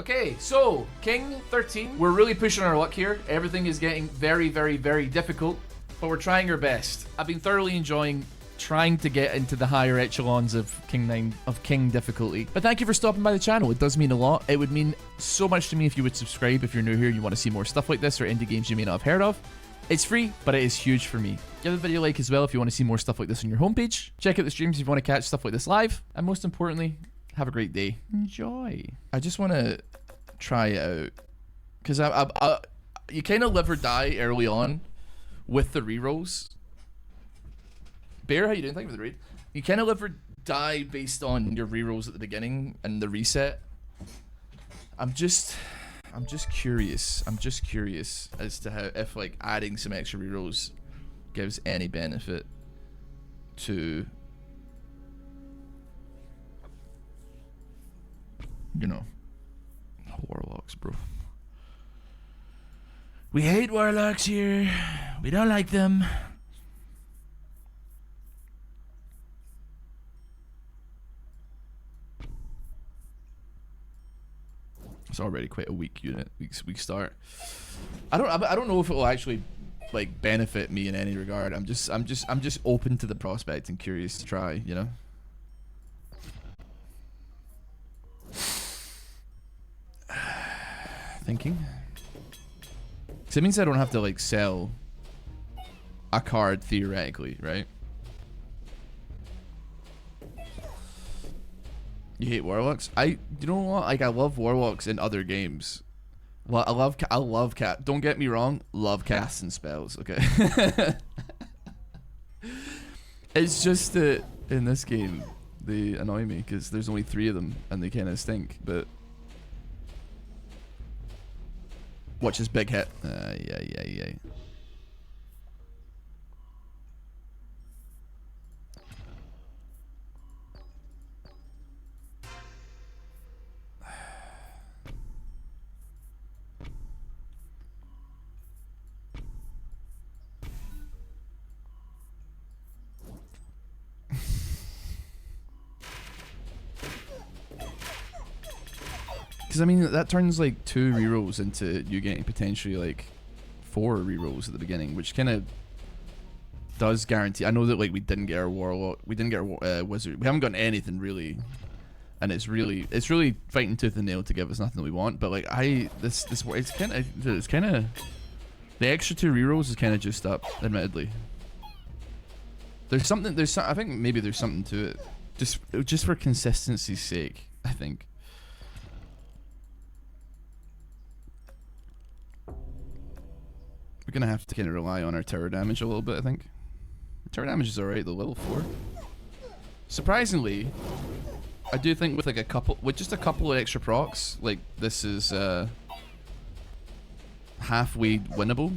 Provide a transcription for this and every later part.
Okay, so King 13. We're really pushing our luck here. Everything is getting very, very, very difficult, but we're trying our best. I've been thoroughly enjoying trying to get into the higher echelons of King 9, of King difficulty. But thank you for stopping by the channel. It does mean a lot. It would mean so much to me if you would subscribe if you're new here and you want to see more stuff like this or indie games you may not have heard of. It's free, but it is huge for me. Give the video a like as well if you want to see more stuff like this on your homepage. Check out the streams if you want to catch stuff like this live. And most importantly, have a great day. Enjoy. I just want to try it out. Because you kind of live or die early on with the rerolls. Bear, how you doing? Thank you for the raid. You kind of live or die based on your rerolls at the beginning and the reset. I'm just curious. I'm just curious as to how, if like adding some extra rerolls gives any benefit to, you know, warlocks, bro. We hate warlocks here. We don't like them. It's already quite a weak unit, weak start. I don't know if it will actually like benefit me in any regard. I'm just open to the prospect and curious to try, you know. Thinking. Cause it means I don't have to like sell a card theoretically, right? You hate warlocks? You know what? Like I love warlocks in other games. Well, I love don't get me wrong, love casting spells. Okay. It's just that in this game they annoy me because there's only 3 of them and they kind of stink. But watch this big hit. Yeah. Because I mean that turns like 2 rerolls into you getting potentially like 4 rerolls at the beginning, which kind of does guarantee. I know that like we didn't get our warlock, we didn't get our wizard, we haven't gotten anything really, and it's really fighting tooth and nail to give us nothing that we want. But like it's kind of the extra 2 rerolls is kind of juiced up, admittedly. I think maybe there's something to it, just for consistency's sake. I think. We're gonna have to kind of rely on our tower damage a little bit, I think. Tower damage is alright though, level 4. Surprisingly, I do think with like just a couple of extra procs, like this is halfway winnable.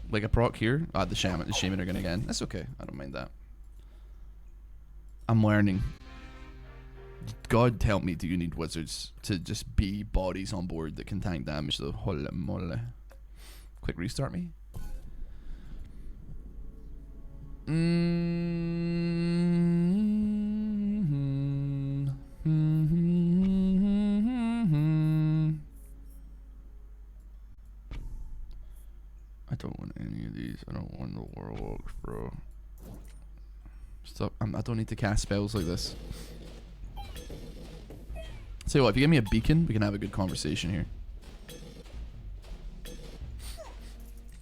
Like a proc here. The shaman are gonna again. That's okay. I don't mind that. I'm learning. God help me, do you need wizards to just be bodies on board that can tank damage though? Holy moly. Quick restart me. I don't want any of these. I don't want the warlocks, bro. Stop. I don't need to cast spells like this. Tell you what, if you give me a beacon, we can have a good conversation here.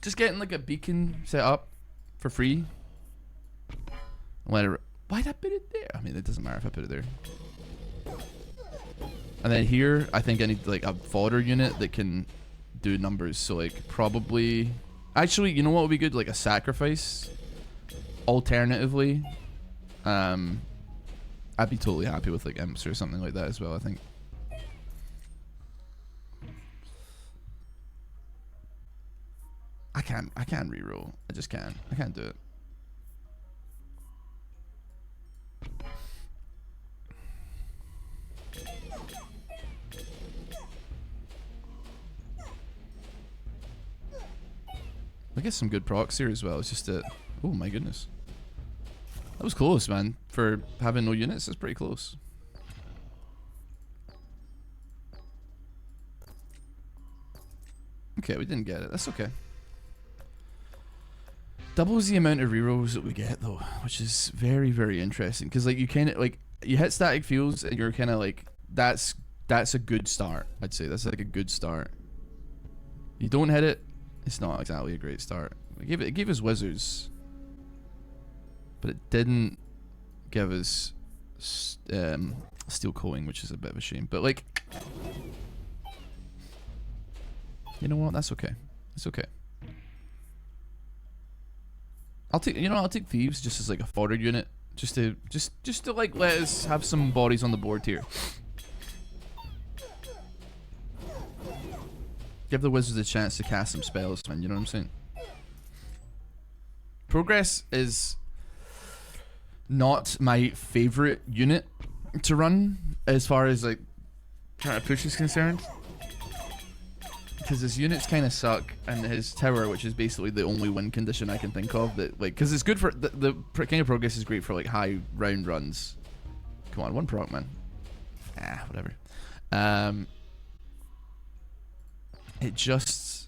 Just getting like a beacon set up for free. Let it. Why'd I put it there? I mean, it doesn't matter if I put it there. And then here, I think I need like a fodder unit that can do numbers. So like probably, actually, you know what would be good? Like a sacrifice. Alternatively, I'd be totally happy with like imps or something like that as well. I think. I can't reroll. I just can't. I can't do it. I guess some good procs here as well. It's just that. Oh my goodness. That was close, man. For having no units, that's pretty close. Okay, we didn't get it. That's okay. Doubles the amount of rerolls that we get though, which is very, very interesting. Because like you kind of like you hit static fields and you're kind of like that's a good start. I'd say that's like a good start. You don't hit it, it's not exactly a great start. It gave us wizards, but it didn't give us steel coating, which is a bit of a shame. But like, you know what? That's okay. It's okay. I'll take thieves just as like a fodder unit, just to like let us have some bodies on the board here. Give the wizards a chance to cast some spells, man. You know what I'm saying? Progress is not my favorite unit to run as far as like trying to push is concerned, because his units kind of suck, and his tower, which is basically the only win condition I can think of, that like, because it's good for the King of Progress is great for like high round runs. Come on, one proc, man. Ah, whatever. It just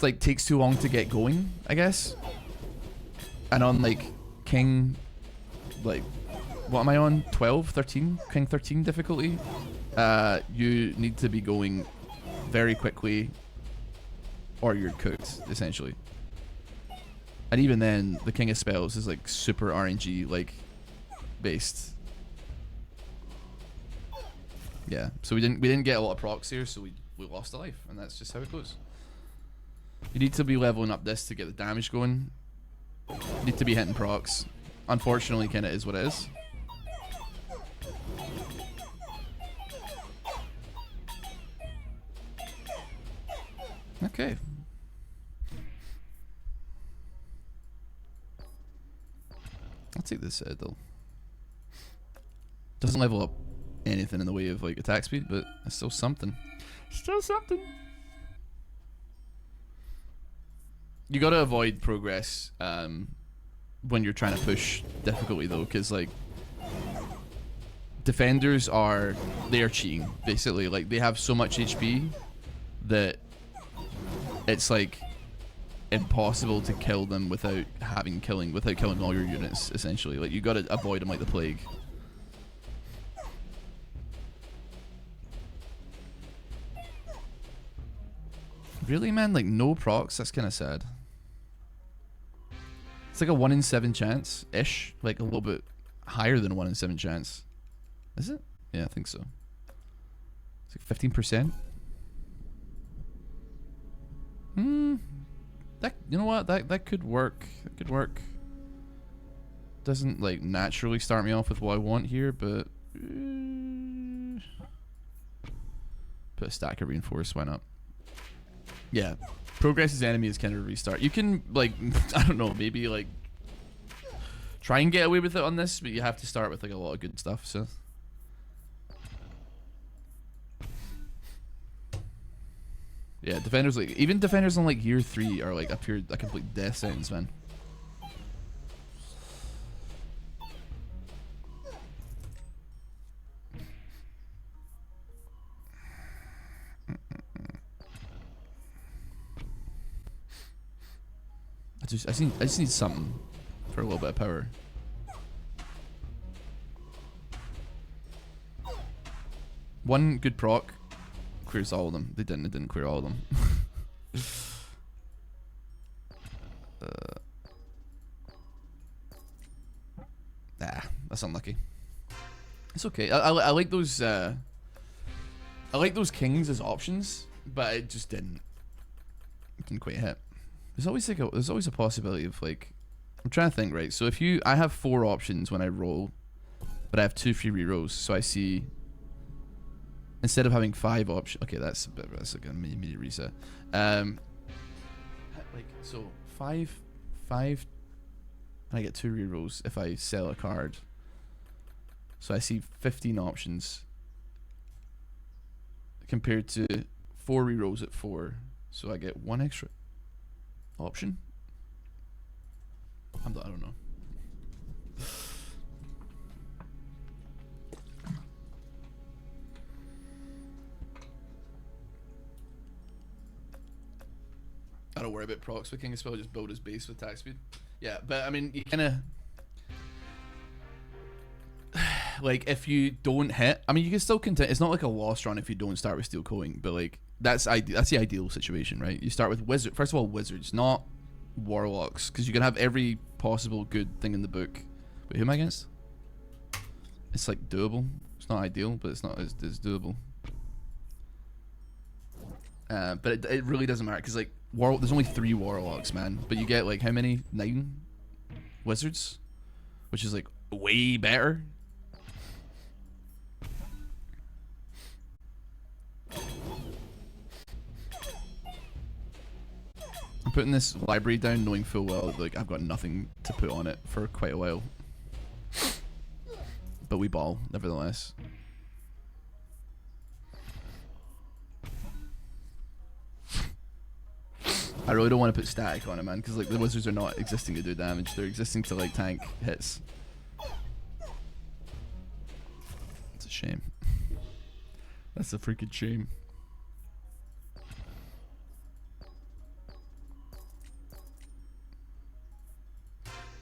like takes too long to get going, I guess. And on like King, like, what am I on? 12, 13? King 13 difficulty? You need to be going very quickly or you're cooked, essentially. And even then, the King of Spells is like super RNG like based. Yeah, so we didn't get a lot of procs here, so we lost a life, and that's just how it goes. You need to be leveling up this to get the damage going. You need to be hitting procs. Unfortunately, kinda is what it is. Okay. I'll take this though. Doesn't level up anything in the way of like attack speed, but it's still something. Still something. You gotta avoid progress when you're trying to push difficulty though, because like defenders are cheating basically. Like they have so much HP that it's like impossible to kill them without killing all your units, essentially. Like you gotta avoid them like the plague. Really, man? Like no procs? That's kind of sad. It's like a 1 in 7 chance ish, like a little bit higher than a 1 in 7 chance. Is it? Yeah, I think so. It's like 15%. That, you know what? That could work. That could work. Doesn't like naturally start me off with what I want here, but put a stack of reinforce. Why not? Yeah, progress's enemy is kind of a restart. You can like I don't know, maybe like try and get away with it on this, but you have to start with like a lot of good stuff. So. Yeah, defenders like even defenders on like year 3 are like a complete death sentence, man. I just need something for a little bit of power. One good proc clears all of them. It didn't clear all of them. That's unlucky. It's okay. I like those kings as options, but it just didn't quite hit. There's always a possibility of like, I'm trying to think, right? So if I have 4 options when I roll, but I have 2 free rerolls, so I see instead of having 5 options. Okay, that's like an immediate reset. Like so 5, and I get 2 rerolls if I sell a card. So I see 15 options compared to 4 rerolls at 4. So I get 1 extra option. I don't know. I don't worry about procs with King of Spell, just build his base with attack speed. Yeah, but I mean, you kind of... like, if you don't hit... I mean, you can still continue... It's not like a lost run if you don't start with Steel Coating, but, like, that's the ideal situation, right? You start with Wizard... First of all, Wizards, not Warlocks, because you can have every possible good thing in the book. Wait, who am I against? It's, like, doable. It's not ideal, but it's doable. But it really doesn't matter, because, like, there's only 3 Warlocks, man. But you get, like, how many? 9 Wizards? Which is, like, way better. I'm putting this library down knowing full well, like, I've got nothing to put on it for quite a while. But we ball, nevertheless. I really don't want to put static on it, man, because like the wizards are not existing to do damage; they're existing to like tank hits. It's a shame. That's a freaking shame.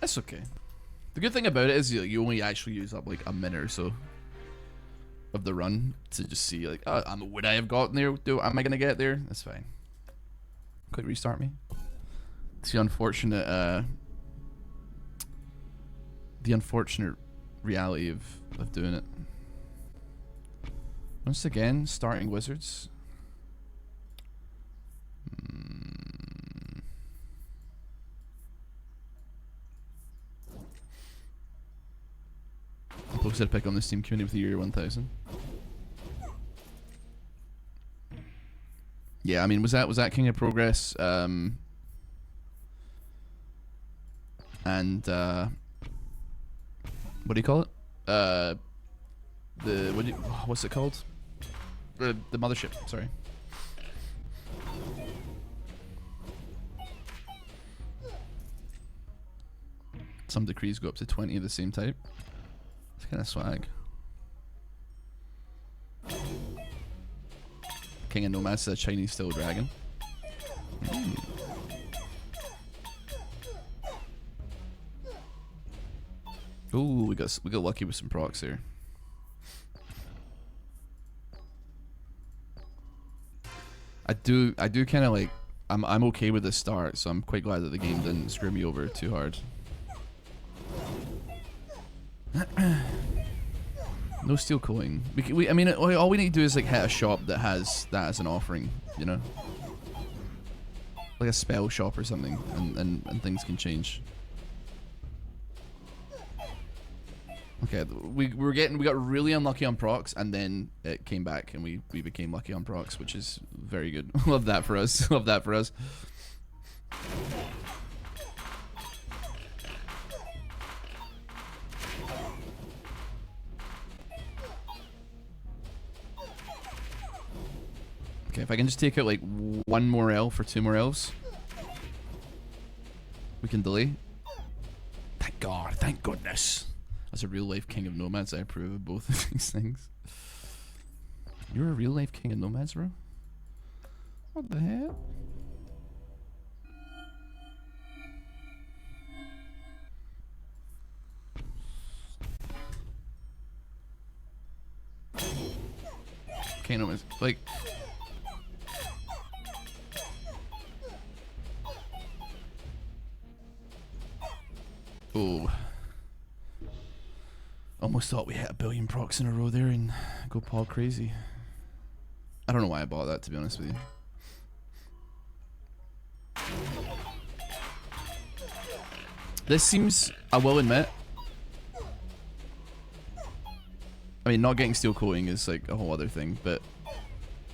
That's okay. The good thing about it is you only actually use up like a minute or so of the run to just see like, would I have gotten there? Am I gonna get there? That's fine. Quick restart me. It's the unfortunate reality of doing it. Once again, starting wizards. I'm posted to pick on this team community with the year 1000. Yeah, I mean, was that King of Progress? And what do you call it? What's it called? The mothership. Sorry. Some decrees go up to 20 of the same type. It's kind of swag. King of Nomads is a Chinese steel dragon. Ooh, we got lucky with some procs here. I do kind of like I'm okay with this start, so I'm quite glad that the game didn't screw me over too hard. No steel coating. I mean, all we need to do is like hit a shop that has that as an offering, you know, like a spell shop or something, and things can change. Okay, we got really unlucky on procs, and then it came back, and we became lucky on procs, which is very good. Love that for us. Love that for us. Okay, if I can just take out like 1 more elf or 2 more elves, we can delay. Thank God, thank goodness. As a real life king of nomads, I approve of both of these things. You're a real life king of nomads, bro? What the hell? King of nomads, like. Oh. Almost thought we hit 1 billion procs in a row there and go paw crazy. I don't know why I bought that, to be honest with you. This seems, I will admit, I mean, not getting steel coating is like a whole other thing, but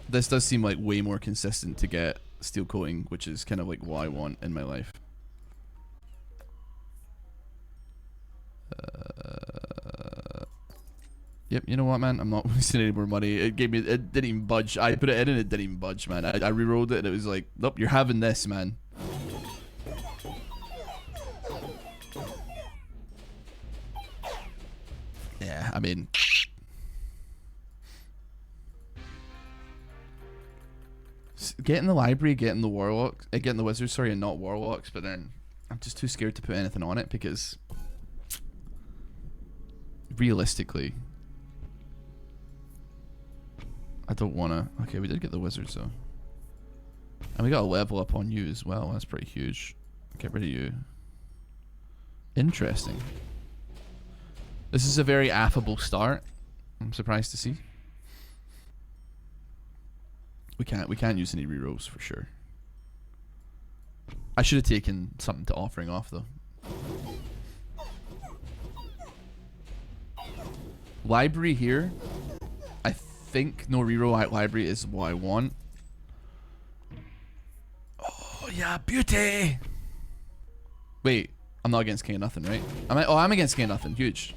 this does seem like way more consistent to get steel coating, which is kind of like what I want in my life. Yep, you know what, man? I'm not wasting any more money. It didn't even budge. I put it in and it didn't even budge, man. I rerolled it and it was like, nope, you're having this, man. Yeah, I mean, was getting the library, getting the warlock, getting the wizards, sorry, and not warlocks, but then I'm just too scared to put anything on it because realistically, I don't want to. Okay, we did get the wizards though. And we got a level up on you as well. That's pretty huge. Get rid of you. Interesting. This is a very affable start. I'm surprised to see. We can't use any rerolls for sure. I should have taken something to offering off though. Library here. I think no reroll at library is what I want. Oh yeah, beauty. Wait, I'm not against King of Nothing, right? I'm against King of Nothing. Huge.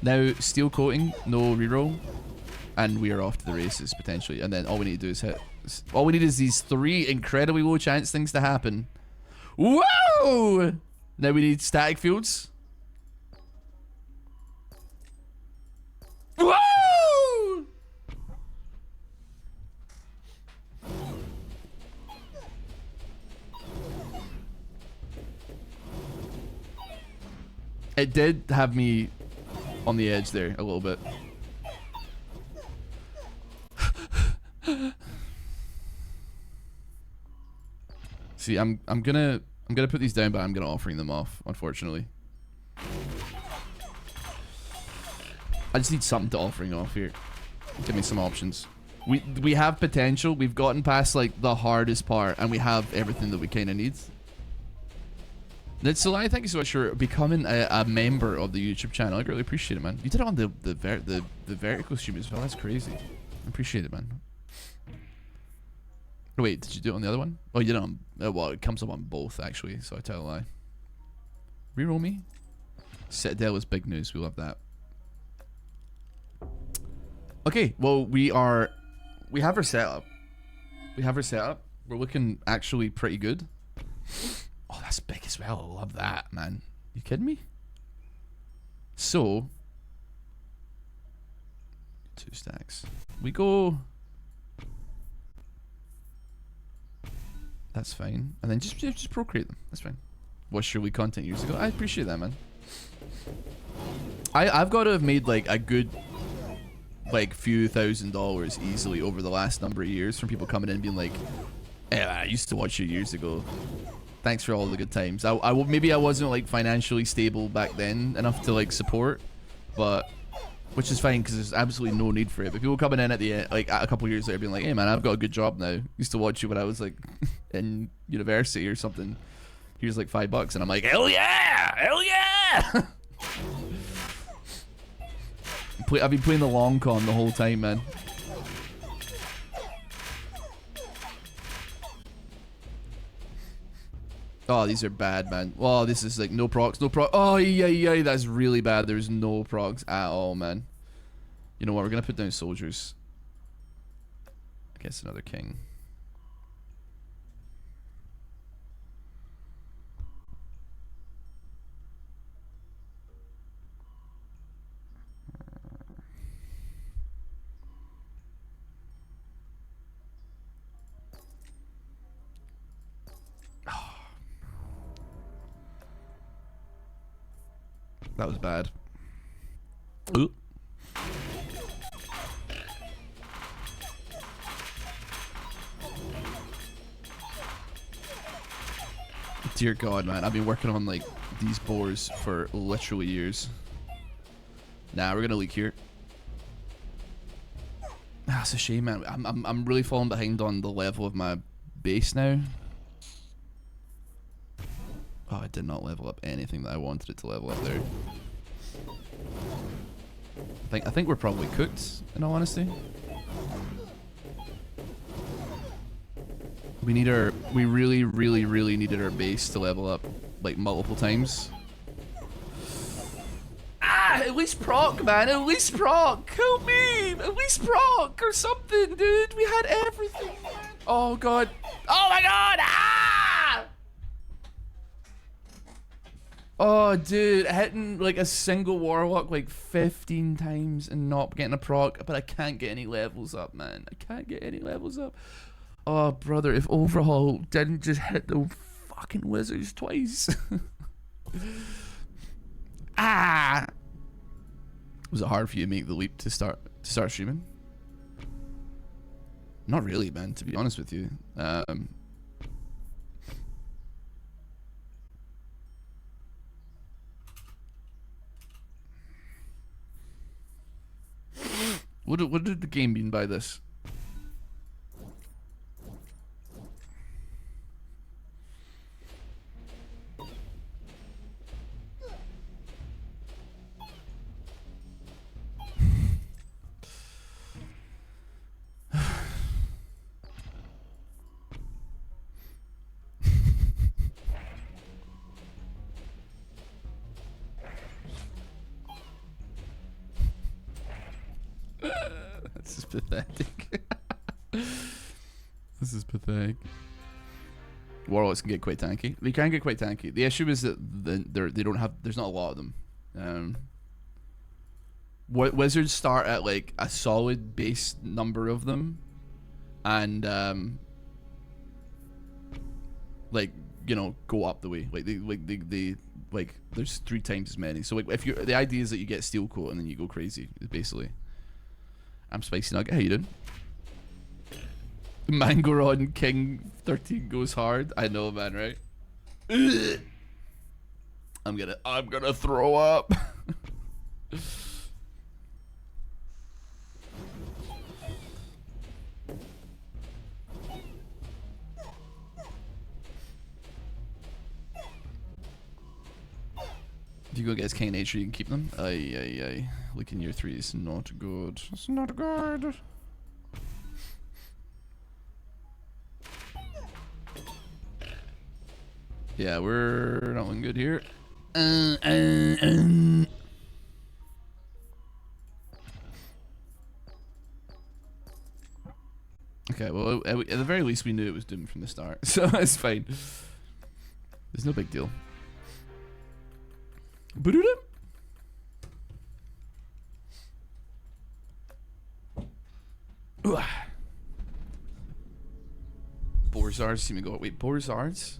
Now steel coating, no reroll, and we are off to the races potentially. And then all we need to do is hit. All we need is these 3 incredibly low chance things to happen. Whoa! Now we need static fields. Whoa! It did have me on the edge there a little bit. See, I'm gonna put these down, but I'm gonna offering them off, unfortunately. I just need something to offering off here. Give me some options. We have potential. We've gotten past like the hardest part, and we have everything that we kind of need. So I thank you so much for becoming a member of the YouTube channel. I really appreciate it, man. You did it on the vertical stream as well. That's crazy. I appreciate it, man. Oh, wait, did you do it on the other one? Oh, you did it on. Well, it comes up on both actually. So I tell a lie. Reroll me. Citadel is big news. We love that. Okay, well we have our setup. We're looking actually pretty good. Oh, that's big as well. I love that, man. You kidding me? So 2 stacks. We go. That's fine. And then just procreate them. That's fine. Watched your Wii content years ago. I appreciate that, man. I've got to have made like a good like few $1,000s easily over the last number of years from people coming in and being like, hey, I used to watch you years ago. Thanks for all the good times. Maybe I wasn't like financially stable back then enough to like support, but which is fine because there's absolutely no need for it. But people coming in at the end, like a couple of years later, being like, "Hey man, I've got a good job now. Used to watch you when I was like in university or something. Here's like $5," and I'm like, "Hell yeah, hell yeah!" I've been playing the long con the whole time, man. Oh, these are bad, man. Oh, this is like no procs, no proc. Oh, yeah, that's really bad. There's no procs at all, man. You know what? We're gonna put down soldiers. I guess another king. That was bad. Ooh. Dear God, man. I've been working on like these boars for literally years. Nah, we're gonna leak here. That's a shame, man. I'm really falling behind on the level of my base now. Oh, I did not level up anything that I wanted it to level up there. I think we're probably cooked, in all honesty. We really needed our base to level up like multiple times. Ah, at least proc, man, at least proc. Help me, at least proc or something, dude. We had everything. Oh God. Oh my God. Ah! Oh, dude, hitting like a single warlock like 15 times and not getting a proc, but I can't get any levels up, man. I can't get any levels up. Oh, brother, if overhaul didn't just hit the fucking wizards twice. Ah! Was it hard for you to make the leap to start streaming? Not really, man, to be honest with you. What did the game mean by this? This is pathetic. This is pathetic. Warlocks can get quite tanky. They can get quite tanky. The issue is that they don't have. There's not a lot of them. Wizards start at like a solid base number of them, and like, you know, go up the way. Like they like there's 3 times as many. So like if you, the idea is that you get steel coat and then you go crazy. Basically. I'm Spicy Nugget. How you doing? Mangoron King 13 goes hard. I know, man. Right? Ugh. I'm gonna throw up. If you go against King Nature, you can keep them. Aye. Looking year 3 is not good. It's not good. Yeah, we're not looking good here. Okay, well, at the very least, we knew it was doomed from the start, so it's fine. There's no big deal. Borzards seem to go. Wait, Borzards?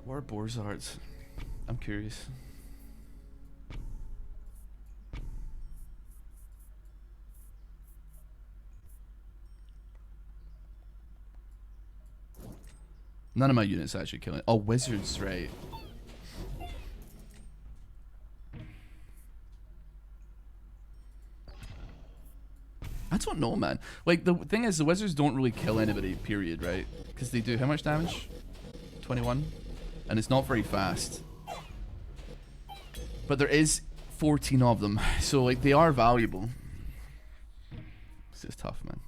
What are Borzards? I'm curious. None of my units actually killing. Oh, wizards, right? I don't know, man. Like, the thing is, the wizards don't really kill anybody, period, right? Because they do how much damage? 21? And it's not very fast. But there is 14 of them, so, like, they are valuable. This is tough, man.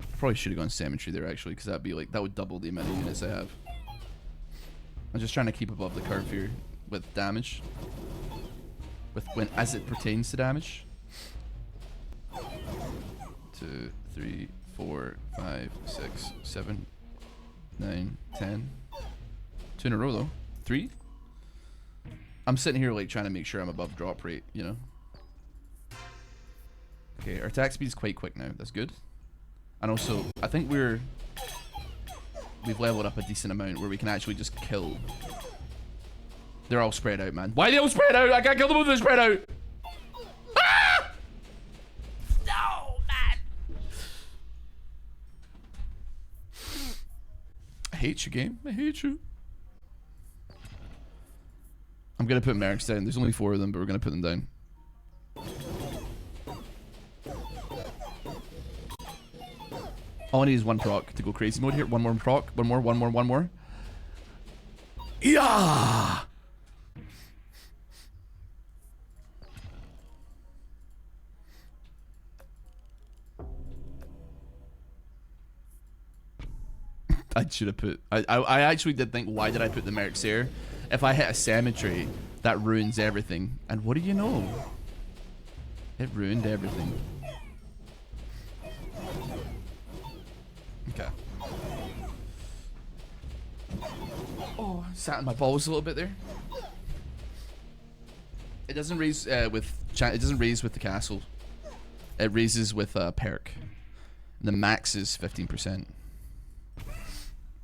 I probably should have gone cemetery there, actually, because that'd be, like, that would double the amount of units I have. I'm just trying to keep above the curve here with damage. As it pertains to damage. 2, 3, 4, 5, 6, 7, 9, 10. 2 in a row though. 3? I'm sitting here like trying to make sure I'm above drop rate, you know. Okay, our attack speed is quite quick now. That's good. And also, I think we've leveled up a decent amount where we can actually just kill. They're all spread out, man. Why are they all spread out? I can't kill them if they're spread out. Ah! No, man. I hate you, game. I hate you. I'm gonna put mercs down. There's only 4 of them, but we're gonna put them down. All I need is 1 proc to go crazy mode here. 1 more proc. 1 more. Yeah. I should have put. I actually did think, why did I put the mercs here? If I hit a cemetery, that ruins everything. And what do you know? It ruined everything. Okay. Oh, sat in my balls a little bit there. It doesn't raise it doesn't raise with the castle. It raises with perk. The max is 15%.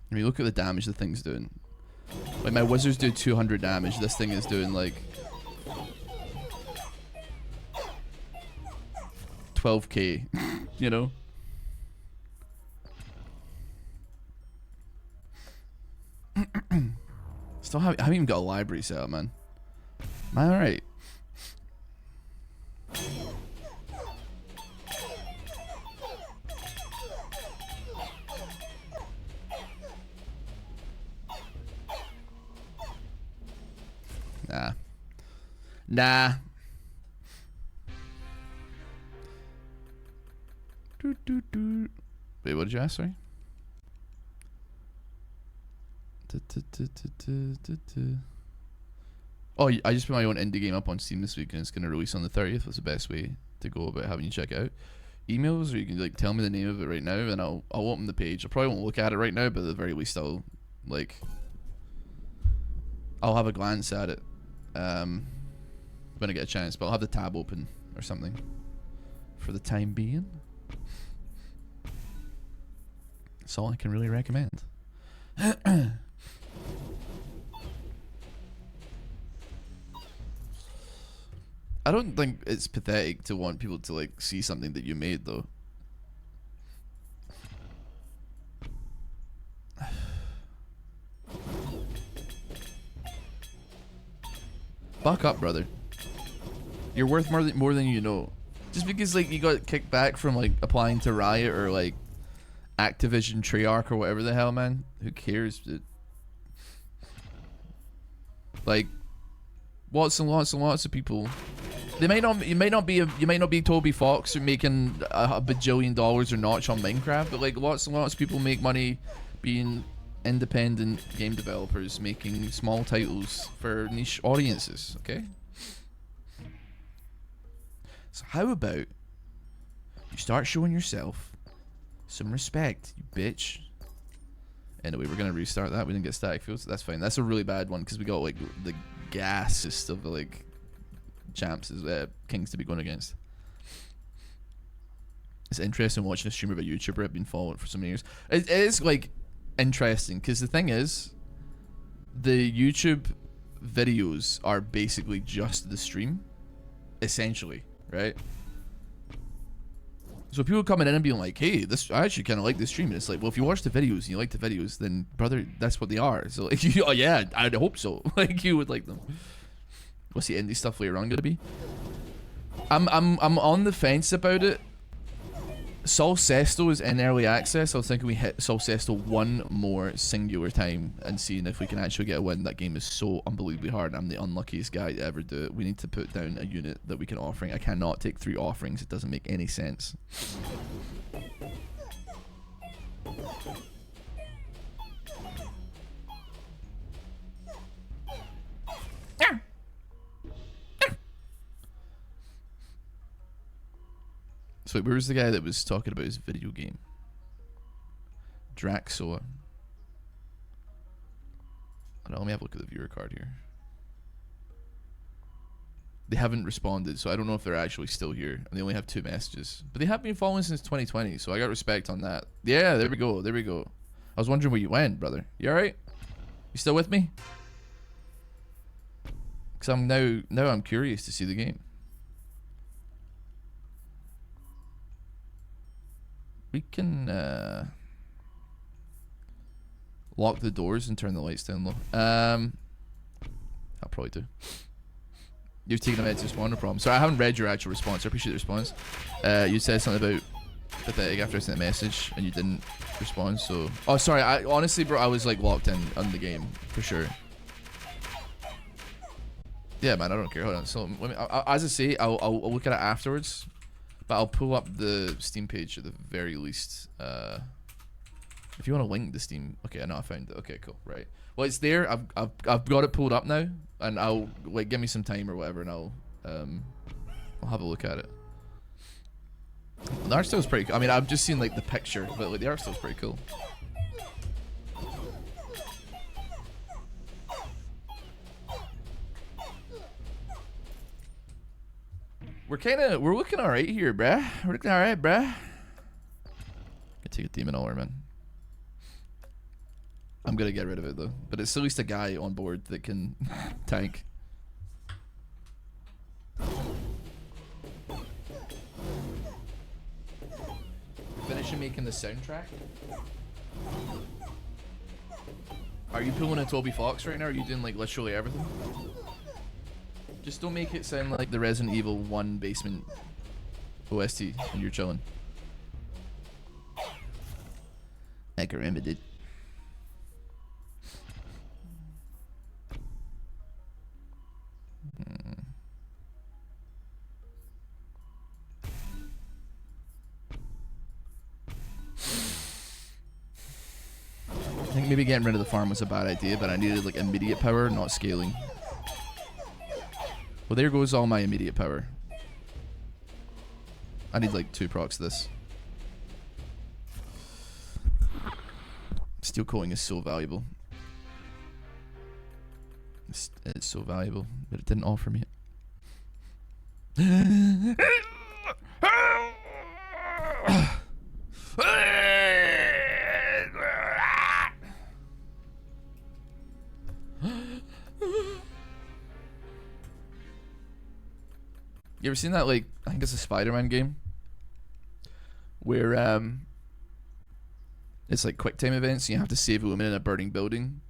When you look at the damage the thing's doing, like my wizards do 200 damage. This thing is doing like 12k. You know. Still I haven't even got a library set up, man. Am I alright? Nah. Wait, what did you ask? Sorry. Oh, I just put my own indie game up on Steam this week, and it's going to release on the 30th. That's the best way to go about having you check it out. Emails, or you can like tell me the name of it right now, and I'll open the page. I probably won't look at it right now, but at the very least I'll have a glance at it when I get a chance. But I'll have the tab open or something for the time being. That's all I can really recommend. I don't think it's pathetic to want people to like see something that you made though. Buck up, brother. You're worth more than you know. Just because like you got kicked back from like applying to Riot or like Activision Treyarch or whatever the hell, man. Who cares, dude? Like lots and lots and lots of people. You might not be Toby Fox or making a bajillion dollars or notch on Minecraft, but like lots and lots of people make money being independent game developers making small titles for niche audiences. Okay. So how about you start showing yourself some respect, you bitch. Anyway, we're gonna restart that. We didn't get static fields, so that's fine. That's a really bad one because we got like the gassest of the like champs as kings to be going against. It's interesting watching a streamer of a YouTuber I've been following for so many years. It is like interesting because the thing is, the YouTube videos are basically just the stream, essentially, right? So people coming in and being like, hey, I actually kind of like this stream. And it's like, well, if you watch the videos and you like the videos, then brother, that's what they are. So like, oh yeah, I'd hope so. Like you would like them. What's the indie stuff later on gonna be? I'm on the fence about it. Sol Sesto is in early access. I was thinking we hit Sol Sesto one more singular time and seeing if we can actually get a win. That game is so unbelievably hard. I'm the unluckiest guy to ever do it. We need to put down a unit that we can offering. I cannot take 3 offerings. It doesn't make any sense. So where was the guy that was talking about his video game? Draxoa. Let me have a look at the viewer card here. They haven't responded, so I don't know if they're actually still here. And they only have 2 messages. But they have been following since 2020, so I got respect on that. Yeah, there we go, there we go. I was wondering where you went, brother. You alright? You still with me? Because I'm now I'm curious to see the game. We can lock the doors and turn the lights down low. I'll probably do. You've taken a minute to respond, no problem. Sorry, I haven't read your actual response. I appreciate the response. You said something about pathetic after I sent a message and you didn't respond, so... Oh, sorry, honestly, bro, I was like locked in on the game, for sure. Yeah, man, I don't care. Hold on. So, let me, as I say, I'll look at it afterwards. But I'll pull up the Steam page at the very least. If you want to link the Steam, okay, I know I found it. Okay, cool, right. Well, it's there. I've got it pulled up now, and I'll like give me some time or whatever, and I'll have a look at it. The art style's pretty cool. I mean, I've just seen like the picture, but like the art style's pretty cool. we're looking alright here, bruh. We're looking alright, bruh. Gonna take a demon hour, man. I'm gonna get rid of it though. But it's at least a guy on board that can tank. Finishing making the soundtrack. Are you pulling a Toby Fox right now? Or are you doing like literally everything? Just don't make it sound like the Resident Evil 1 basement OST and you're chilling. I can remember it. I think maybe getting rid of the farm was a bad idea, but I needed like immediate power, not scaling. Well, there goes all my immediate power. I need like 2 procs to this. Steel coating is so valuable. It's so valuable, but it didn't offer me it. You ever seen that, like, I think it's a Spider-Man game where it's like quick time events and you have to save a woman in a burning building,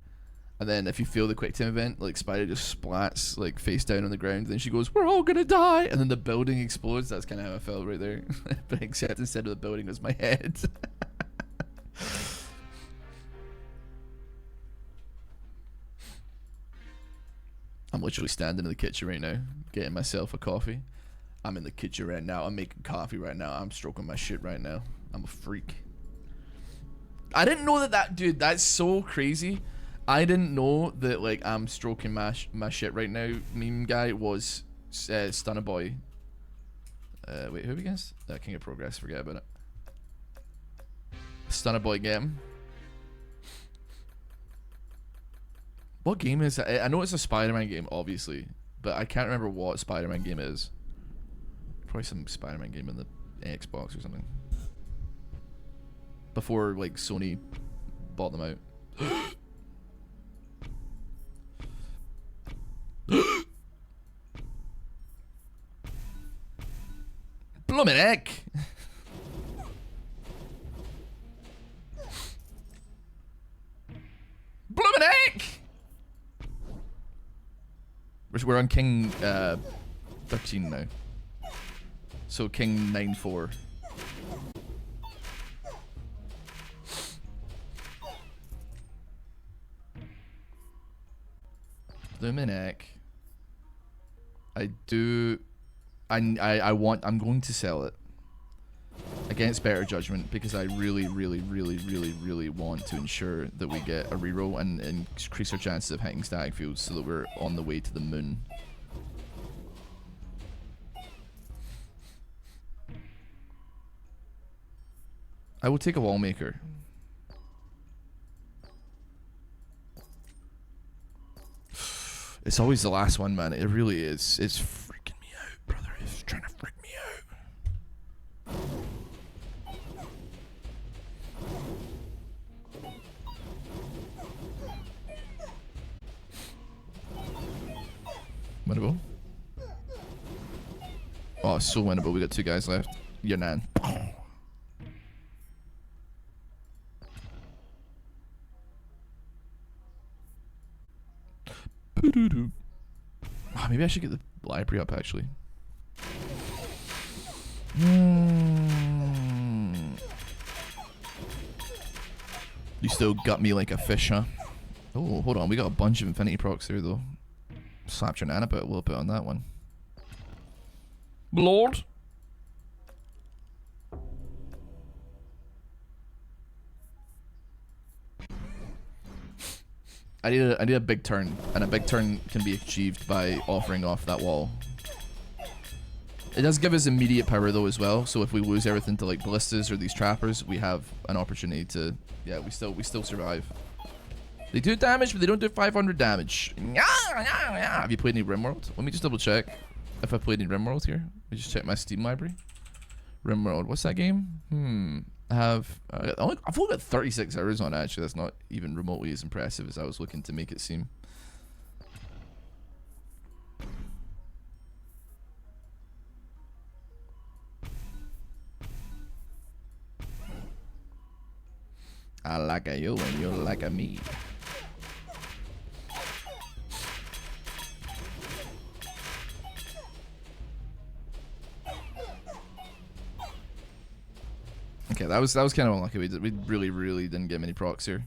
and then if you fail the quick time event, like Spider just splats like face down on the ground, and then she goes, "We're all gonna die," and then the building explodes. That's kind of how I felt right there. But except instead of the building was my head. I'm literally standing in the kitchen right now, getting myself a coffee. I'm in the kitchen right now. I'm making coffee right now. I'm stroking my shit right now. I'm a freak. I didn't know that dude, that's so crazy. I didn't know that, like, I'm stroking my shit right now meme guy was Stunner Boy. Wait, who against? King of Progress, forget about it. Stunner Boy game. What game is that? I know it's a Spider-Man game, obviously, but I can't remember what Spider-Man game it is. Probably some Spider-Man game in the Xbox or something. Before, like, Sony bought them out. Bloomin' heck! Bloomin' heck! We're on King 13 now. So King 9-4. Luminac. I'm going to sell it against better judgment because I really want to ensure that we get a reroll and increase our chances of hitting stag fields so that we're on the way to the moon. I will take a wall maker. It's always the last one, man. It really is. It's freaking me out, brother. It's trying to freak me out. Winnable. Oh, it's so winnable. We got 2 guys left. Your nan. Oh, maybe I should get the library up actually. You still got me like a fish, huh? Oh, hold on. We got a bunch of infinity procs there though. Slapped your nan about a little bit on that one. Lord. I need a big turn, and a big turn can be achieved by offering off that wall. It does give us immediate power though as well, so if we lose everything to like ballistas or these trappers, we have an opportunity to, yeah, we still survive. They do damage, but they don't do 500 damage. Have you played any RimWorld? Let me just double check. if I played in RimWorld here. Let me just check my Steam library. RimWorld, what's that game? I've only got 36 hours on it, actually. That's not even remotely as impressive as I was looking to make it seem. I like a you and you like a me. Okay, that was kind of unlucky. We really didn't get many procs here.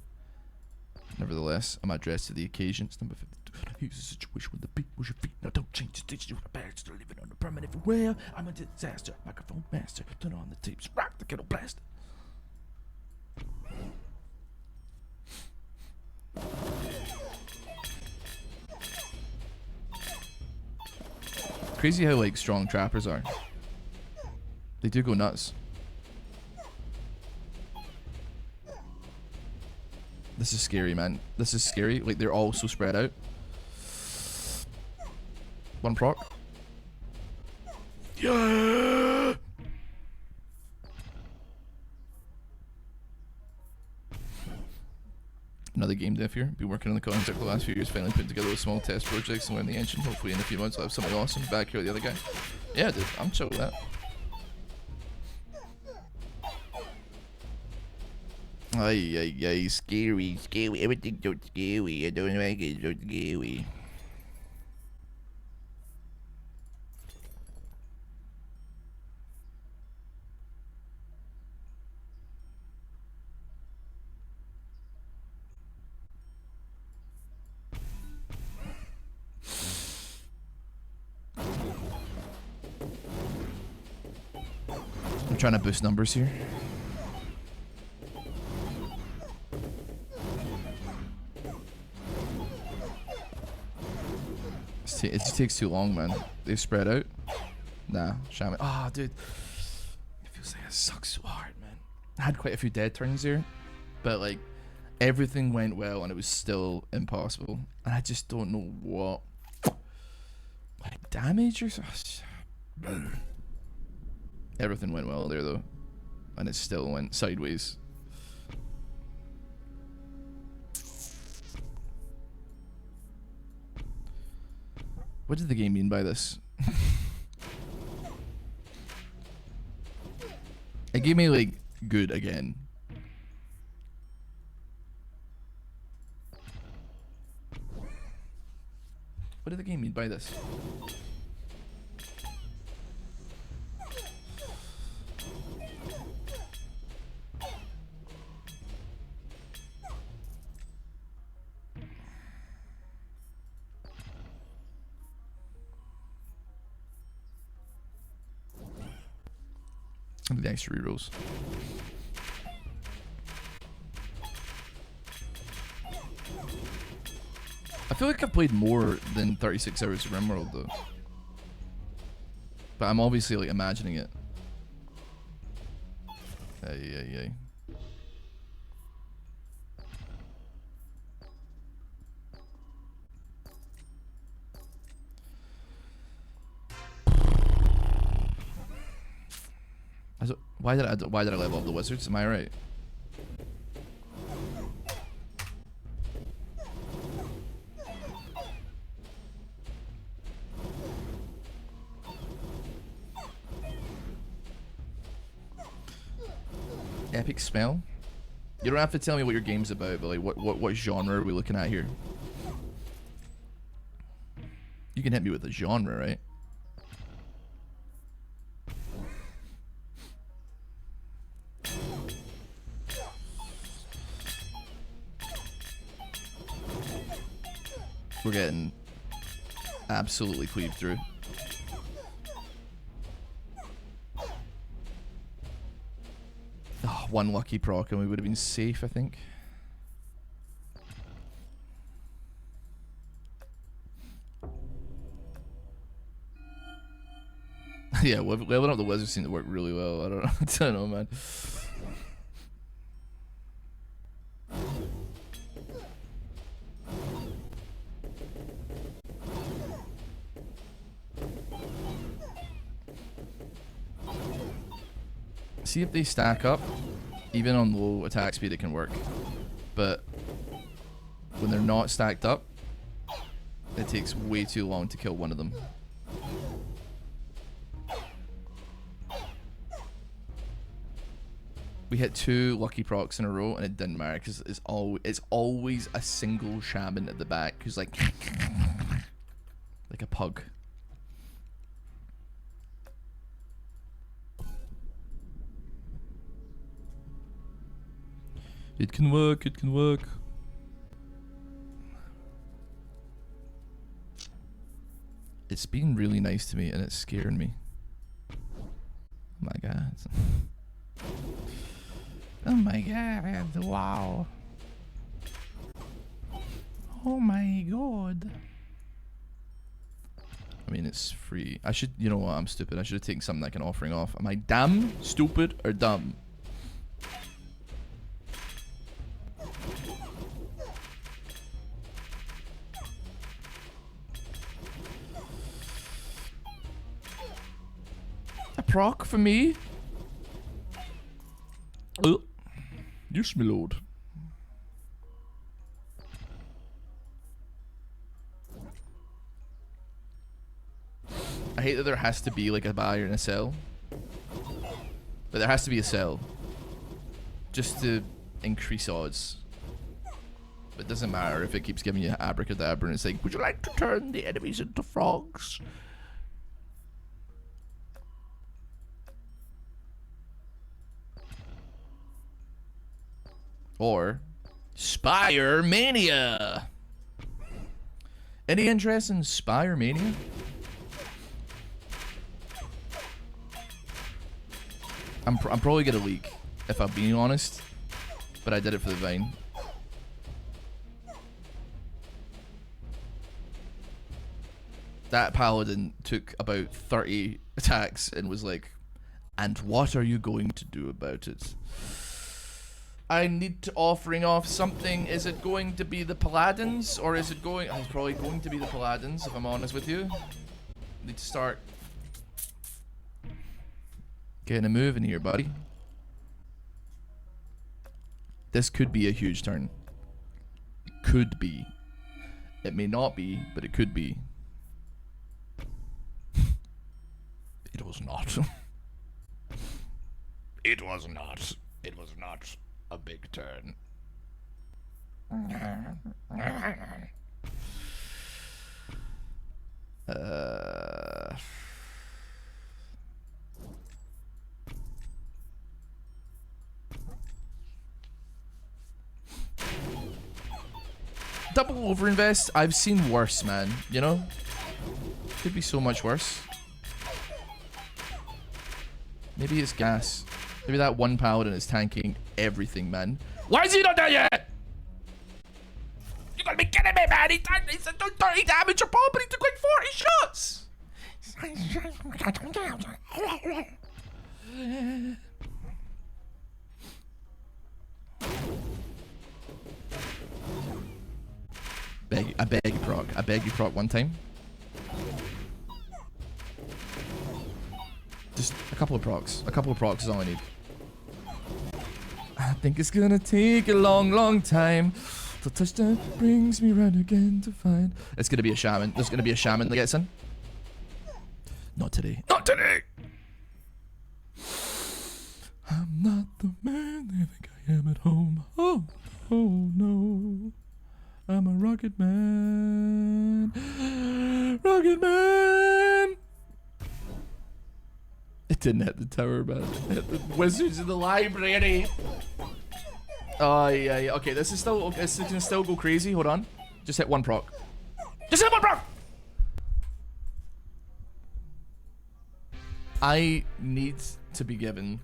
Nevertheless, I'm addressed to the occasion. It's number 52. Here's a situation with the beat was your feet. Now don't change the stage. You bastard, living on the permanent everywhere. I'm a disaster. Microphone master. Turn on the tapes. Rock the kettle blast. Crazy how like strong trappers are. They do go nuts. This is scary, man. This is scary. Like, they're all so spread out. One proc. Yeah! Another game dev here. Been working on the concept the last few years, finally putting together a small test project somewhere in the engine. Hopefully in a few months I'll have something awesome. Back here with the other guy. Yeah, dude. I'm chill with that. Ay, scary. Everything's so scary. I don't like it, so scary. I'm trying to boost numbers here. It just takes too long, man. They spread out. Nah, shaman. Ah, dude. It feels like it sucks so hard, man. I had quite a few dead turns here, but like everything went well and it was still impossible. And I just don't know what. Like damage or something. Everything went well there though, and it still went sideways. What did the game mean by this? It gave me like good again. What did the game mean by this? The extra rerolls. I feel like I've played more than 36 hours of RimWorld though. But I'm obviously like imagining it. Ay. Why did I level up the wizards? Am I right? Epic spell? You don't have to tell me what your game's about, but like what genre are we looking at here? You can hit me with a genre, right? We're getting absolutely cleaved through. Oh, one lucky proc and we would have been safe, I think. Yeah, leveling up the wizards seemed to work really well. I don't know, man. see if they stack up. Even on low attack speed it can work. But when they're not stacked up, it takes way too long to kill one of them. We hit 2 lucky procs in a row and it didn't matter because it's always a single shaman at the back who's like a pug. It can work, it can work. It's been really nice to me and it's scaring me. Oh my god. Oh my god, wow. Oh my god. I mean, it's free. I should, you know what, I'm stupid. I should have taken something like an offering off. Am I damn stupid or dumb? A proc for me? Yes, my lord. I hate that there has to be like a buyer and a sell. But there has to be a sell. Just to increase odds. But it doesn't matter if it keeps giving you abracadabra and it's like, would you like to turn the enemies into frogs? Or Spire Mania. Any interest in Spire Mania? I'm probably gonna leak, if I'm being honest. But I did it for the Vine. That paladin took about 30 attacks and was like, and what are you going to do about it? I need to offering off something. Is it going to be the paladins or is it going... It's probably going to be the paladins if I'm honest with you. Need to start getting a move in here, buddy. This could be a huge turn. Could be. It may not be, but it could be. It was not. It was not. It was not a big turn. Double overinvest. I've seen worse, man. You know? Could be so much worse. Maybe it's gas. Maybe that one paladin is tanking everything, man. Why is he not there yet? You gotta be kidding me, man. He's done 30 damage a pop, but he took like 40 shots. I beg you, proc. I beg you, proc one time. Just a couple of procs. A couple of procs is all I need. I think it's gonna take a long, long time till touchdown brings me round again to find. It's gonna be a shaman. There's gonna be a shaman that gets in. Not today. Not today! I'm not the man they think I am at home. Oh, oh no. I'm a rocket man. Rocket man! It didn't hit the tower, man. It hit the wizards in the library. Oh, yeah. Okay, this is still... This can still go crazy. Hold on. Just hit one proc. Just hit one proc! I need to be given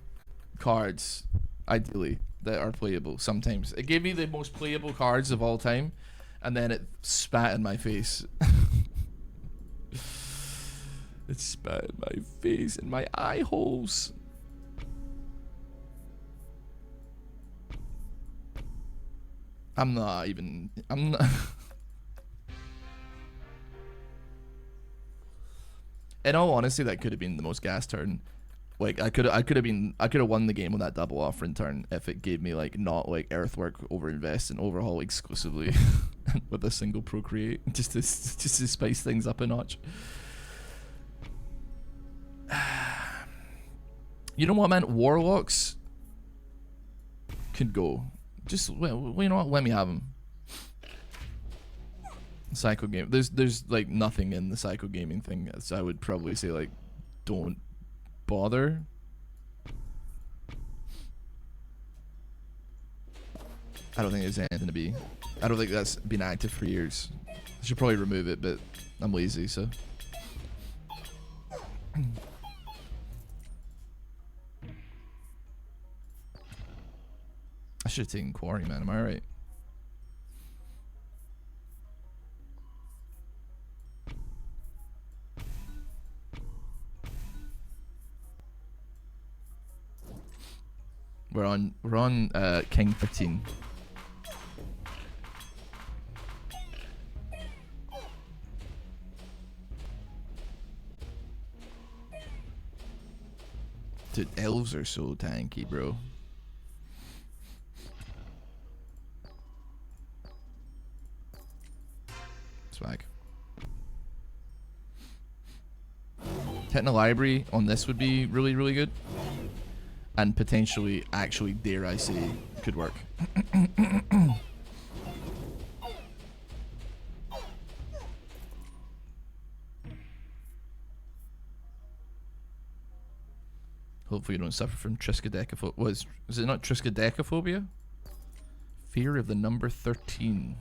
cards, ideally, that are playable sometimes. It gave me the most playable cards of all time, and then it spat in my face. It spat in my face and my eye holes. I'm not. In all honesty, that could have been the most gas turn Like I could have won the game on that double offering turn if it gave me like not like earthwork, overinvest, and overhaul exclusively with a single procreate, just to spice things up a notch. You know what, man? Warlocks could go. Just well, you know what? Let me have them. Psycho game. There's like nothing in the psycho gaming thing, so I would probably say like don't bother. I don't think there's anything to be. I don't think that's been active for years. I should probably remove it, but I'm lazy, so. I should have taken Quarry, man. Am I right? We're on King 13. Dude, elves are so tanky, bro. Swag. Hitting a library on this would be really, really good. And potentially, actually, dare I say, could work. Hopefully you don't suffer from triskaidekaphobia. Is it not triskaidekaphobia? Fear of the number 13.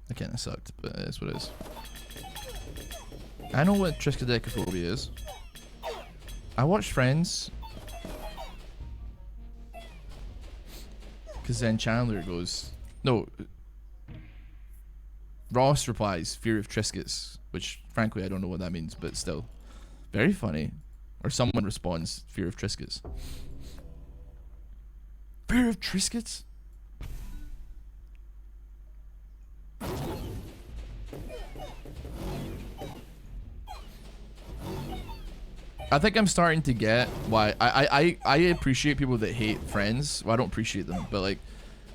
That kinda sucked, but it is what it is. I know what triskaidekaphobia is. I watched Friends. Because then Chandler goes... No. Ross replies, fear of Triscuits. Which, frankly, I don't know what that means, but still. Very funny. Or someone responds, fear of Triscuits. Fear of Triscuits? I think I'm starting to get why I appreciate people that hate Friends. Well, I don't appreciate them, but like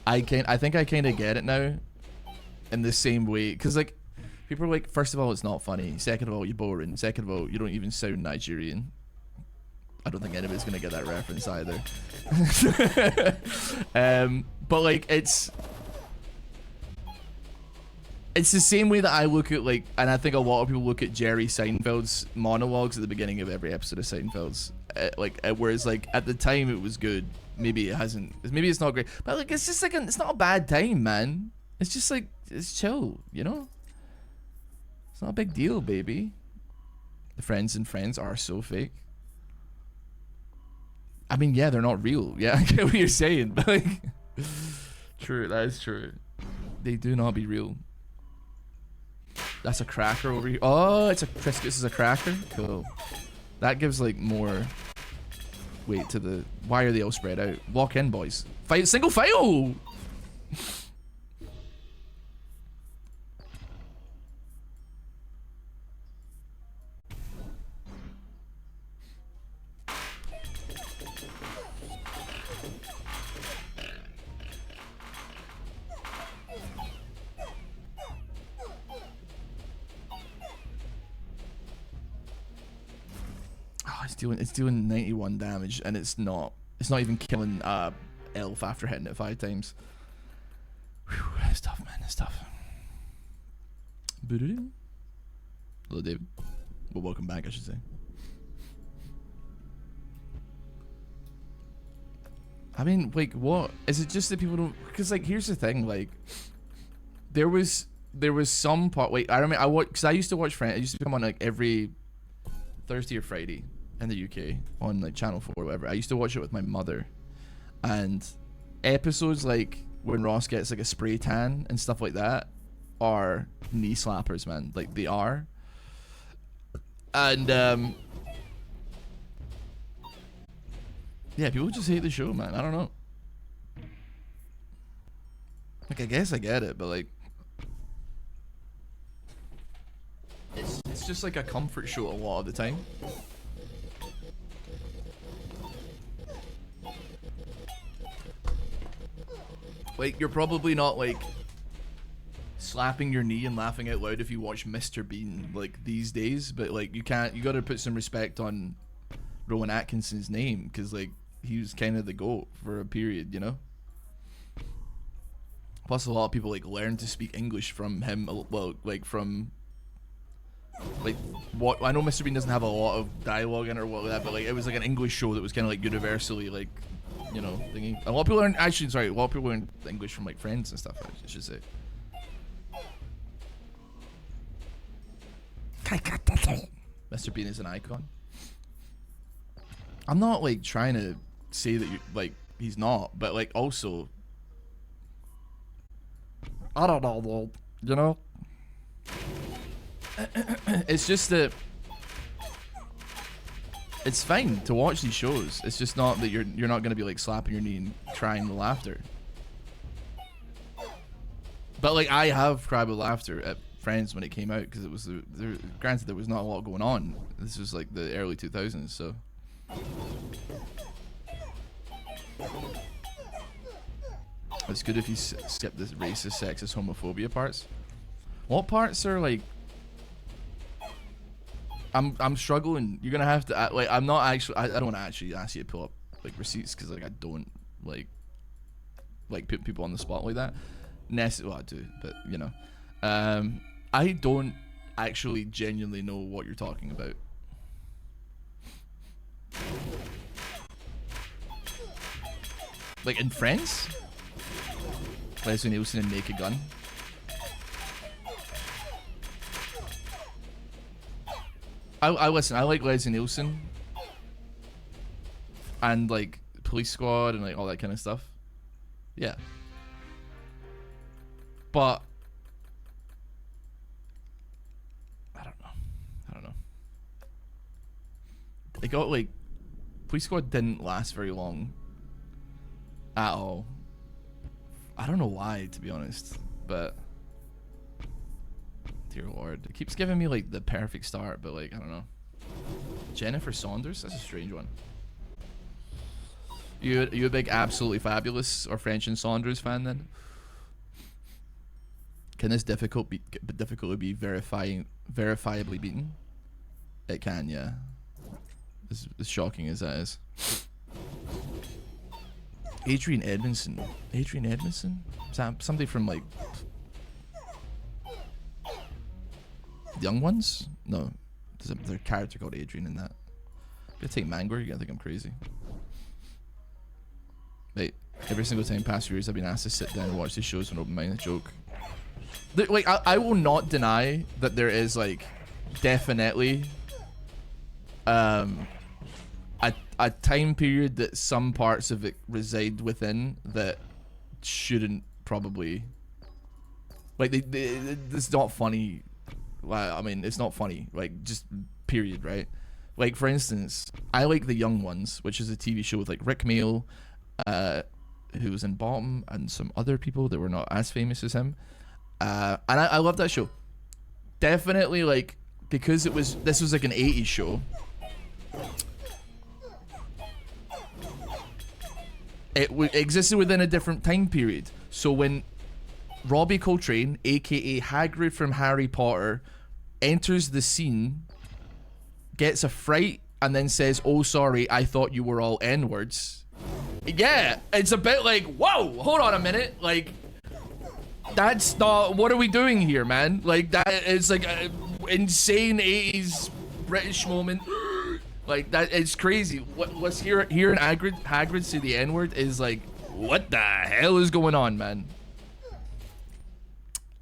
I think I kind of get it now in the same way, because like people are like, first of all, it's not funny, second of all, you're boring, second of all, you don't even sound Nigerian. I don't think anybody's gonna get that reference either. But like it's the same way that I look at, like, and I think a lot of people look at Jerry Seinfeld's monologues at the beginning of every episode of Seinfeld's. Whereas, like, at the time it was good. Maybe it hasn't. Maybe it's not great. But, like, it's just, like, it's not a bad time, man. It's just, like, it's chill, you know? It's not a big deal, baby. The Friends and Friends are so fake. I mean, yeah, they're not real. Yeah, I get what you're saying. But, like, true, that is true. They do not be real. That's a cracker over here. Oh, it's a Triscuits is a cracker. Cool. That gives like more weight to the. Why are they all spread out? Walk in, boys. Fight single file. It's doing 91 damage, and it's not even killing elf after hitting it 5 times. Whew, it's tough, man. It's tough. Hello, David. Well, welcome back, I should say. I mean, like, what is it? Just that people don't? Because, like, here's the thing. Like, there was some part. Wait, I remember because I used to watch Friends. It used to come on like every Thursday or Friday in the UK on like Channel 4 or whatever. I used to watch it with my mother, and episodes like when Ross gets like a spray tan and stuff like that are knee slappers, man. Like, they are. And yeah, people just hate the show, man. I don't know. Like, I guess I get it, but like it's just like a comfort show a lot of the time. Like, you're probably not like slapping your knee and laughing out loud if you watch Mr. Bean like these days, but like you gotta put some respect on Rowan Atkinson's name, because like he was kind of the GOAT for a period, you know. Plus a lot of people like learn to speak English from him, well, like from like what I know Mr. Bean doesn't have a lot of dialogue in it or what like that, but like it was like an English show that was kind of like universally like, you know, thingy. A lot of people learn, actually, sorry, a lot of people learn English from like Friends and stuff, I should say. Mr. Bean is an icon. I'm not like trying to say that you like he's not, but like also I don't know though, you know? It's just that it's fine to watch these shows. It's just not that you're not gonna be like slapping your knee and crying with laughter. But like I have cried with laughter at Friends when it came out, because it was granted there was not a lot going on. This was like the early 2000s, so. It's good if you skip the racist, sexist, homophobia parts. What parts are like? I'm struggling. You're gonna have to like. I'm not actually. I don't want to actually ask you to pull up like receipts, because like I don't like put people on the spot like that. Well, I do, but you know, I don't actually genuinely know what you're talking about. Like in Friends, Leslie Nielsen and Naked Gun. I listen. I like Leslie Nielsen and like Police Squad and like all that kind of stuff. Yeah, but I don't know. It got like Police Squad didn't last very long at all. I don't know why, to be honest, but dear Lord, it keeps giving me like the perfect start, but like I don't know. Jennifer Saunders, that's a strange one. You a big Absolutely Fabulous or French and Saunders fan then? Can this difficulty be verifiably beaten? It can, yeah. As shocking as that is. Adrian Edmondson. Adrian Edmondson? Somebody from like Young Ones? No. There's a character called Adrian in that. I'm gonna take Mangor, you're gonna think I'm crazy. Like, every single time past years I've been asked to sit down and watch these shows with an open-minded joke. Like, I will not deny that there is like definitely a time period that some parts of it reside within that shouldn't probably, like, it's not funny. I mean, it's not funny, like, just period, right? Like, for instance, I like The Young Ones, which is a TV show with like Rick Mail, who was in Bottom, and some other people that were not as famous as him, and I love that show. Definitely, like, because this was like an 80s show. It existed within a different time period. So when Robbie Coltrane, aka Hagrid from Harry Potter, enters the scene, gets a fright, and then says, "Oh, sorry, I thought you were all N-words." Yeah, it's a bit like, whoa, hold on a minute. Like, that's not, what are we doing here, man? Like, that is like an insane 80s British moment. Like, that, it's crazy. What's hearing Hagrid say the N-word is like, what the hell is going on, man?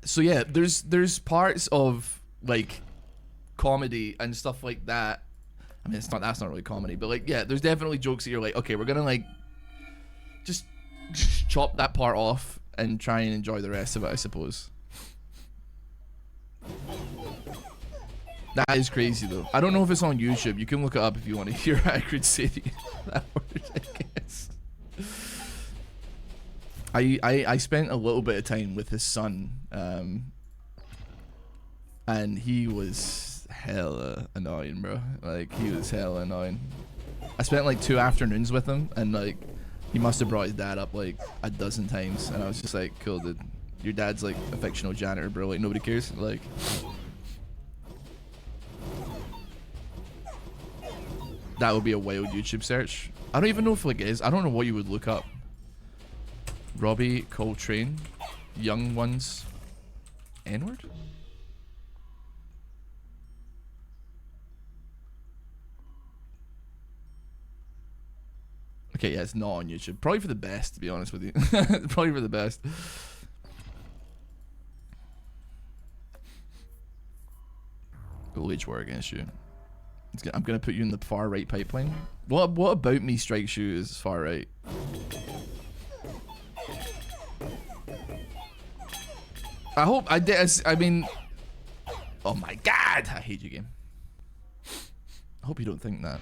So yeah, there's parts of like comedy and stuff like that. I mean, that's not really comedy, but like, yeah, there's definitely jokes that you're like, okay, we're gonna like just chop that part off and try and enjoy the rest of it, I suppose. That is crazy though. I don't know if it's on YouTube. You can look it up if you want to hear Hagrid say that word, I guess. I spent a little bit of time with his son, and he was hella annoying, bro. Like, he was hella annoying. I spent like 2 afternoons with him, and like, he must have brought his dad up like a dozen times, and I was just like, cool, dude. Your dad's like a fictional janitor, bro. Like, nobody cares. Like, that would be a wild YouTube search. I don't even know if like it is. I don't know what you would look up. Robbie Coltrane, young ones, N-word? Okay, yeah, it's not on YouTube. Probably for the best, to be honest with you. Probably for the best. We'll wage war against you. I'm gonna put you in the far right pipeline. What about me strikes you as far right? I hope I did. I mean, oh my god, I hate you, game. I hope you don't think that.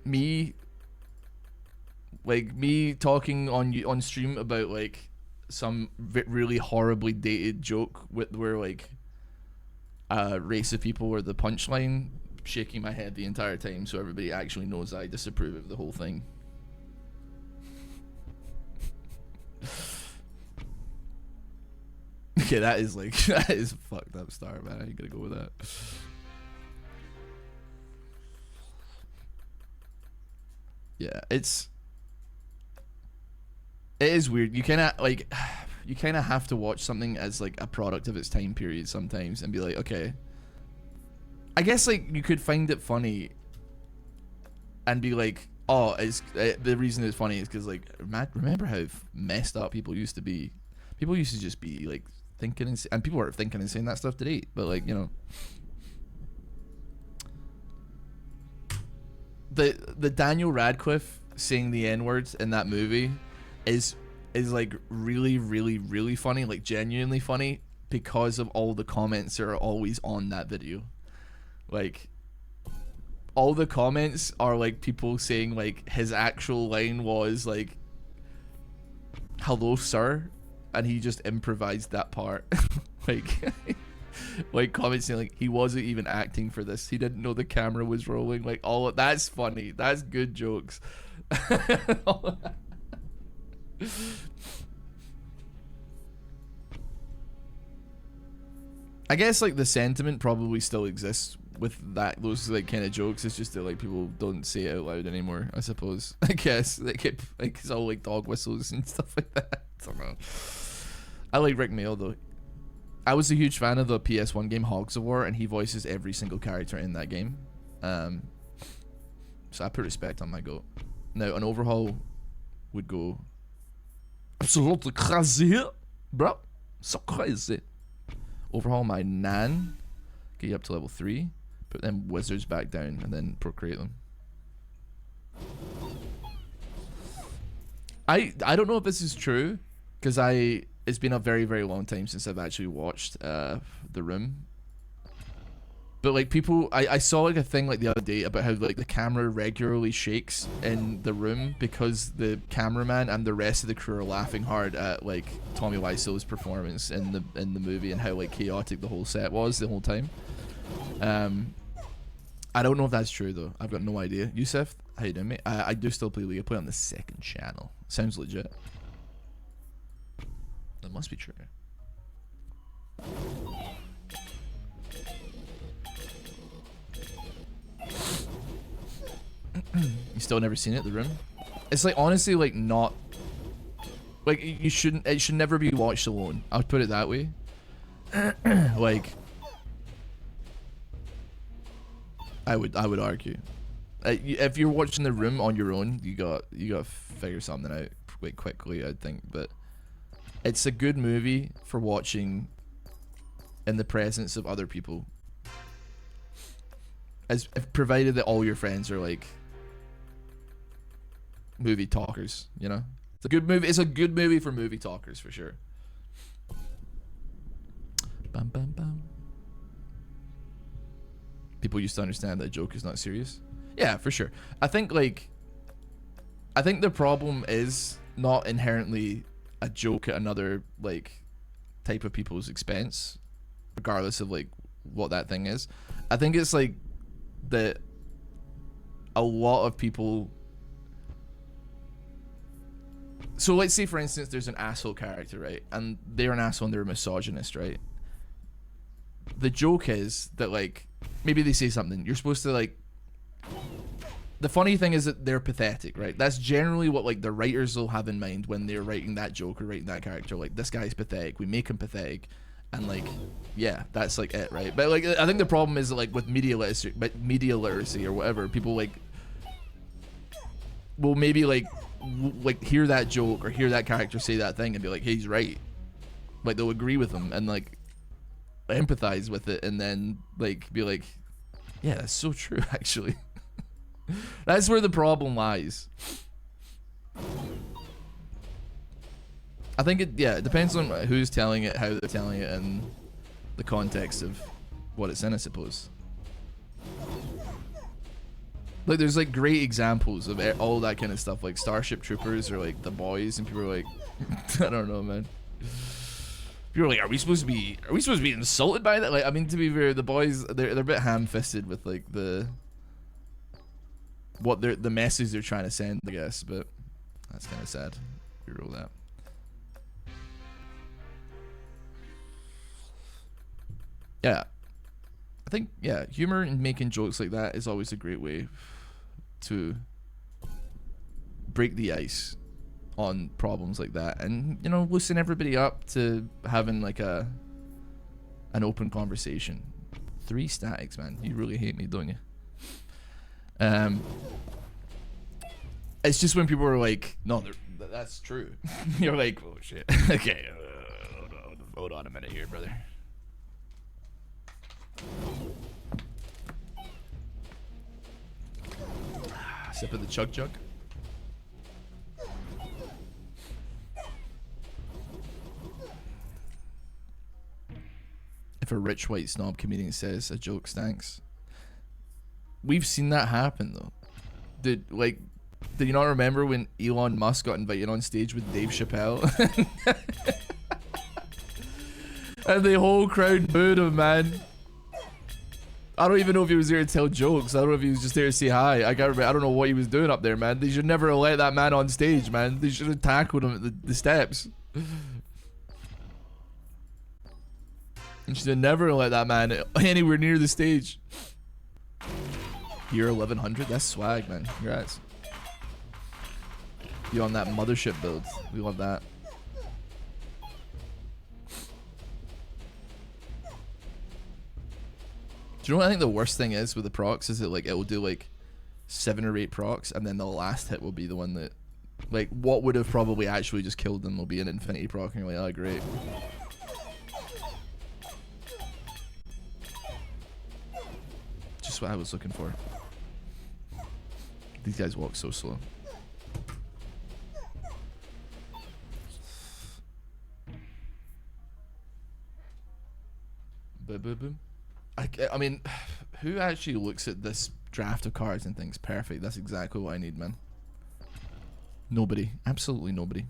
Me talking on stream about like some really horribly dated joke where like race of people were the punchline, shaking my head the entire time so everybody actually knows I disapprove of the whole thing. Okay, that is like, that is a fucked up start, man. I ain't gonna go with that. Yeah, it is weird. You kind of like, you kind of have to watch something as like a product of its time period sometimes and be like, okay, I guess like you could find it funny and be like, oh, it's the reason it's funny is because like, remember how messed up people used to be. People used to just be like thinking and people are thinking and saying that stuff today, but like, you know, the Daniel Radcliffe saying the N-words in that movie is like really funny, like genuinely funny, because of all the comments that are always on that video. Like, all the comments are like people saying like his actual line was like, hello sir, and he just improvised that part. Like comments saying like he wasn't even acting for this, he didn't know the camera was rolling. Like, all of that's funny, that's good jokes. I guess like the sentiment probably still exists with those like kind of jokes. It's just that like people don't say it out loud anymore, I suppose. I guess like it's all like dog whistles and stuff like that. I don't know. I like Rick Mail though. I was a huge fan of the PS1 game Hogs of War, and he voices every single character in that game. So I put respect on my goat. Now an overhaul would go absolutely crazy, bro. So crazy. Overhaul my Nan, get you up to level 3, put them wizards back down, and then procreate them. I don't know if this is true, because it's been a very long time since I've actually watched The Room. But like people, I saw like a thing like the other day about how like the camera regularly shakes in The Room because the cameraman and the rest of the crew are laughing hard at like Tommy Wiseau's performance in the movie and how like chaotic the whole set was the whole time. I don't know if that's true though. I've got no idea. Yusef, how you doing, mate? I do still play League. I play on the second channel. Sounds legit. That must be true. You still never seen it, The Room? It's like honestly like not like you shouldn't. It should never be watched alone. I would put it that way. Like I would argue, if you're watching The Room on your own, you got to figure something out quite quickly, I think. But it's a good movie for watching in the presence of other people, as provided that all your friends are like movie talkers, you know. It's a good movie. It's a good movie for movie talkers for sure. Bam bam bam. People used to understand that a joke is not serious. Yeah, for sure. I think the problem is not inherently a joke at another like type of people's expense, regardless of like what that thing is. I think it's like that a lot of people. So let's say, for instance, there's an asshole character, right? And they're an asshole and they're a misogynist, right? The joke is that, like, maybe they say something. You're supposed to, like... The funny thing is that they're pathetic, right? That's generally what, like, the writers will have in mind when they're writing that joke or writing that character. Like, this guy's pathetic. We make him pathetic. And, like, yeah, that's, like, it, right? But, like, I think the problem is, like, with media literacy or whatever, people, like... will maybe, like hear that joke or hear that character say that thing and be like, hey, he's right. Like, they'll agree with him and, like, empathize with it and then, like, be like, yeah, that's so true, actually. That's where the problem lies. I think it depends on who's telling it, how they're telling it, and the context of what it's in, I suppose. Like, there's, like, great examples of all that kind of stuff, like Starship Troopers or, like, The Boys, and people are like, I don't know, man. People are like, are we supposed to be insulted by that? Like, I mean, to be fair, The Boys, they're a bit ham-fisted with, like, the message they're trying to send, I guess, but that's kind of sad. Reroll that. Yeah. I think, yeah, humor and making jokes like that is always a great way to break the ice on problems like that, and, you know, loosen everybody up to having, like, an open conversation. 3 statics, man. You really hate me, don't you? It's just when people are like, no, that's true. You're like, oh shit. Okay, hold on a minute here, brother. Sip of the chug jug. If a rich white snob comedian says a joke stinks, we've seen that happen though. Did you not remember when Elon Musk got invited on stage with Dave Chappelle? And the whole crowd booed him, man. I don't even know if he was there to tell jokes. I don't know if he was just there to say hi. I don't know what he was doing up there, man. They should never have let that man on stage, man. They should have tackled him at the steps. And should have never let that man anywhere near the stage. Year 1100, that's swag, man. Congrats. You on that mothership build. We love that. Do you know what I think the worst thing is with the procs is that, like, it will do like 7 or 8 procs and then the last hit will be the one that, like, what would have probably actually just killed them will be an infinity proc and you're like, oh great. Just what I was looking for. These guys walk so slow. Boom, boom, boom. I mean, who actually looks at this draft of cards and thinks, perfect, that's exactly what I need, man? Nobody. Absolutely nobody.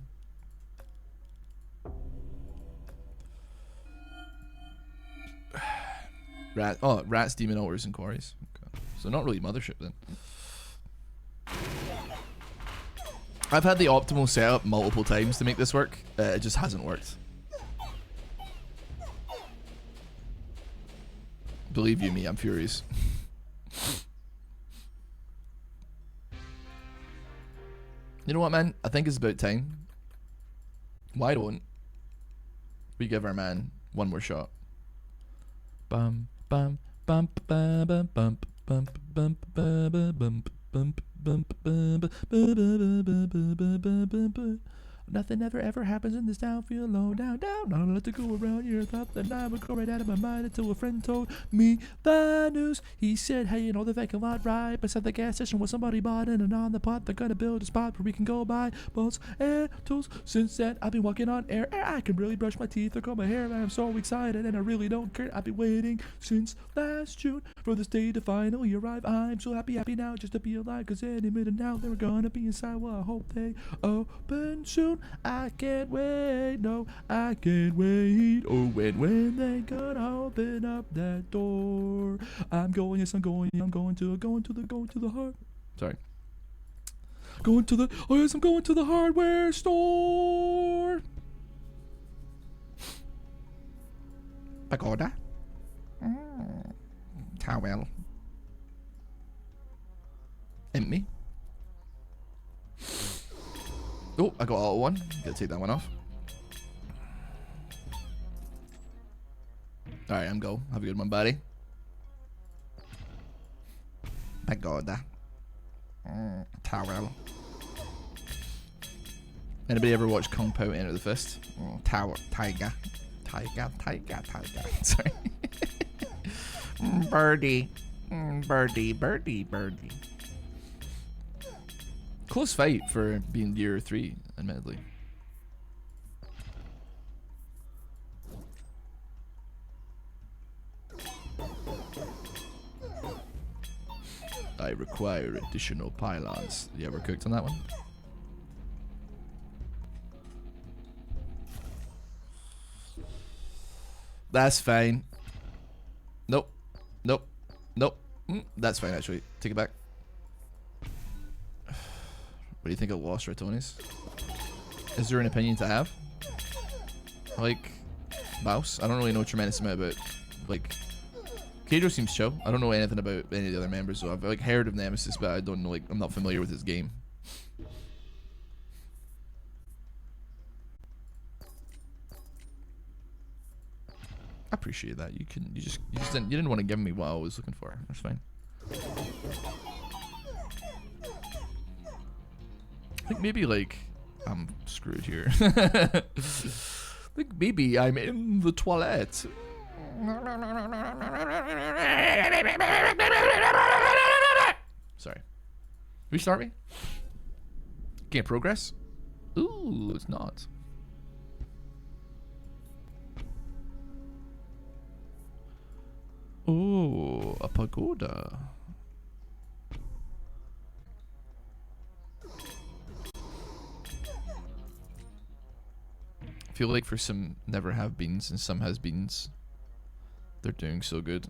Rats, Demon Altars, and Quarries. Okay. So not really Mothership then. I've had the optimal setup multiple times to make this work. It just hasn't worked. Believe you me, I'm furious. You know what, man? I think it's about time. Why don't we give our man one more shot? Bum bum bum bum bum bum bum bum bum bum bum. Nothing ever happens in this town. Feel low down. Not a lot to go around here. Thought that I would go right out of my mind until a friend told me the news. He said, hey, you know the vacant lot right beside the gas station where somebody bought in and on the pot. They're gonna build a spot where we can go buy boats and tools. Since then, I've been walking on air. I can really brush my teeth or comb my hair. I'm so excited and I really don't care. I've been waiting since last June for this day to finally arrive. I'm so happy now just to be alive. Cause any minute now they're gonna be inside. Well, I hope they open soon. soon. I can't wait, no, I can't wait. Oh, when they gonna open up that door? I'm going, yes, I'm going to the heart. Sorry. Going to the, oh yes, I'm going to the hardware store. Pagoda. Towel. Imp me. Oh, I got auto one. Gotta take that one off. Alright, I'm go. Have a good one, buddy. Pagoda. Towel. Anybody ever watch Kung Pao Enter the Fist? Tower. Tiger. Sorry. Birdie. Birdie. Close fight for being year 3, admittedly. I require additional pylons. You ever cooked on that one? That's fine. Nope. That's fine, actually. Take it back. What do you think of Lost Ratonis? Is there an opinion to have? Like, Mouse? I don't really know a tremendous amount about, like, Keijo seems chill. I don't know anything about any of the other members, so I've like heard of Nemesis, but I don't know, like, I'm not familiar with his game. I appreciate that. You didn't want to give me what I was looking for. That's fine. I think maybe like I'm screwed here. I think maybe I'm in the toilet. Sorry. Restart me? Can't progress? Ooh, it's not. Oh, a pagoda. I feel like for some never have beens and some has beens, they're doing so good.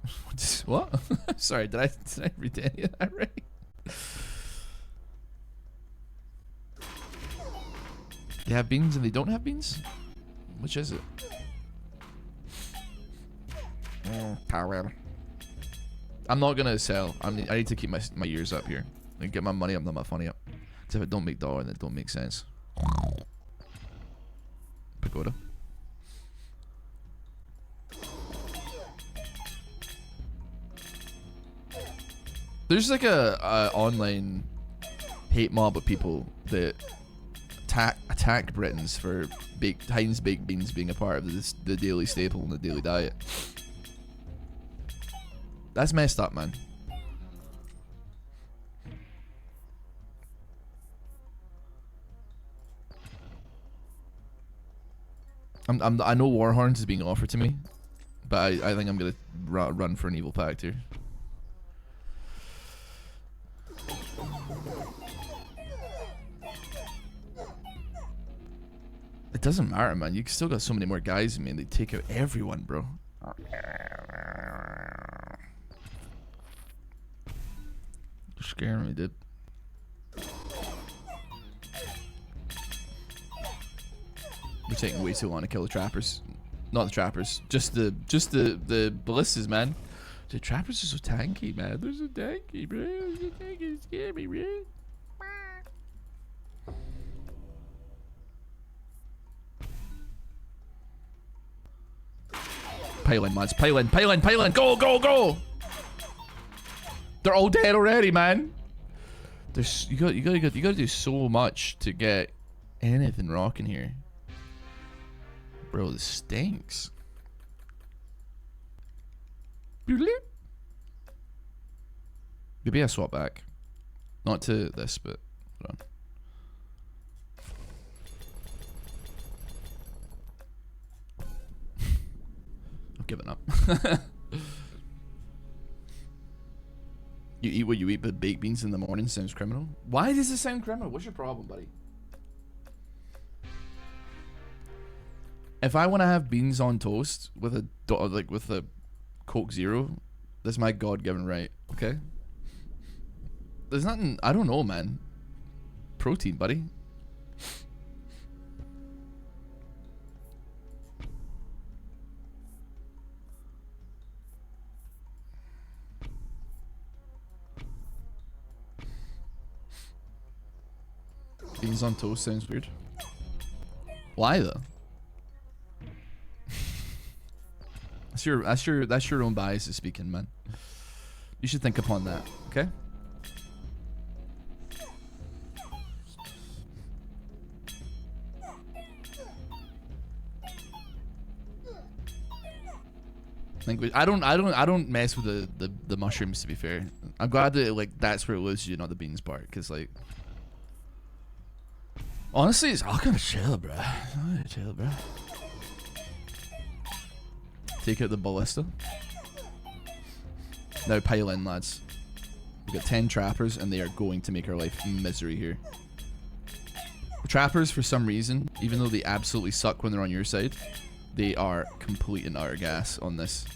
What? Sorry, did I read any of that right? They have beans and they don't have beans? Which is it? Power. I'm not gonna sell. I need to keep my ears up here and get my money up, not my funny up. Because if it don't make dollar, then it don't make sense. Pagoda. There's like a online hate mob of people that attack Britons for Heinz baked beans being a part of the daily staple in the daily diet. That's messed up, man. I know Warhorns is being offered to me, but I think I'm gonna run for an evil pact here. It doesn't matter, man. You still got so many more guys. I mean, they take out everyone, bro. You're scaring me, dude. We're taking way too long to kill the trappers. Not the trappers, just the ballistas, man. The trappers are so tanky, man. They're so tanky, bro. They're so tanky. They scare me, bro. Pylon, mods. Pylon. Go! They're all dead already, man. There's you gotta do so much to get anything rocking here. Bro, this stinks. Maybe I swap back. Not to this, but hold on. I'm giving up. You eat what you eat, but baked beans in the morning sounds criminal? Why does it sound criminal? What's your problem, buddy? if I want to have beans on toast with a with a Coke Zero, that's my God-given right. Okay. There's nothing. I don't know, man. Protein, buddy. Beans on toast sounds weird. Why though? That's your own bias speaking, man. You should think upon that, okay? I don't mess with the mushrooms, to be fair. I'm glad that like that's where it loses you, not the beans part, because like honestly, it's all kind of chill, bro. Chill, bro. Take out the ballista. Now pile in, lads. We've got 10 trappers, and they are going to make our life misery here. Trappers, for some reason, even though they absolutely suck when they're on your side, they are complete and utter gas on this.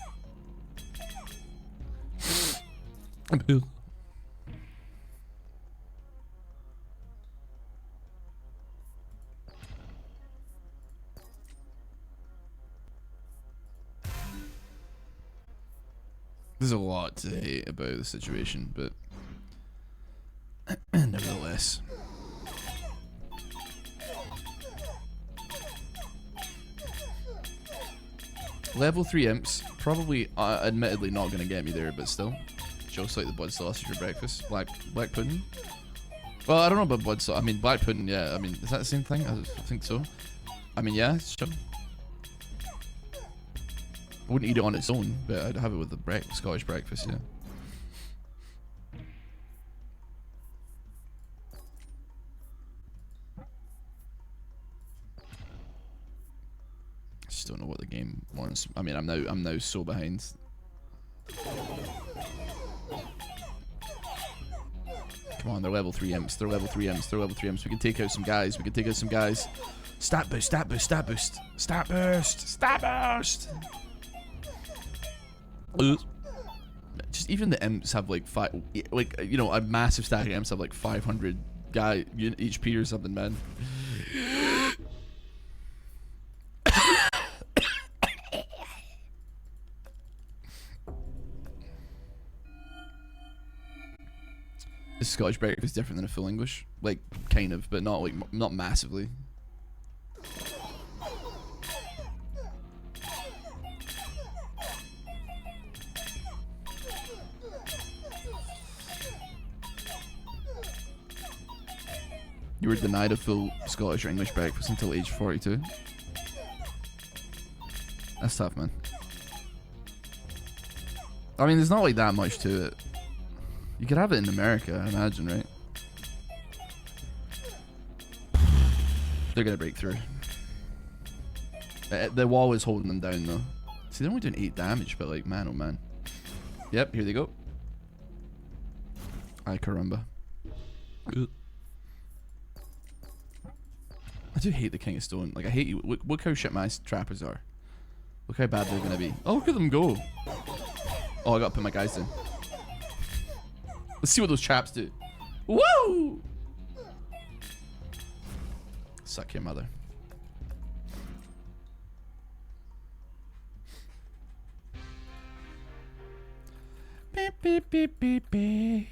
There's a lot to hate about the situation, but nevertheless. Level 3 imps, probably, admittedly not going to get me there, but still. Just like the blood sausage for breakfast. Black pudding? Well, I don't know about blood sausage. I mean, black pudding, yeah. I mean, is that the same thing? I think so. I mean, yeah, sure. I wouldn't eat it on its own, but I'd have it with the Scottish breakfast, yeah. I just don't know what the game wants. I mean, I'm now so behind. Come on, they're level 3 imps. They're level 3 imps. They're level 3 imps. We can take out some guys. We can take out some guys. Stat boost, stat boost, stat boost. Stat boost, stat boost. Just even the imps have like you know, a massive stack of imps have like 500 guy HP or something, man. Is Scottish breakfast different than a full English? Like, kind of, but not like not massively. You were denied a full Scottish or English breakfast until age 42. That's tough, man. I mean, there's not like that much to it. You could have it in America, I imagine, right? They're gonna break through. The wall is holding them down, though. See, they're only doing 8 damage, but like, man, oh man. Yep, here they go. Ay caramba. I do hate the King of Stone. Like, I hate you. Look how shit my trappers are. Look how bad they're gonna be. Oh, look at them go. Oh, I gotta put my guys in. Let's see what those traps do. Woo! Suck your mother. Beep, beep, beep, beep, beep.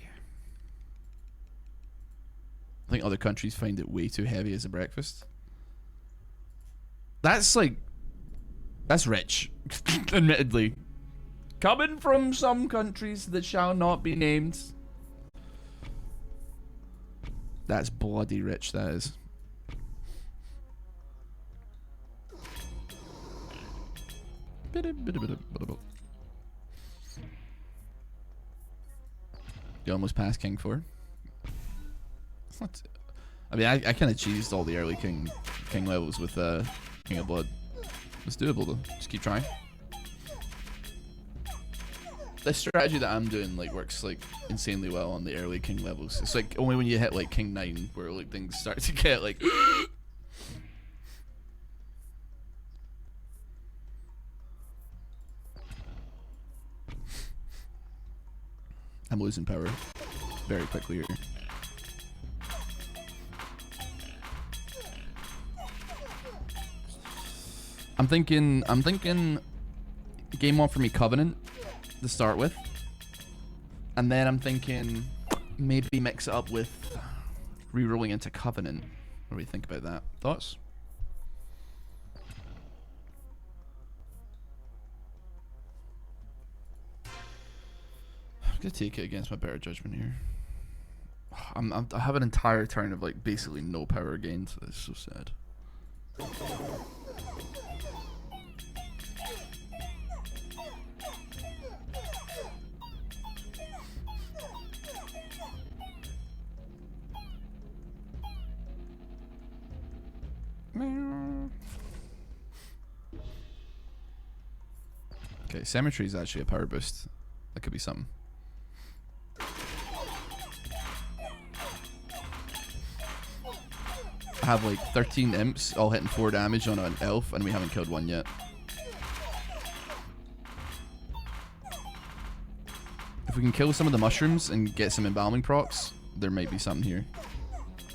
I think other countries find it way too heavy as a breakfast. That's like... That's rich. Admittedly. Coming from some countries that shall not be named. That's bloody rich, that is. You almost passed King 4. It's not... I mean, I kind of cheesed all the early King levels with King of Blood. It's doable though. Just keep trying. The strategy that I'm doing like works like insanely well on the early King levels. It's like only when you hit like King 9 where like things start to get like I'm losing power very quickly here. I'm thinking game 1 for me Covenant to start with. And then I'm thinking maybe mix it up with re-rolling into Covenant. What do you think about that? Thoughts? I'm gonna take it against my better judgment here. I have an entire turn of like basically no power gained, so it's so sad. Okay, Cemetery is actually a power boost. That could be something. I have like 13 imps all hitting 4 damage on an elf, and we haven't killed one yet. If we can kill some of the mushrooms and get some embalming procs, there might be something here.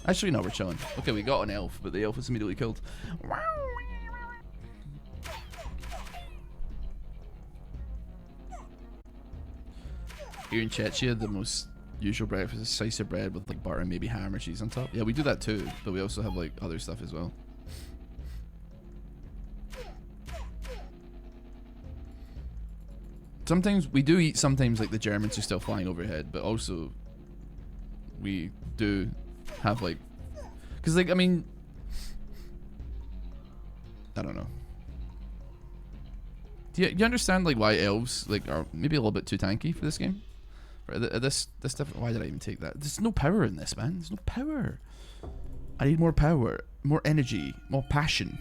Actually, no, we're chilling. Okay, we got an elf, but the elf was immediately killed. Here in Czechia, the most usual breakfast is a slice of bread with like butter and maybe ham or cheese on top. Yeah, we do that too, but we also have like other stuff as well. Sometimes we do eat sometimes like the Germans are still flying overhead, but also we do have like, because like, I mean, I don't know. Do you understand like why elves like are maybe a little bit too tanky for this game? This stuff. Why did I even take that? There's no power in this, man. There's no power. I need more power, more energy, more passion.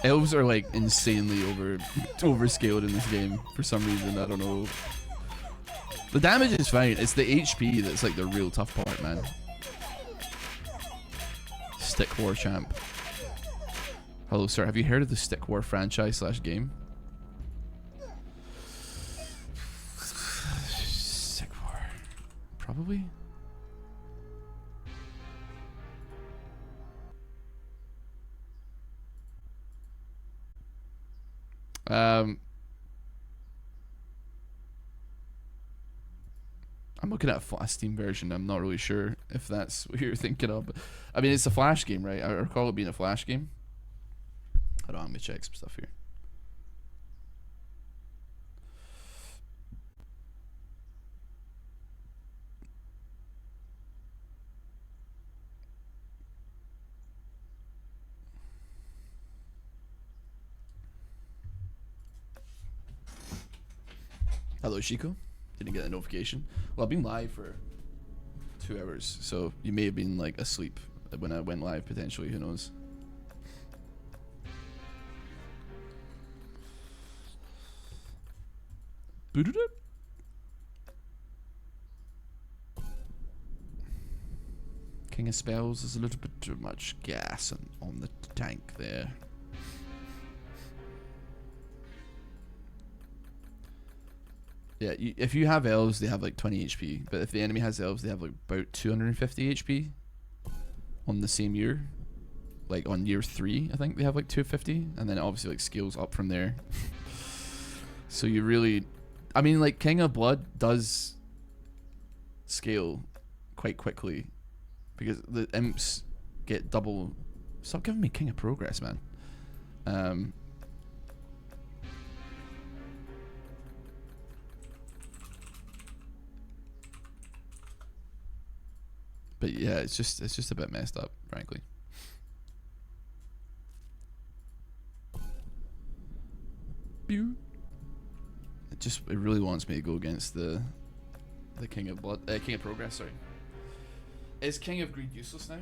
Elves are like insanely overscaled in this game for some reason. I don't know. The damage is fine. It's the HP that's like the real tough part, man. Stick War champ. Hello, sir. Have you heard of the Stick War franchise / game? Stick War. Probably. I'm looking at a Steam version. I'm not really sure if that's what you're thinking of. But, I mean, it's a Flash game, right? I recall it being a Flash game. Hold on, let me check some stuff here. Hello, Chico. Didn't get a notification. Well, I've been live for 2 hours, so you may have been like asleep when I went live, potentially. Who knows? King of Spells is a little bit too much gas on the tank there. Yeah, if you have elves, they have like 20 HP, but if the enemy has elves, they have like about 250 HP on the same year. Like on year 3, I think they have like 250, and then it obviously like scales up from there. So you really, I mean, like King of Blood does scale quite quickly because the imps get double. Stop giving me King of Progress, man. But yeah, it's just a bit messed up, frankly. It really wants me to go against the King of Blood, King of Progress. Sorry. Is King of Greed useless now?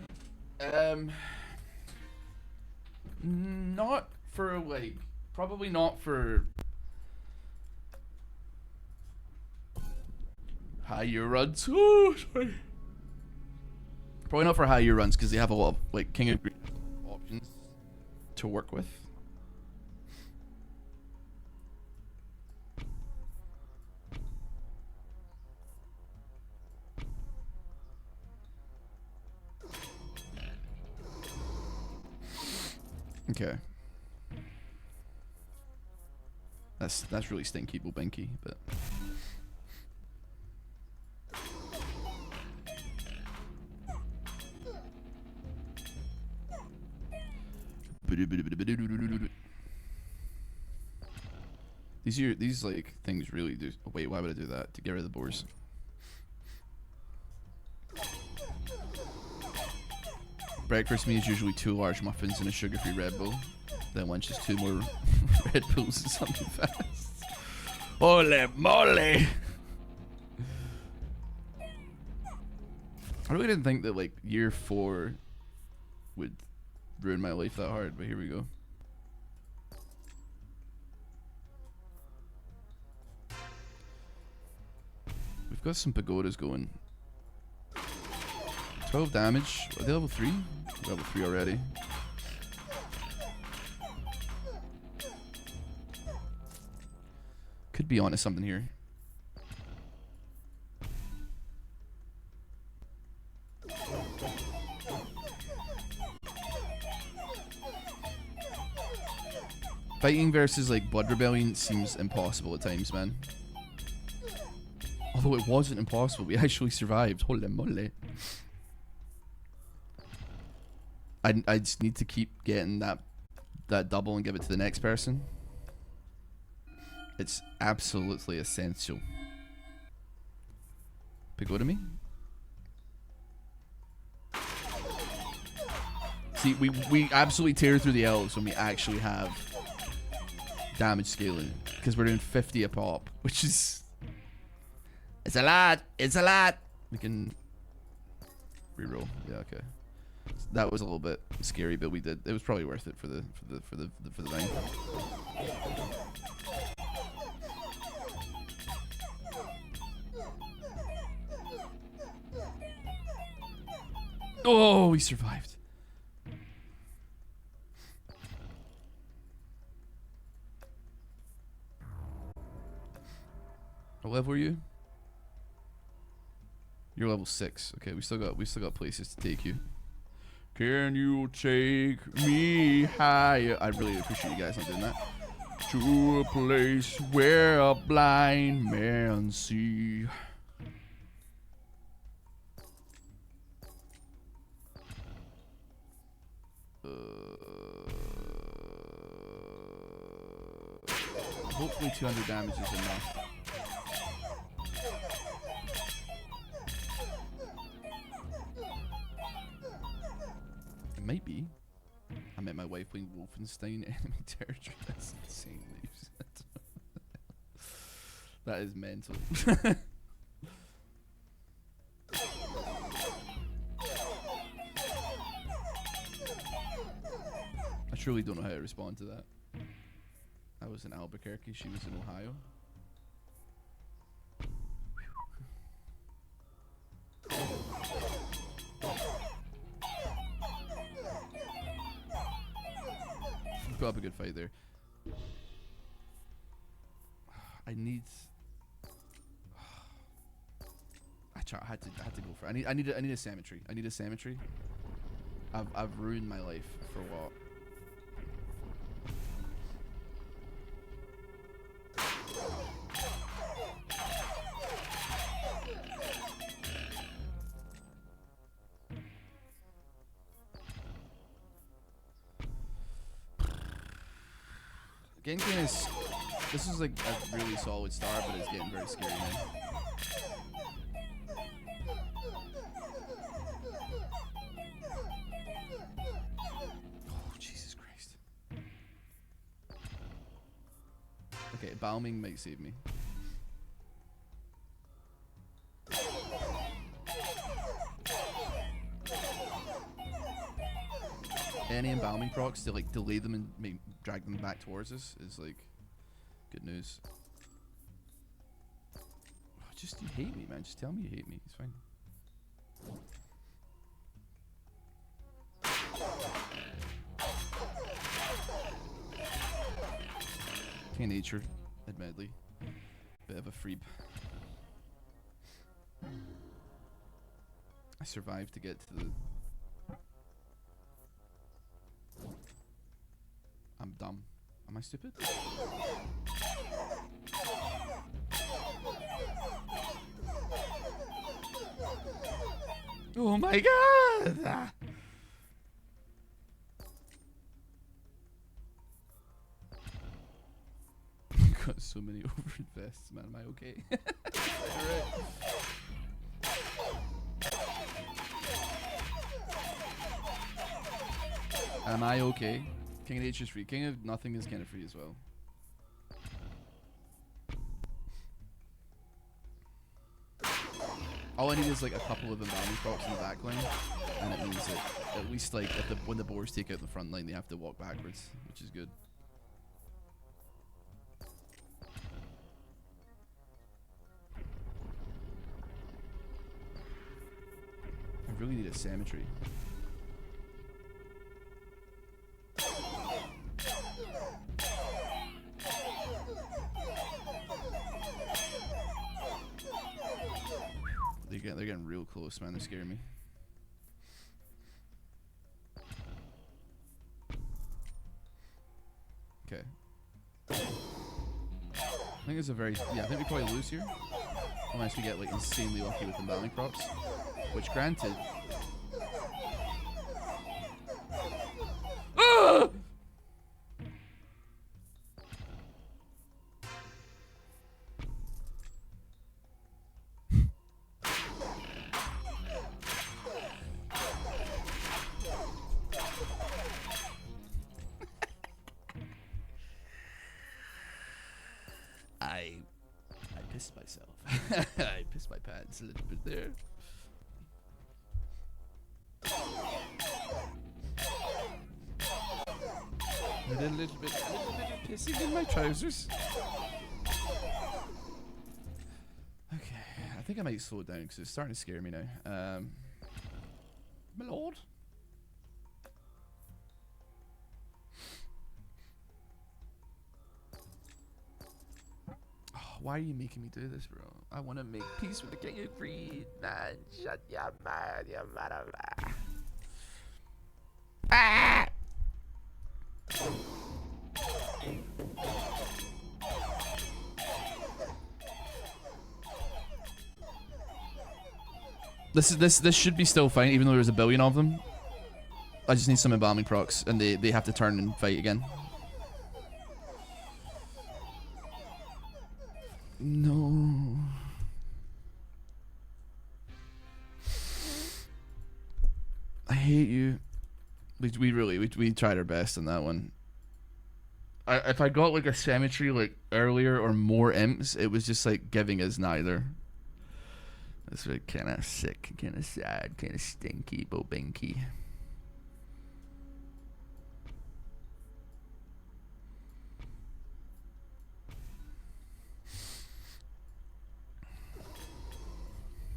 Not for like, probably not for higher runs. Oh, sorry. Probably not for higher runs because they have a lot of like King of Greed options. to work with. Okay. That's really stinky bobinky, but these like things really do. Oh, wait, why would I do that? To get rid of the boars. Breakfast me is usually 2 large muffins and a sugar-free Red Bull. Then lunch is 2 more Red Bulls and something fast. Holy moly! I really didn't think that like year 4 would ruin my life that hard, but here we go. We've got some pagodas going. 12 damage. Are they level 3? Level 3 already. Could be onto something here. Fighting versus like Blood Rebellion seems impossible at times, man. Although it wasn't impossible, we actually survived. Holy moly. I just need to keep getting that double and give it to the next person. It's absolutely essential. Pagoda me? See, we absolutely tear through the elves when we actually have damage scaling. Because we're doing 50 a pop, which is... It's a lot! It's a lot! We can... reroll. Yeah, okay. That was a little bit scary, but we did. It was probably worth it for the vine. Oh, we survived. What level are you? You're level 6. Okay, we still got places to take you. Can you take me higher? I really appreciate you guys not doing that. To a place where a blind man see. Hopefully 200 damage is enough. Might be. I met my wife playing Wolfenstein enemy territory. That's insane news. That is mental. I truly don't know how to respond to that. I was in Albuquerque, she was in Ohio. Put up a good fight there. I need. I had to go for it. I need a cemetery. I need a cemetery. I've ruined my life for what? Endgame is... This is like a really solid start, but it's getting very scary now. Oh, Jesus Christ. Okay, Balming might save me. Any embalming procs to like delay them and drag them back towards us is like good news. Oh, just you hate me, man. Just tell me you hate me. It's fine. King of Nature, admittedly. Bit of a freeb. I survived to get to the... I'm dumb. Am I stupid? Oh my god! Got so many overinvests, man. Am I okay? Am I okay? King of Nature's free. King of Nothing is kind of free as well. All I need is like a couple of embalming props in the back line, and it means that at least like if when the boars take out the front line, they have to walk backwards, which is good. I really need a cemetery. They're getting real close, man. They're scaring me. Okay. I think it's a very... Yeah, I think we probably lose here. Unless we get, like, insanely lucky with embalming props. Which, granted... Ah! I pissed myself. I pissed my pants a little bit there. I did a little bit of pissing in my trousers. Okay, I think I might slow it down because it's starting to scare me now. My lord. Why are you making me do this, bro? I want to make peace with the King of Greed, man. Shut your mouth, you mother. Ah! This should be still fine, even though there's a billion of them. I just need some embalming procs, and they have to turn and fight again. No. I hate you. We tried our best on that one. If I got like a cemetery like earlier or more imps, it was just like giving us neither. It's really kind of sick, kind of sad, kind of stinky, bobinky.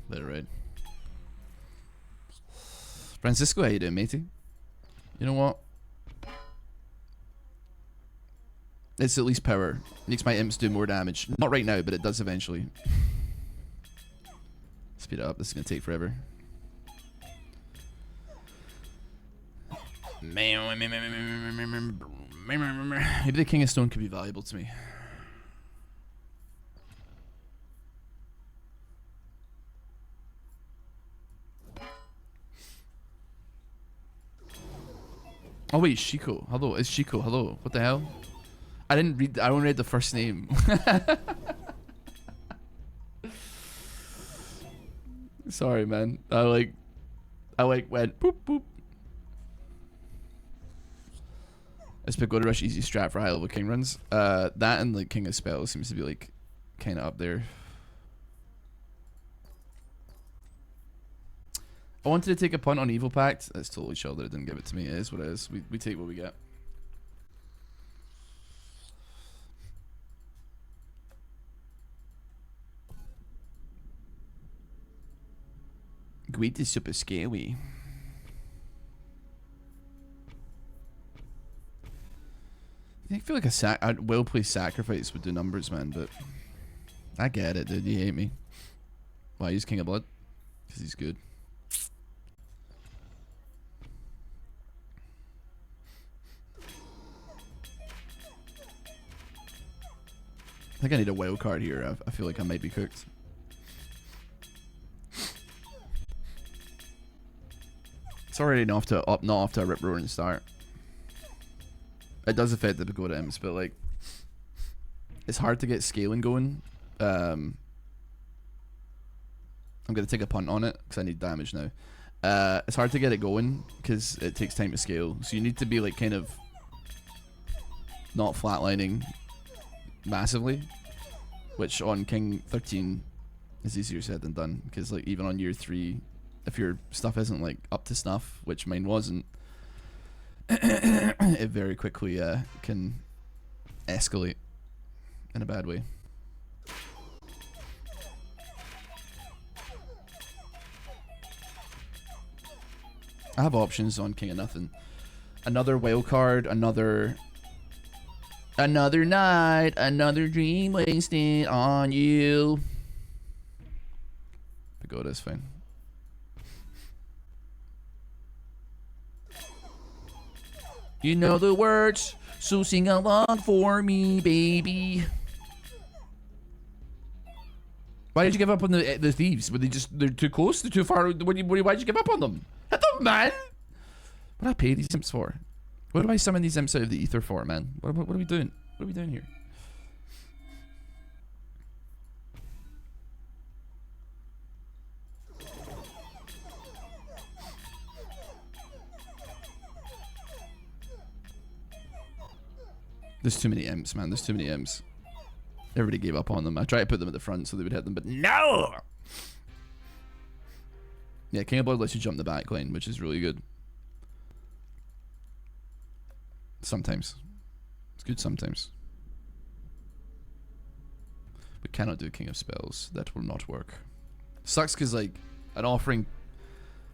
That right. Francisco, how you doing, matey? You know what? It's at least power. Makes my imps do more damage. Not right now, but it does eventually. Speed it up. This is gonna take forever. Maybe the King of Stone could be valuable to me. Oh wait, Shiko. Hello, it's Shiko. Hello. What the hell? I didn't read. I only read the first name. Sorry, man. I went boop boop. It's Pagoda Rush easy strat for high level king runs. That and like King of Spells seems to be like kind of up there. I wanted to take a punt on Evil Pact. That's totally chill that it didn't give it to me. It is what it is. We take what we get. Greed is super scary. I feel like a well-placed sacrifice would do numbers, man, but I get it, dude. You hate me. Why, he's King of Blood? Because he's good. I think I need a wild card here. I feel like I might be cooked. It's already not off to a rip roaring start. It does affect the pagoda imps, but like, it's hard to get scaling going. I'm gonna take a punt on it because I need damage now. It's hard to get it going because it takes time to scale. So you need to be like kind of not flatlining massively, which on King 13 is easier said than done, because like even on year 3, if your stuff isn't like up to snuff, which mine wasn't, it very quickly can escalate in a bad way. I have options on King of Nothing. Another wild card, another night, another dream wasted on you. Pagoda's fine. You know the words, so sing along for me, baby. Why did you give up on the thieves? Were they're too close? They're too far? Why'd you give up on them? Hit them, man! What do I pay these imps for? What do I summon these imps out of the ether for, man? What are we doing? What are we doing here? There's too many imps, man. There's too many imps. Everybody gave up on them. I tried to put them at the front so they would hit them, but no! Yeah, King of Blood lets you jump the back line, which is really good. Sometimes. It's good sometimes. We cannot do King of Spells. That will not work. Sucks because, like, an offering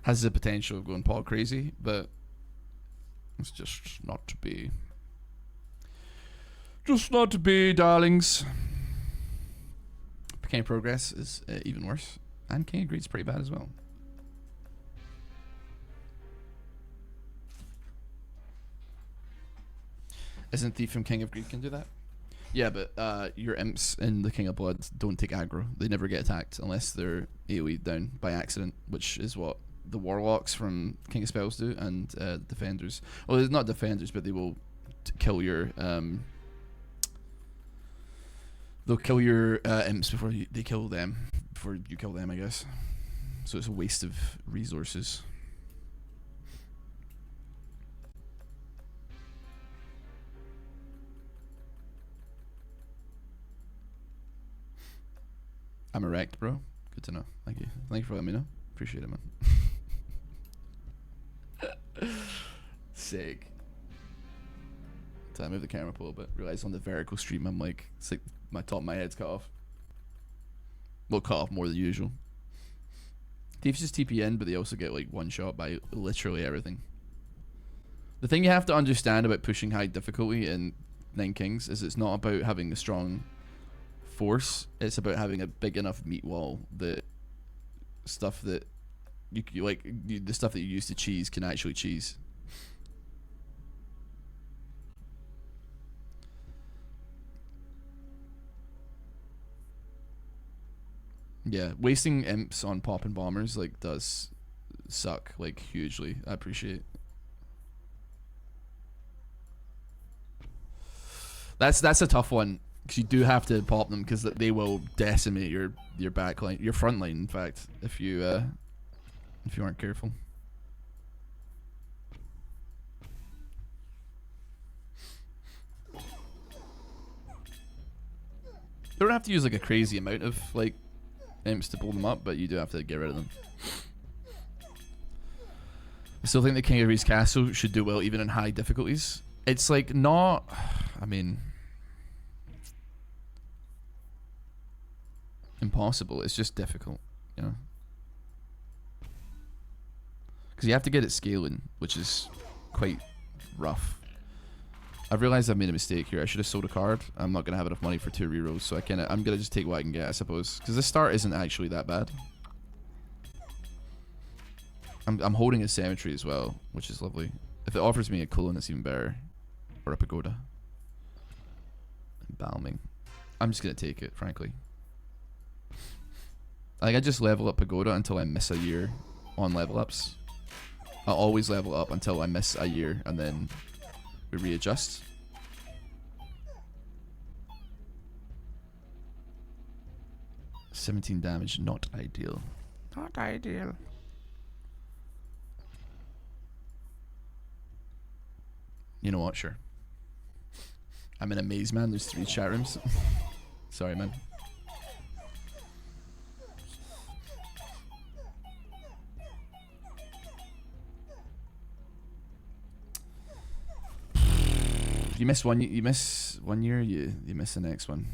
has the potential of going paw crazy, but it's just not to be. Just not to be, darlings. King of Progress is even worse. And King of Greed's pretty bad as well. Isn't Thief from King of Greed can do that? Yeah, but your imps in the King of Blood don't take aggro. They never get attacked unless they're AoE down by accident, which is what the Warlocks from King of Spells do, and Defenders. Well, they're not Defenders, but they will kill your they'll kill your imps before they kill them. Before you kill them, I guess. So it's a waste of resources. I'm erect, bro. Good to know. Thank you. Thank you for letting me know. Appreciate it, man. Sick. So I move the camera up a little bit. Realize on the vertical stream, I'm like, it's like my top of my head's cut off. Well, cut off more than usual. Thieves just TP in, but they also get like one shot by literally everything. The thing you have to understand about pushing high difficulty in Nine Kings is it's not about having a strong force, it's about having a big enough meat wall that stuff that the stuff that you use to cheese can actually cheese. Yeah, wasting imps on pop and bombers like does suck like hugely. I appreciate. That's a tough one. Because you do have to pop them because they will decimate your back line, your front line, in fact, if you aren't careful. You don't have to use like a crazy amount of like imps to pull them up, but you do have to get rid of them. I still think the King of Reed's Castle should do well even in high difficulties. It's like not, I mean, impossible. It's just difficult, you know, because you have to get it scaling, which is quite rough. I've realized I've made a mistake here. I should have sold a card. I'm not gonna have enough money for 2 rerolls, so I'm gonna just take what I can get, I suppose. Because this start isn't actually that bad. I'm holding a cemetery as well, which is lovely. If it offers me a colon, it's even better. Or a pagoda. Embalming. I'm just gonna take it, frankly. Like, I just level up pagoda until I miss a year on level ups. I'll always level up until I miss a year, and then we readjust. $17 damage, not ideal. Not ideal. You know what? Sure. I'm in a maze, man. There's 3 chat rooms. Sorry, man. You miss one year, you miss the next one.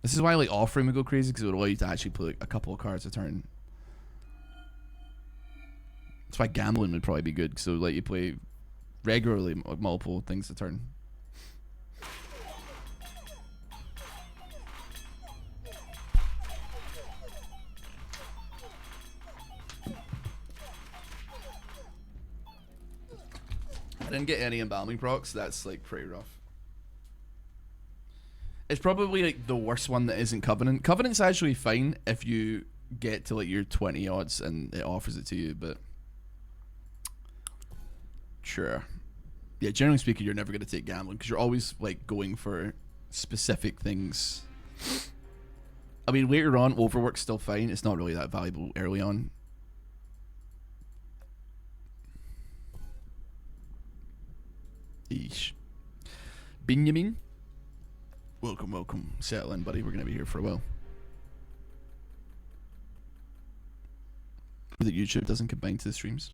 This is why like offering would go crazy, because it would allow you to actually play like, a couple of cards a turn. That's why gambling would probably be good, because it would let you play regularly multiple things a turn. I didn't get any embalming procs. That's like pretty rough. It's probably like the worst one that isn't Covenant. Covenant's actually fine if you get to like your 20 odds and it offers it to you, but sure. Yeah, generally speaking, you're never going to take gambling because you're always like going for specific things. I mean, later on, overwork's still fine. It's not really that valuable early on. Eesh. Benjamin, welcome, welcome. Settle in, buddy. We're gonna be here for a while. The YouTube doesn't combine to the streams.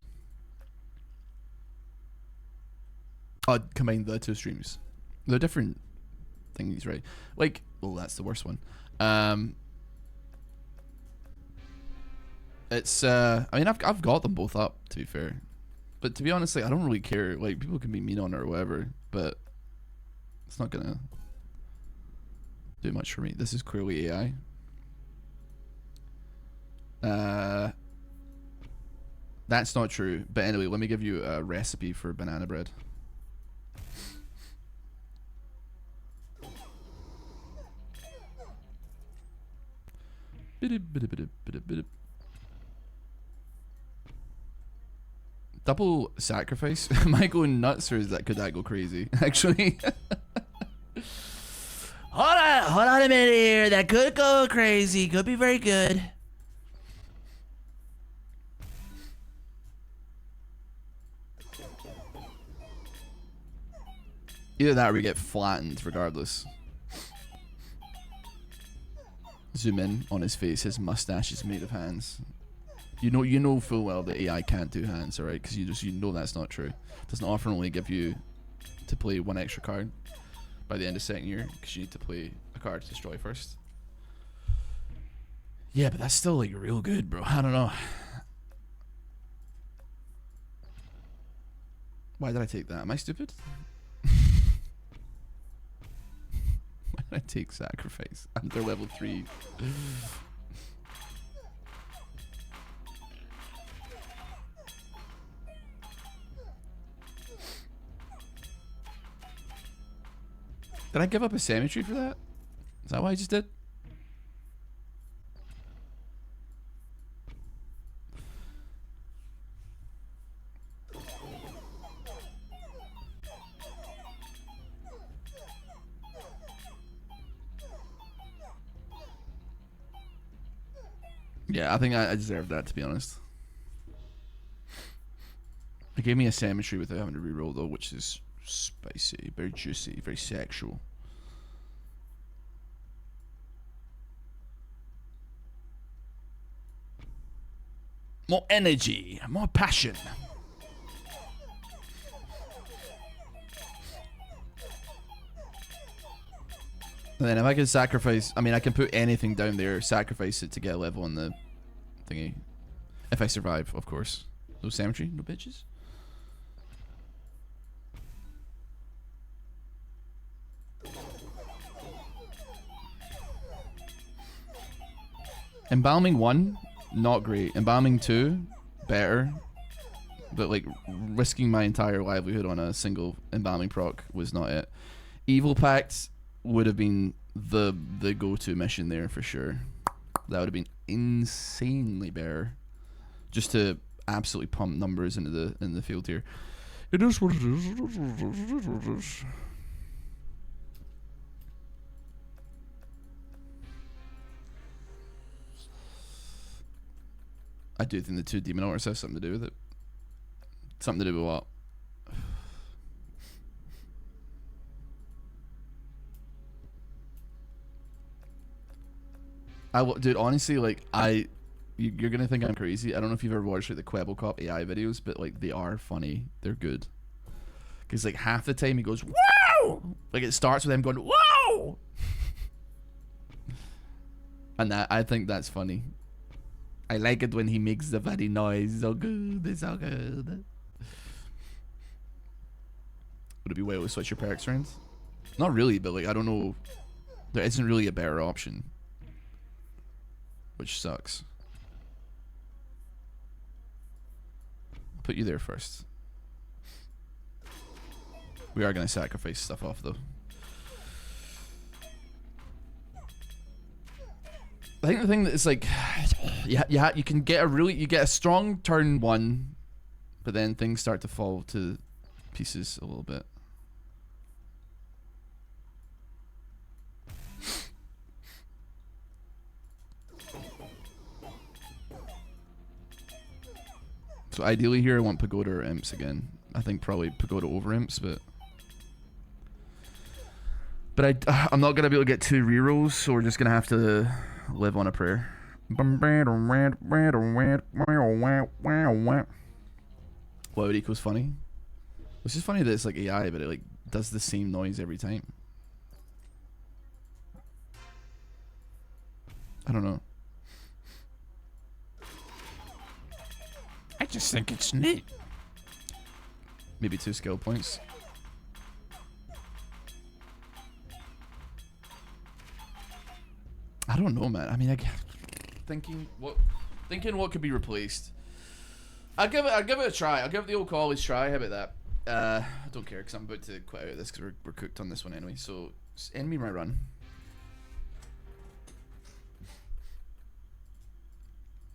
Oh, combine the 2 streams. They're different things, right? Like, well, that's the worst one. It's I mean, I've got them both up, to be fair. But to be honest, like, I don't really care. Like, people can be mean on it or whatever, but it's not gonna do much for me. This is clearly AI. That's not true. But anyway, let me give you a recipe for banana bread. Double sacrifice? Am I going nuts, or could that go crazy? Actually, Hold on a minute here. That could go crazy. Could be very good. either that or we get flattened regardless. Zoom in on his face. His mustache is made of hands. You know full well that AI can't do hands, alright? Because you know that's not true. It doesn't often only give you to play 1 extra card by the end of 2nd year, because you need to play a card to destroy first. Yeah, but that's still like real good, bro. I don't know. Why did I take that? Am I stupid? Why did I take sacrifice? I'm their level 3. Did I give up a cemetery for that? Is that what I just did? Yeah, I think I deserve that, to be honest. It gave me a cemetery without having to reroll though, which is spicy, very juicy, very sexual. More energy, more passion. And then if I can sacrifice, I mean, I can put anything down there, sacrifice it to get a level on the thingy. If I survive, of course. No cemetery, no bitches. Embalming 1, not great. Embalming 2, better. But like risking my entire livelihood on a single embalming proc was not it. Evil Pact would have been the go-to mission there for sure. That would have been insanely better. Just to absolutely pump numbers into the field here. It is what it is. It is. I do think the 2 demon altars have something to do with it. Something to do with what? Dude, honestly, like, you're gonna think I'm crazy. I don't know if you've ever watched like the Quebblecop AI videos, but like they are funny. They're good. Cause like half the time he goes, "Wow!" Like it starts with him going, "Wow!" And I think that's funny. I like it when he makes the funny noise. So good, it's so good. Would it be way to switch your perks around? Not really, but like I don't know. There isn't really a better option. Which sucks. I'll put you there first. We are gonna sacrifice stuff off though. I think the thing that is like, you can get you get a strong turn 1, but then things start to fall to pieces a little bit. So ideally here I want Pagoda or Imps again. I think probably Pagoda over Imps, but I'm not gonna be able to get 2 rerolls, so we're just gonna have to live on a prayer. What equals funny? It's just funny that it's like AI, but it like does the same noise every time. I don't know. I just think it's neat. Maybe 2 skill points. I don't know, man. I mean, thinking what could be replaced. I'll give it a try. I'll give it the old college try. How about that? I don't care because I'm about to quit out of this because we're cooked on this one anyway. So end me my run.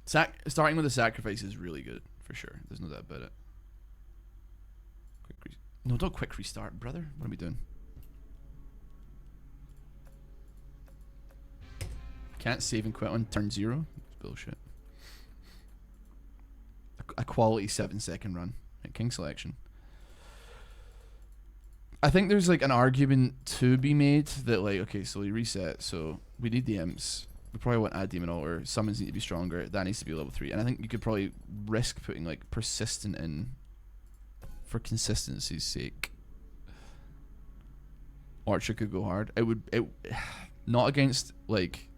Starting with a sacrifice is really good for sure. There's no doubt about it. No, don't quick restart, brother. What are we doing? Can't save and quit on turn 0. It's bullshit. A quality 7-second run at King Selection. I think there's like an argument to be made that like, okay, so we reset, so we need the imps. We probably want to add demon altar. Summons need to be stronger. That needs to be level 3. And I think you could probably risk putting like persistent in for consistency's sake. Archer could go hard. It not against like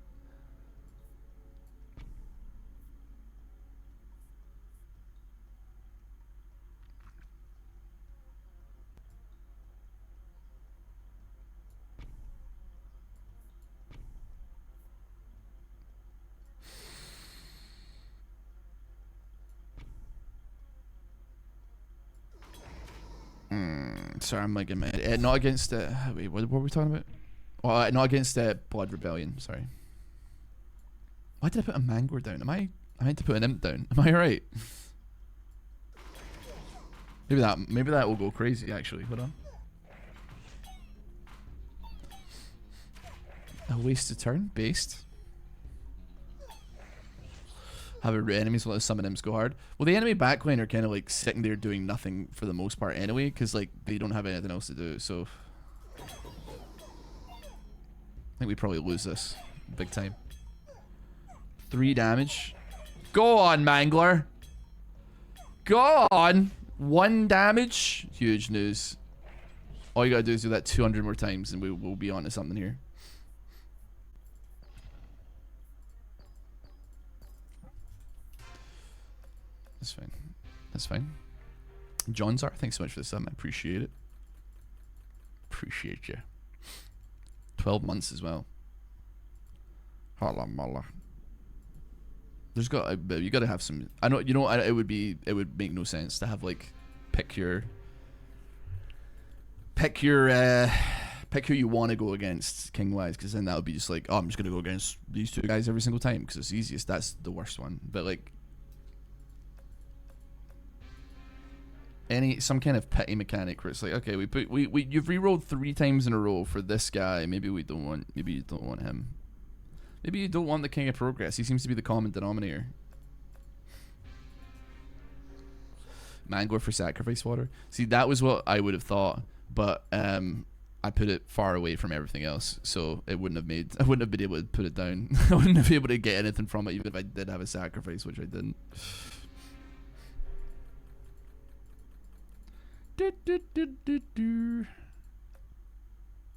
sorry, I'm like in my head. Not against wait, what were we talking about? Oh, not against Blood Rebellion. Sorry. Why did I put a Mangor down? I meant to put an Imp down. Am I right? Maybe that will go crazy. Actually, hold on. A wasted turn based. Have enemies let summon imps go hard. Well, the enemy backline are kind of like sitting there doing nothing for the most part anyway, because like they don't have anything else to do. So I think we probably lose this big time. 3 damage. Go on, Mangler. Go on. 1 damage. Huge news. All you gotta do is do that 200 more times, and we'll be on to something here. That's fine. That's fine. John's art, thanks so much for the sub. I appreciate it. Appreciate you. 12 months as well. Holla molla. There's got you got to have some. I know, you know, it would make no sense to have like pick who you want to go against king wise, because then that would be just like, oh, I'm just gonna go against these two guys every single time because it's easiest. That's the worst one. But like some kind of pity mechanic where it's like, okay, you've re-rolled 3 times in a row for this guy. Maybe you don't want him. Maybe you don't want the king of progress. He seems to be the common denominator. Mango for sacrifice water. See, that was what I would have thought, but I put it far away from everything else, so I wouldn't have been able to put it down. I wouldn't have been able to get anything from it, even if I did have a sacrifice, which I didn't.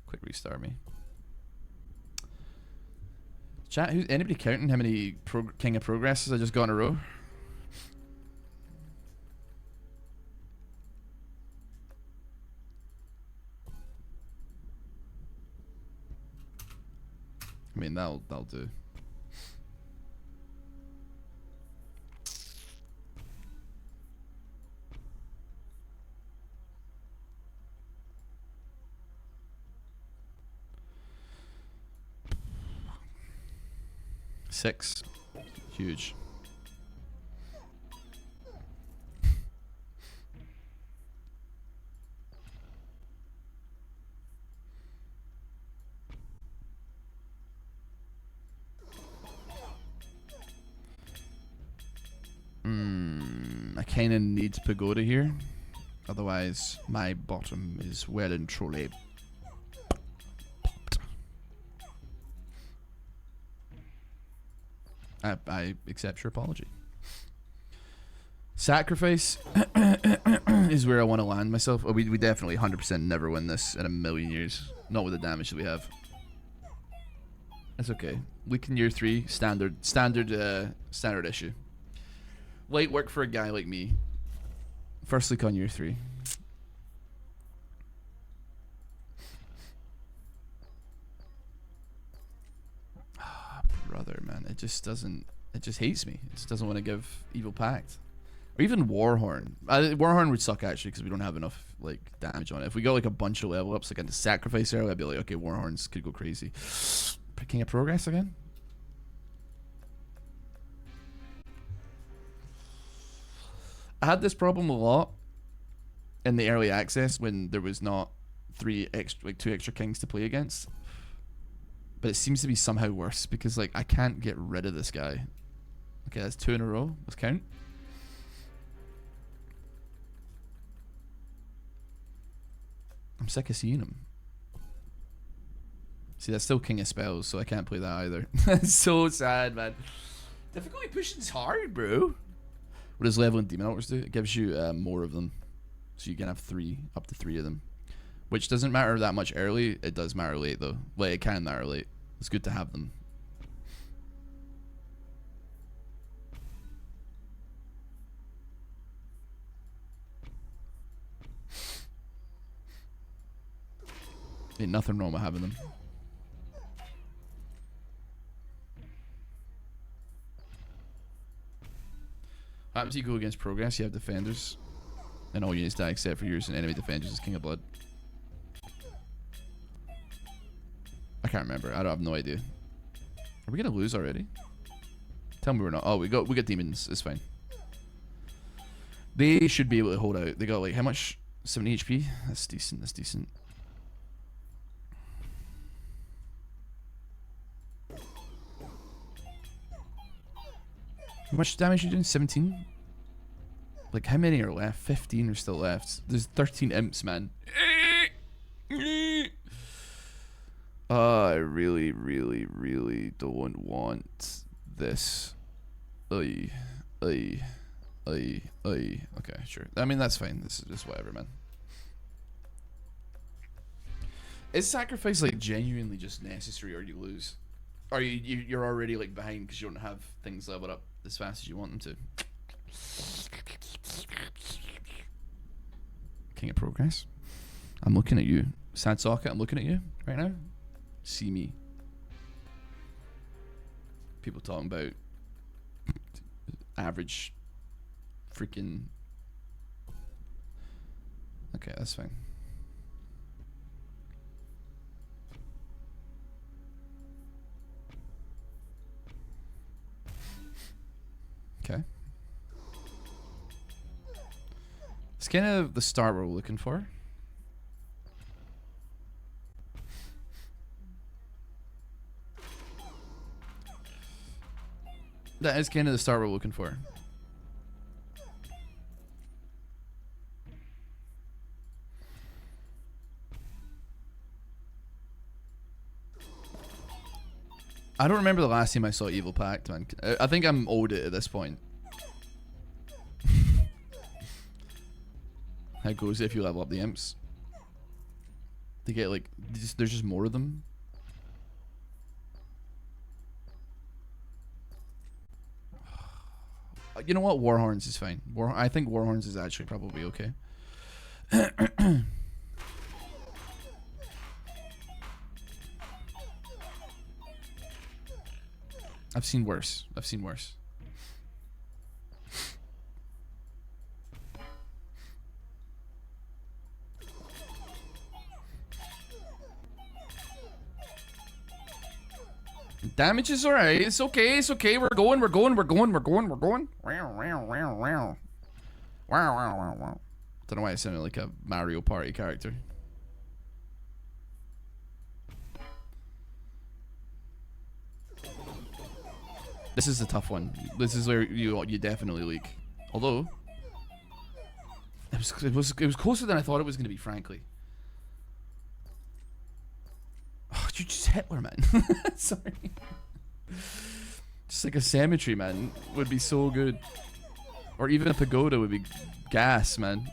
Quick restart me. Chat, anybody counting how many King of Progresses I just got in a row? I mean, that'll do. Six. Huge. I kinda need Pagoda here. Otherwise, my bottom is well and truly popped. I accept your apology. Sacrifice is where I want to land myself. Oh, we definitely 100% never win this in a million years. Not with the damage that we have. That's okay. Weaken year 3, standard issue. Light work for a guy like me. First leak on year 3. Brother, man, it just hates me. It just doesn't want to give Evil Pact. Or even Warhorn. Warhorn would suck actually because we don't have enough like damage on it. If we got like a bunch of level ups like into Sacrifice area, I'd be like, okay, Warhorns could go crazy. King of Progress again? I had this problem a lot in the early access when there was not 2 extra kings to play against. But it seems to be somehow worse because like I can't get rid of this guy. Okay, that's 2 in a row. Let's count. I'm sick of seeing him. See, that's still King of Spells, so I can't play that either. That's so sad, man. Difficulty pushing's hard, bro. What does leveling Demon Altars do? It gives you more of them. So you can have 3, up to 3 of them. Which doesn't matter that much early. It does matter late, though. Like, it can matter late. It's good to have them. Ain't nothing wrong with having them. What happens if you go against Progress? You have Defenders. And all units die except for yours and enemy Defenders is King of Blood. I can't remember. I have no idea. Are we gonna lose already? Tell me we're not. Oh, we got demons. It's fine. They should be able to hold out. They got like how much? 70 HP? That's decent. That's decent. How much damage are you doing? 17? Like, how many are left? 15 are still left. There's 13 imps, man. I really, really, really don't want this. Okay, sure. I mean, that's fine. This is just whatever, man. Is sacrifice, like, genuinely just necessary or you lose? Or you're already, like, behind because you don't have things leveled up as fast as you want them to? King of Progress. I'm looking at you. Sad Socket, I'm looking at you right now. See me. People talking about average freaking... Okay, that's fine. Okay. It's kind of the start we're looking for. That is kind of the start we're looking for. I don't remember the last time I saw Evil Pact, man. I think I'm owed it at this point. How goes it if you level up the imps? They get like, there's just more of them. You know what? Warhorns is fine. I think Warhorns is actually probably okay. I've seen worse. I've seen worse. Damage is alright. It's okay. It's okay. We're going. We're going. We're going. We're going. We're going. Wow, wow, wow, wow. Wow, wow, wow, wow. Don't know why I sounded like a Mario Party character. This is a tough one. This is where you definitely leak. Although it was closer than I thought it was going to be, frankly. Oh, you just Hitler, man. Sorry. Just like a cemetery, man, would be so good. Or even a pagoda would be gas, man.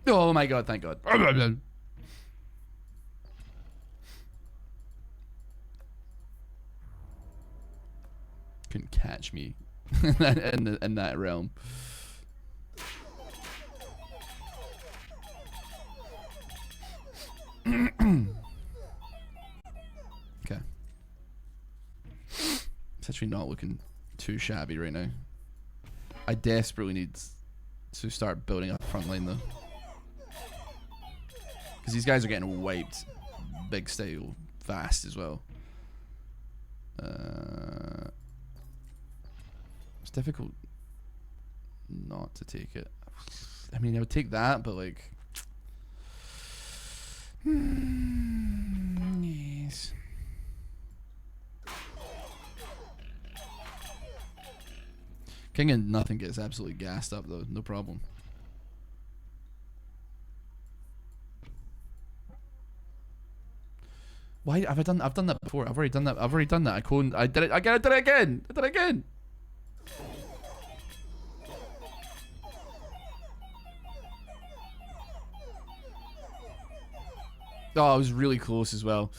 Oh my god, thank god. Couldn't catch me in that realm. Okay. It's actually not looking too shabby right now. I desperately need to start building up front line though. Because these guys are getting wiped big style fast as well. It's difficult not to take it. I mean, I would take that, but like... yes. King and nothing gets absolutely gassed up though, no problem. Why have I done? I've done that before. I've already done that. I've already done that. I did it. I did it again. I did it again. Oh, I was really close as well.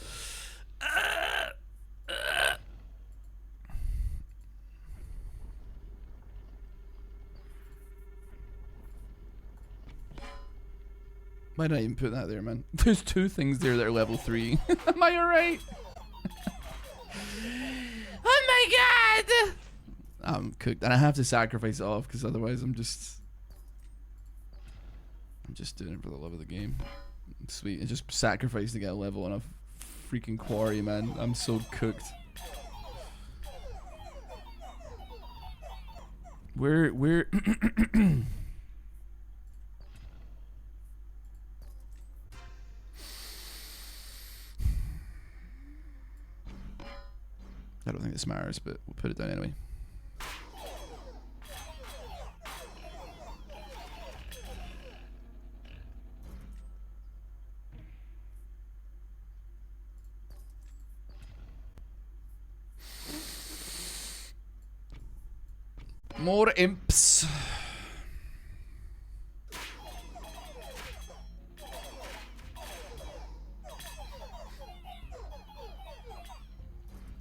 Why did I even put that there, man? There's two things there that are level 3. Am I alright? Oh my god! I'm cooked. And I have to sacrifice it off because otherwise I'm just doing it for the love of the game. Sweet. I just sacrificed to get a level on a freaking quarry, man. I'm so cooked. Where I don't think this matters, but we'll put it down anyway. More imps.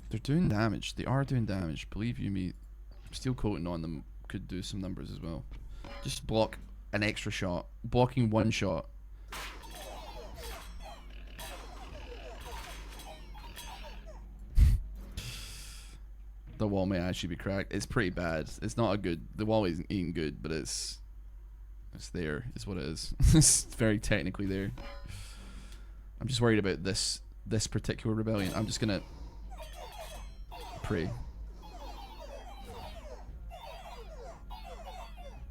They're doing damage. They are doing damage. Believe you me. Steel coating on them could do some numbers as well. Just block an extra shot. Blocking one shot. The wall may actually be cracked. It's pretty bad. It's not a good. The wall ain't good, but it's there. Is what it is. It's very technically there. I'm just worried about this particular rebellion. I'm just gonna pray.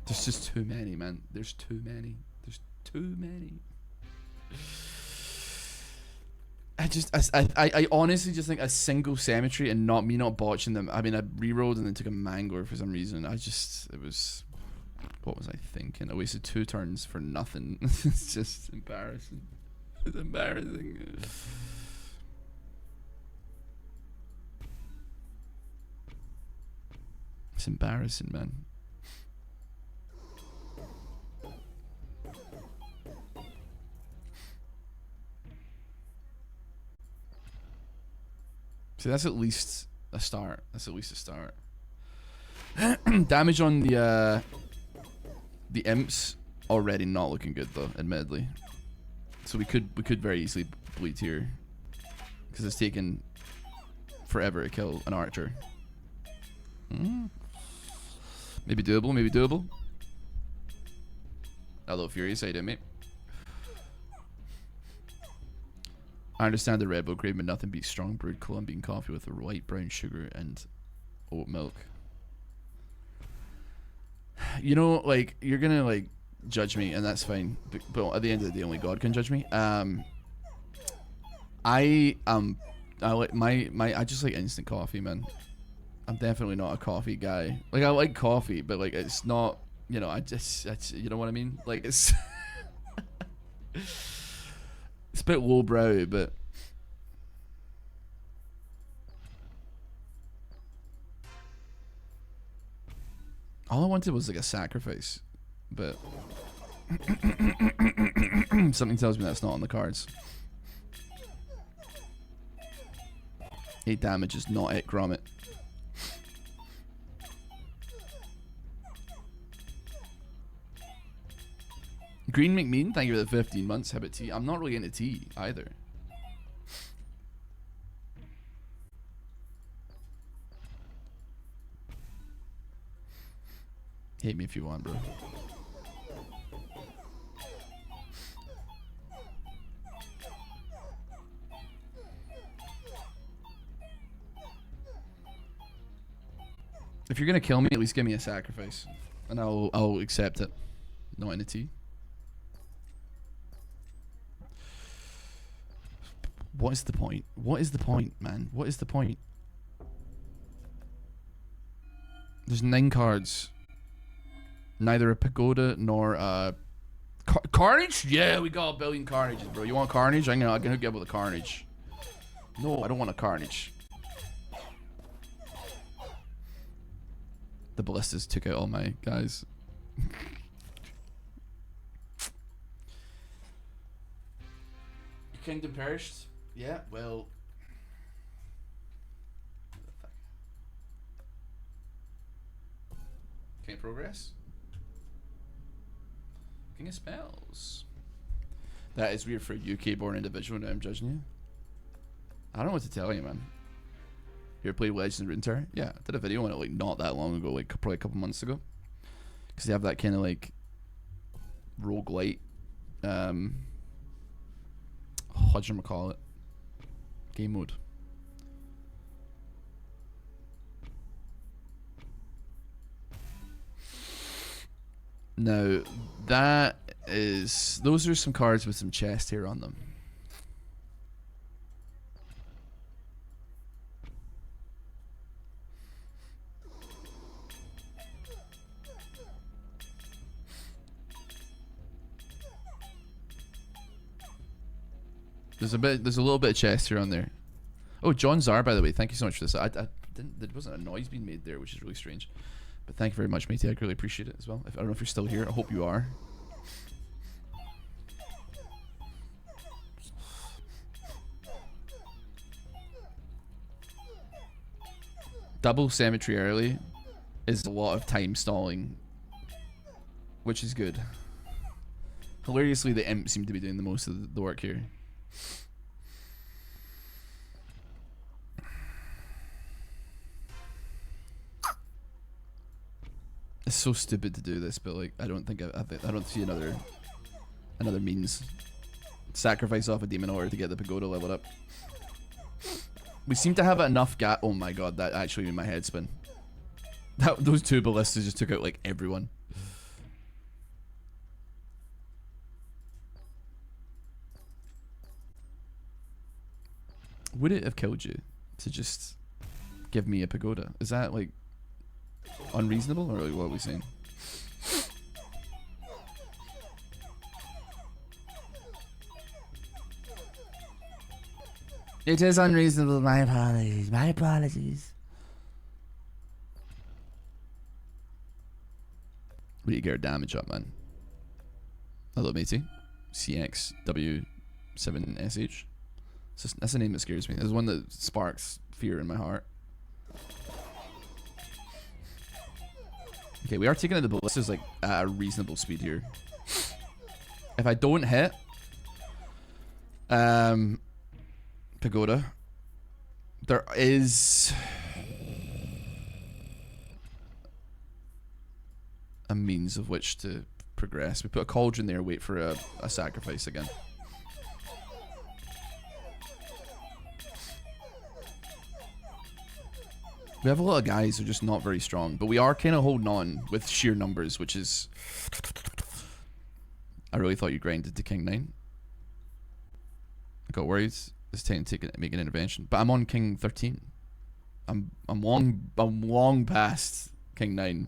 There's just too many, man. There's too many. There's too many. I honestly just think a single cemetery and not botching them. I mean, I rerolled and then took a mangler for some reason. It was, what was I thinking? I wasted 2 turns for nothing. It's just embarrassing. It's embarrassing. It's embarrassing, man. See, that's at least a start. That's at least a start. Damage on the imps already not looking good though, admittedly. So we could very easily bleed here because it's taken forever to kill an archer. Maybe doable. Maybe doable. Hello, Furious. How you doing, mate? I understand the Red Bull grade, but nothing beats strong brewed Colombian coffee with light brown sugar and oat milk. You know, like, you're gonna like judge me, and that's fine. But at the end of the day, only God can judge me. I like I just like instant coffee, man. I'm definitely not a coffee guy. Like, I like coffee, but like it's not. You know, you know what I mean? Like it's. It's a bit lowbrow, but all I wanted was like a sacrifice, but something tells me that's not on the cards. 8 damage is not it, Gromit. Green McMean, thank you for the 15 months. How about tea? I'm not really into tea either. Hate me if you want, bro. If you're gonna kill me, at least give me a sacrifice, and I'll accept it. Not into tea. What is the point? What is the point, man? What is the point? There's 9 cards. Neither a pagoda nor a carnage. Yeah, we got a billion carnages, bro. You want carnage? I'm gonna hook you up with a carnage. No, I don't want a carnage. The ballistas took out all my guys. Kingdom perished. Yeah, well. Can't progress. King of Spells. That is weird for a UK born individual. Now I'm judging you. I don't know what to tell you, man. You ever played Legends of Runeterra? Yeah, I did a video on it like not that long ago, like probably a couple months ago. Because they have that kind of like roguelite, whatchamacallit, game mode. Now, those are some cards with some chest here on them. There's a little bit of chest here on there. Oh, John Czar, by the way, thank you so much for this. There wasn't a noise being made there, which is really strange. But thank you very much, matey. I really appreciate it as well. I don't know if you're still here. I hope you are. Double cemetery early is a lot of time stalling, which is good. Hilariously, the imp seem to be doing the most of the work here. It's so stupid to do this, but like I don't think I don't see another means. Sacrifice off a demon order to get the pagoda leveled up. We seem to have enough gap. Oh my god, that actually made my head spin. Those 2 ballistas just took out like everyone. Would it have killed you to just give me a pagoda? Is that like unreasonable, or like, what are we saying? It is unreasonable. My apologies. My apologies. We need to get our damage up, man. Hello, matey. CXW7SH. That's a name that scares me. There's one that sparks fear in my heart. Okay, we are taking out the ballistas like at a reasonable speed here. If I don't hit pagoda, there is a means of which to progress. We put a cauldron there, wait for a sacrifice again. We have a lot of guys who are just not very strong, but we are kind of holding on with sheer numbers, which is... I really thought you grinded to King 9. I got worried. It's time to make an intervention, but I'm on King 13. I'm long past King 9.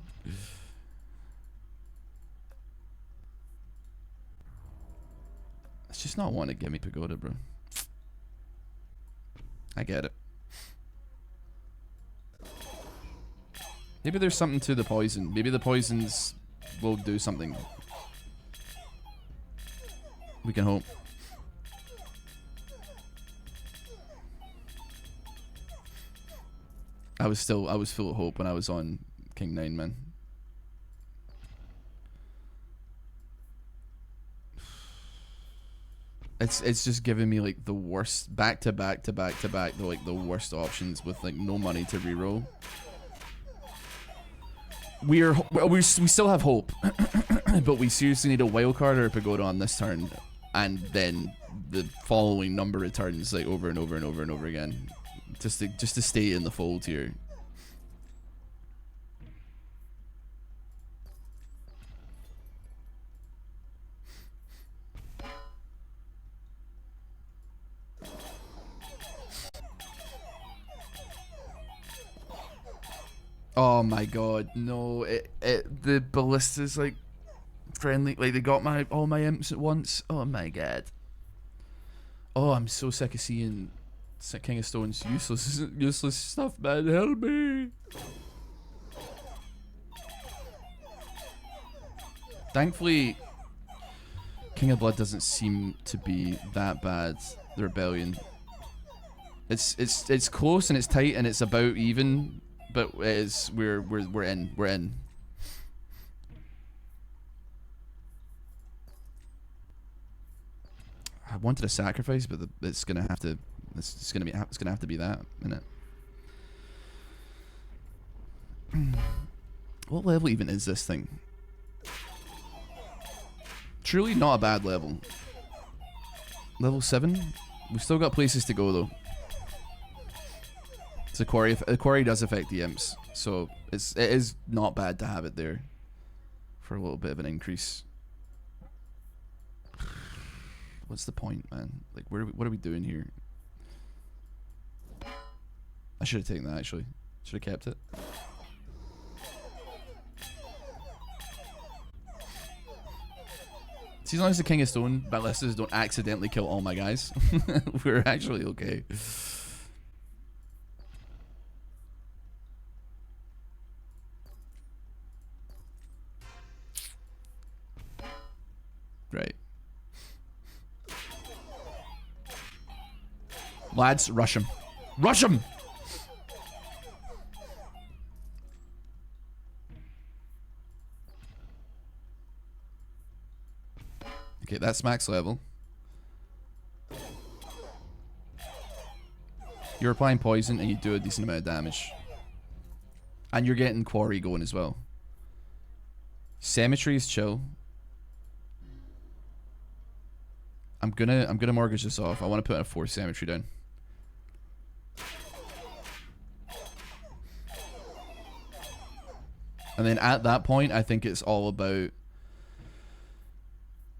It's just not wanting to give me pagoda, bro. I get it. Maybe there's something to the poison. Maybe the poisons will do something. We can hope. I was full of hope when I was on King 9, man. It's just giving me like the worst back to back, the worst options with like no money to reroll. We still have hope, but we seriously need a wildcard or a pagoda on this turn, and then the following number returns like over and over and over and over again, just to stay in the fold here. Oh my god, no! The ballista's like friendly, like they got all my imps at once. Oh my god! Oh, I'm so sick of seeing King of Stone's useless stuff, man. Help me! Thankfully, King of Blood doesn't seem to be that bad. The rebellion. It's close and it's tight and it's about even. But it is, we're in. I wanted a sacrifice, but it's gonna have to be that, isn't it? What level even is this thing? Truly not a bad level. Level 7? We've still got places to go though. So the quarry does affect the imps, so it is not bad to have it there for a little bit of an increase. What's the point, man? Like, what are we doing here? I should have taken that actually. Should have kept it. See, as long as the King of Stone ballistas don't accidentally kill all my guys, we're actually okay. Right. Lads, rush him. Rush him! Okay, that's max level. You're applying poison and you do a decent amount of damage. And you're getting quarry going as well. Cemetery is chill. I'm gonna mortgage this off. I want to put a 4 cemetery down. And then at that point, I think it's all about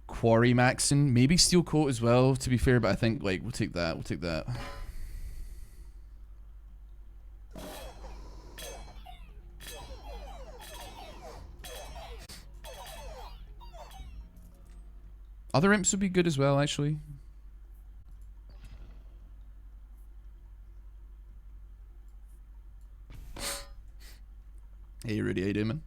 quarry maxing. Maybe steel coat as well, to be fair, but I think like we'll take that. We'll take that. Other imps would be good as well, actually. Hey, Rudy, how you doing, man?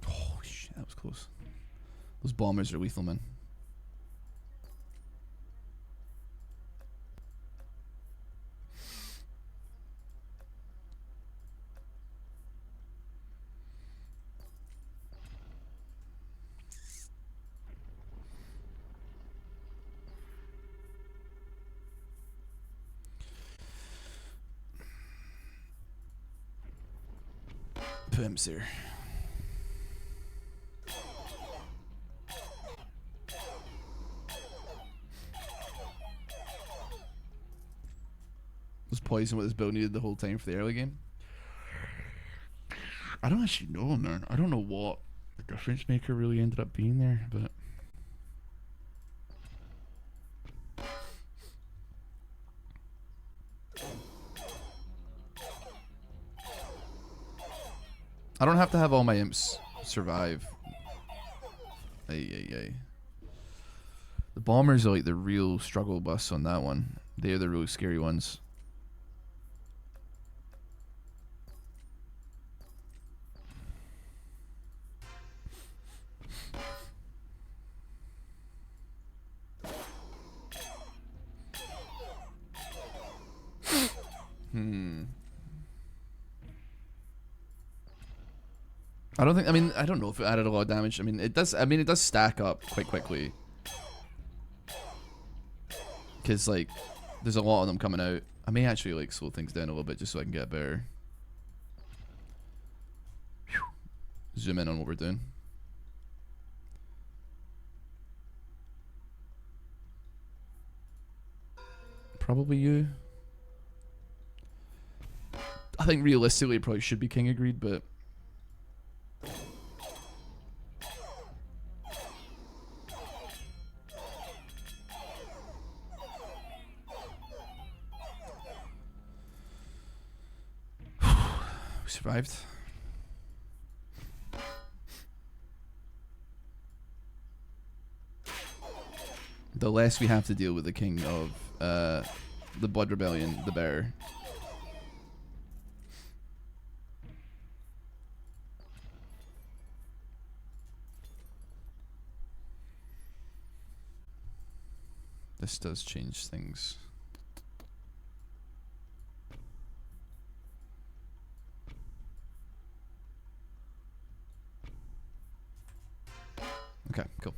Oh, shit, that was close. Those bombers are lethal, man. Pimps here. Was poison what this build needed the whole time for the early game? I don't actually know, man. I don't know what the difference maker really ended up being there, but I don't have to have all my imps survive. Ay. The bombers are like the real struggle bus on that one. They're the really scary ones. I don't think. I mean, I don't know if it added a lot of damage. I mean, it does. I mean, it does stack up quite quickly. Because like, there's a lot of them coming out. I may actually like slow things down a little bit just so I can get a better zoom in on what we're doing. Probably you. I think realistically it probably should be King of Greed, but we survived. The less we have to deal with the King of the Blood Rebellion, the better. This does change things. Okay, cool.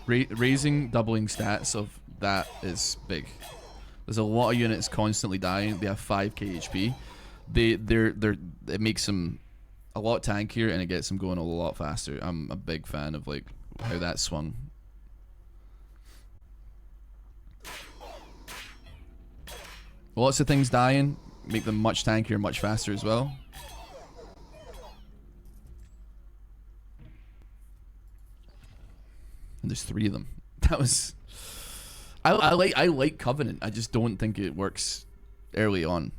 Raising, doubling stats of that is big. There's a lot of units constantly dying. They have 5k HP. It makes them a lot tankier and it gets them going a lot faster. I'm a big fan of like how that swung. Lots of things dying make them much tankier, much faster as well. And there's 3 of them. That was. I like Covenant. I just don't think it works early on.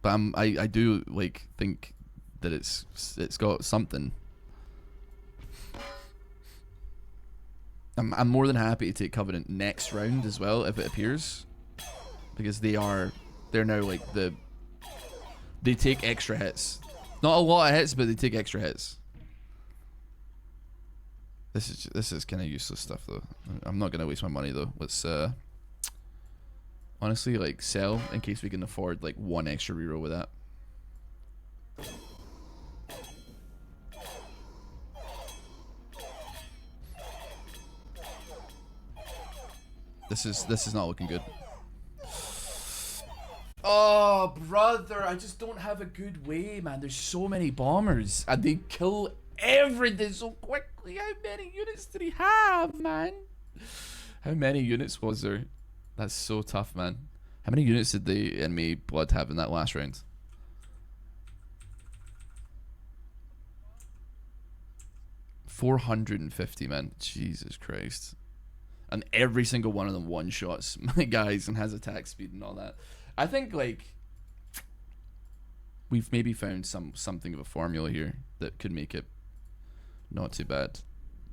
But I do like think that it's got something. I'm more than happy to take Covenant next round as well if it appears, because they're now like they take extra hits. Not a lot of hits, but they take extra hits. This is kind of useless stuff though. I'm not gonna waste my money though. Let's honestly like sell in case we can afford like 1 extra reroll with that. This is not looking good. Oh, brother, I just don't have a good way, man. There's so many bombers, and they kill everything so quickly. How many units did he have, man? How many units was there? That's so tough, man. How many units did the enemy blood have in that last round? 450, man. Jesus Christ. And every single one of them one-shots my guys and has attack speed and all that. I think, like, we've maybe found something of a formula here that could make it not too bad.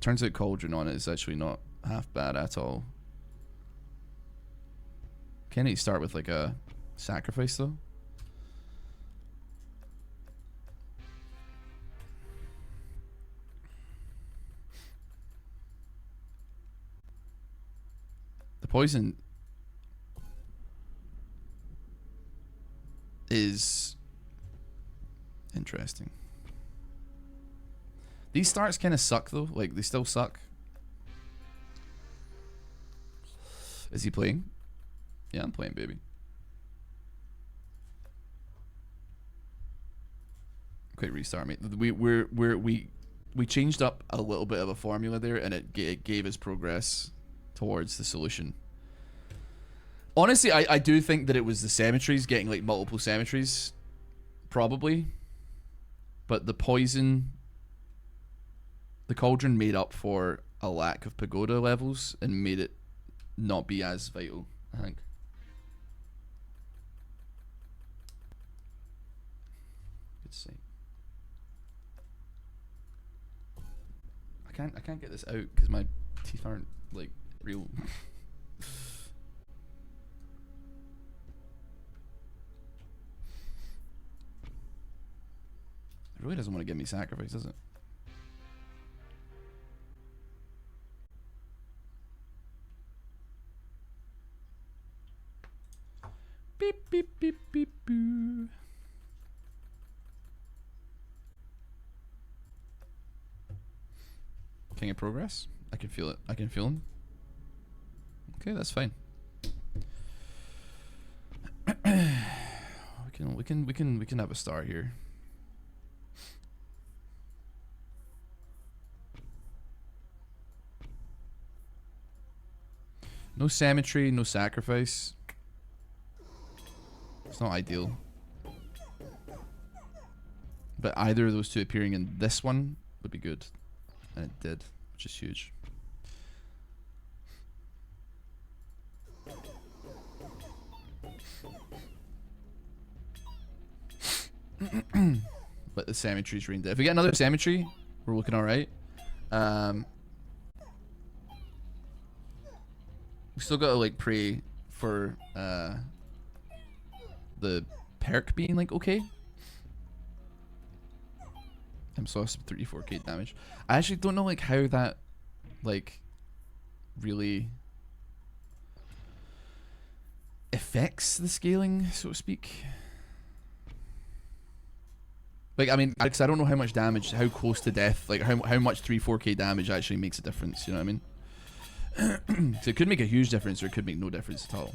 Turns out Cauldron on it is actually not half bad at all. Can he start with, like, a sacrifice, though? The poison is interesting. These starts kind of suck though, like they still suck. Is he playing? Yeah, I'm playing, baby. Quick restart, mate. We changed up a little bit of a formula there, and it gave us progress towards the solution. Honestly, I do think that it was the cemeteries, getting like multiple cemeteries, probably. But the poison, the Cauldron made up for a lack of pagoda levels and made it not be as vital, I think. Good sight. I can't get this out because my teeth aren't like real. It really doesn't want to give me sacrifice, does it? Beep beep beep beep boo. King of Progress. I can feel it. I can feel him. Okay, that's fine. we can have a star here. No cemetery, no sacrifice. It's not ideal. But either of those two appearing in this one would be good. And it did, which is huge. But the cemetery's rained. If we get another cemetery, we're looking alright. We still gotta like pray for the perk being like okay. I'm so 34k damage. I actually don't know like how that like really affects the scaling, so to speak. Like, I mean, because I don't know how much damage, how close to death, like how much 3-4k damage actually makes a difference, you know what I mean? So it could make a huge difference or it could make no difference at all.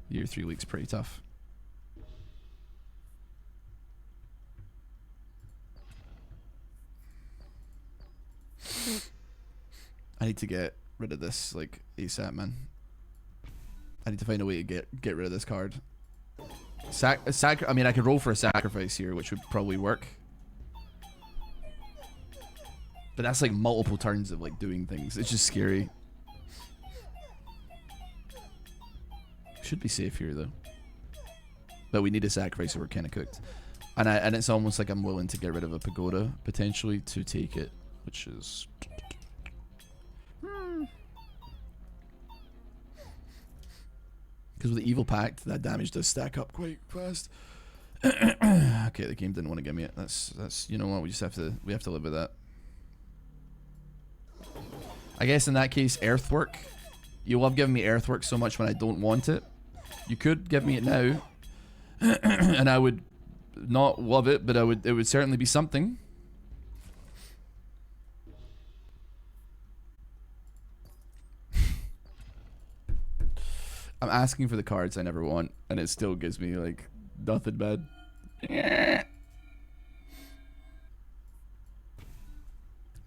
Year 3 weeks pretty tough. I need to get rid of this like ASAP, man. I need to find a way to get rid of this card. I mean, I could roll for a sacrifice here, which would probably work. But that's like multiple turns of like doing things. It's just scary. Should be safe here though. But we need a sacrifice or we're kind of cooked. And it's almost like I'm willing to get rid of a pagoda potentially to take it, which is. Because with the Evil Pact, that damage does stack up quite fast. Okay, the game didn't want to give me it. That's you know what, we have to live with that. I guess in that case, Earthwork You love giving me earthwork so much when I don't want it. You could give me it now, and I would not love it, but it would certainly be something. I'm asking for the cards I never want, and it still gives me like nothing bad. At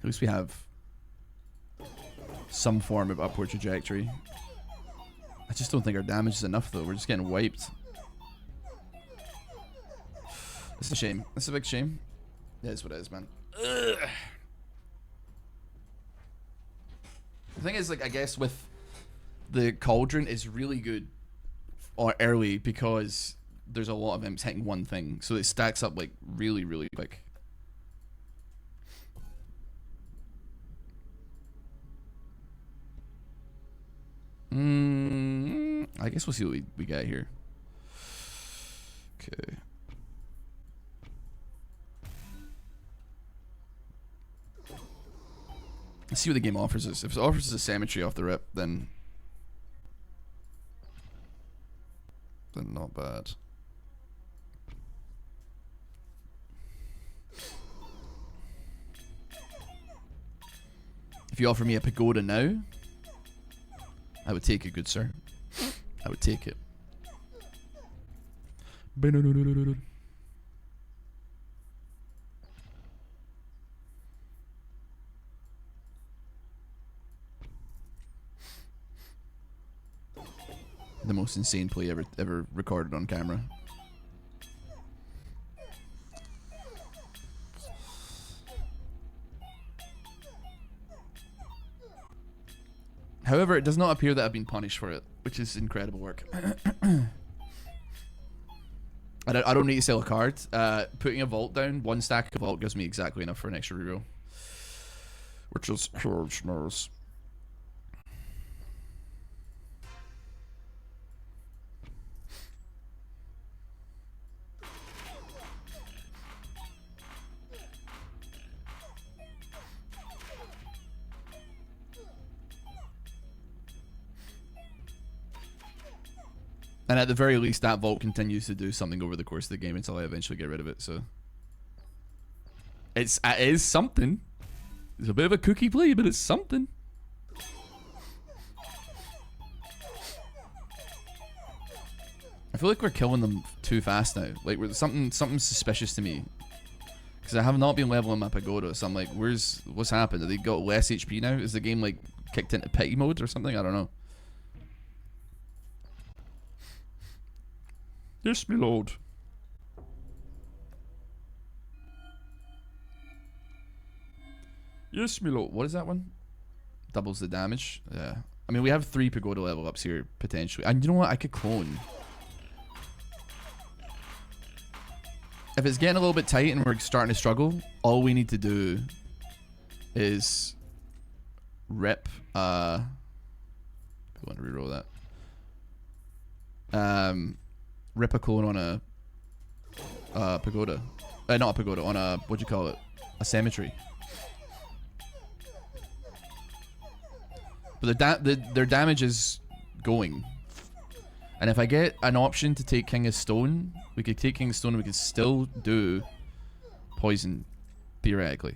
least we have some form of upward trajectory. I just don't think our damage is enough though. We're just getting wiped. It's a shame. It's a big shame. It is what it is, man. Ugh. The thing is, like, I guess with the cauldron is really good or early because there's a lot of imps hitting one thing, so it stacks up like really, really quick. I guess we'll see what we get here. Okay. Let's see what the game offers us. If it offers us a symmetry off the rip, then not bad. If you offer me a pagoda now, I would take it, good sir. I would take it. The most insane play ever recorded on camera. However, it does not appear that I've been punished for it, which is incredible work. I don't need to sell a card. Putting a vault down, one stack of vault gives me exactly enough for an extra reroll, which is huge. And at the very least, that vault continues to do something over the course of the game until I eventually get rid of it. So it is something. It's a bit of a cookie play, but it's something. I feel like we're killing them too fast now. Like something's suspicious to me, because I have not been leveling my pagoda. So I'm like, what's happened? Have they got less HP now? Is the game like kicked into pity mode or something? I don't know. Yes, my lord. Yes, my lord. What is that one? Doubles the damage. Yeah. I mean, we have 3 pagoda level ups here, potentially. And you know what? I could clone. If it's getting a little bit tight and we're starting to struggle, all we need to do is rip. We want to reroll that. Rip a clone on a pagoda. Not a pagoda, on a, what do you call it? A cemetery. But their damage is going. And if I get an option to take King of Stone, we could take King of Stone and we could still do poison, theoretically.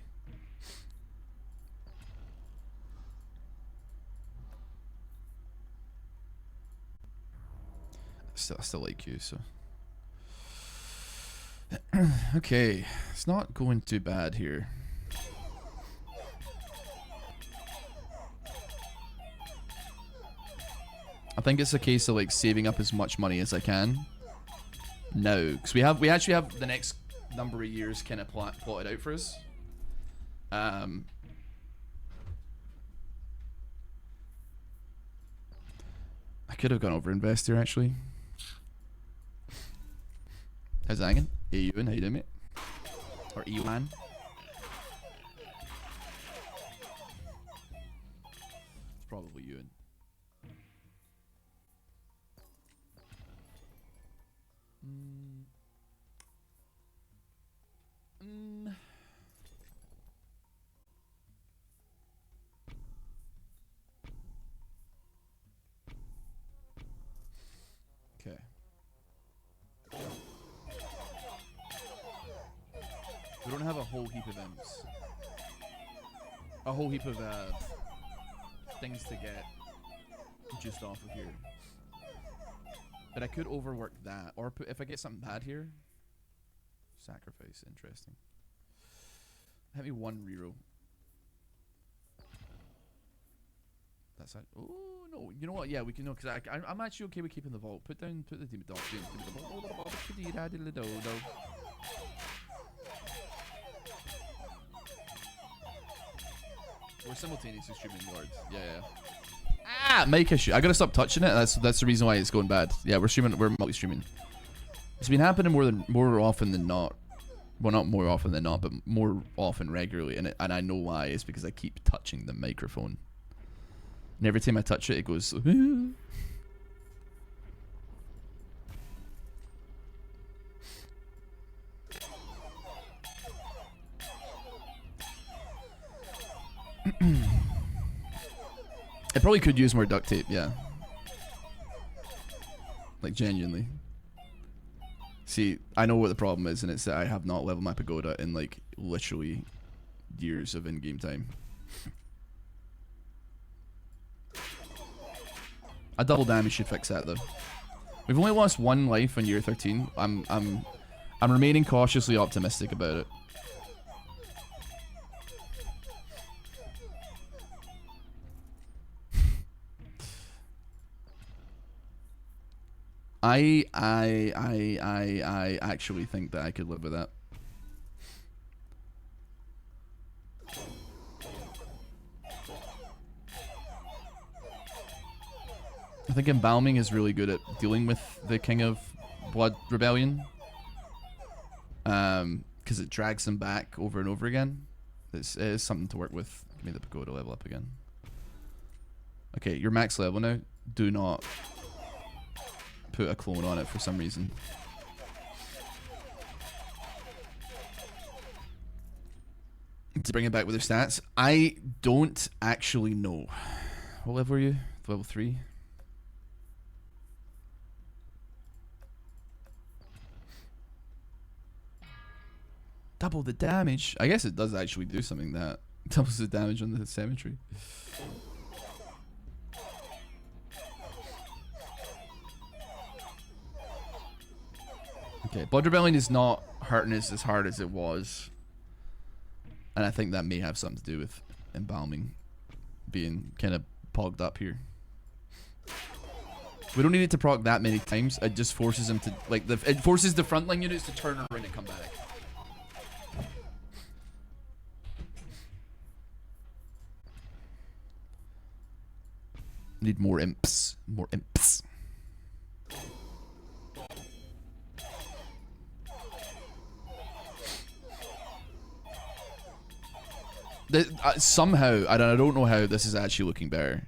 I still like you, so. Okay, it's not going too bad here. I think it's a case of like saving up as much money as I can now, because we actually have the next number of years kind of plotted out for us. I could have gone over invest here actually. How's it hanging? Hey Ewan, how you doing, mate? Or Ewan? It's probably Ewan. heap of imps. A whole heap of things to get just off of here. But I could overwork that, or put, if I get something bad here, sacrifice. Interesting. Have me one reroll. That's it. Oh no! You know what? Yeah, we can know because I'm actually okay with keeping the vault. Put the demon dog. We're simultaneously streaming lords. Yeah. Ah, mic issue. I gotta stop touching it. That's the reason why it's going bad. Yeah, we're streaming. We're multi-streaming. It's been happening more often than not. Well, not more often than not, but more often regularly. And I know why. It's because I keep touching the microphone. And every time I touch it, it goes. I probably could use more duct tape, yeah. Like, genuinely. See, I know what the problem is, and it's that I have not leveled my pagoda in, like, literally years of in-game time. A double damage should fix that, though. We've only lost 1 life on year 13. I'm remaining cautiously optimistic about it. I actually think that I could live with that. I think embalming is really good at dealing with the King of Blood Rebellion. Because it drags them back over and over again. It is something to work with. Give me the pagoda level up again. Okay, you're max level now. Do not put a clone on it for some reason. To bring it back with their stats, I don't actually know. What level were you? Level 3? Double the damage. I guess it does actually do something that doubles the damage on the cemetery. Okay, Blood Rebellion is not hurting us as hard as it was. And I think that may have something to do with embalming being kind of pogged up here. We don't need it to proc that many times. It just forces them to, like, it forces the frontline units to turn around and come back. Need more imps. More imps. Somehow, I don't know how this is actually looking better.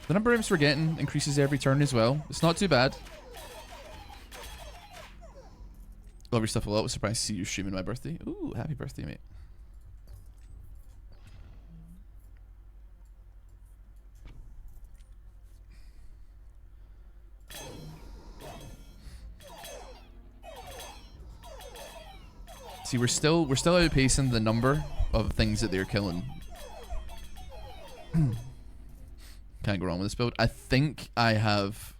The number of imps we're getting increases every turn as well. It's not too bad. Love your stuff a lot. Was surprised to see you streaming my birthday. Ooh, happy birthday, mate. See, we're still outpacing the number of things that they're killing. Can't go wrong with this build. I think I have.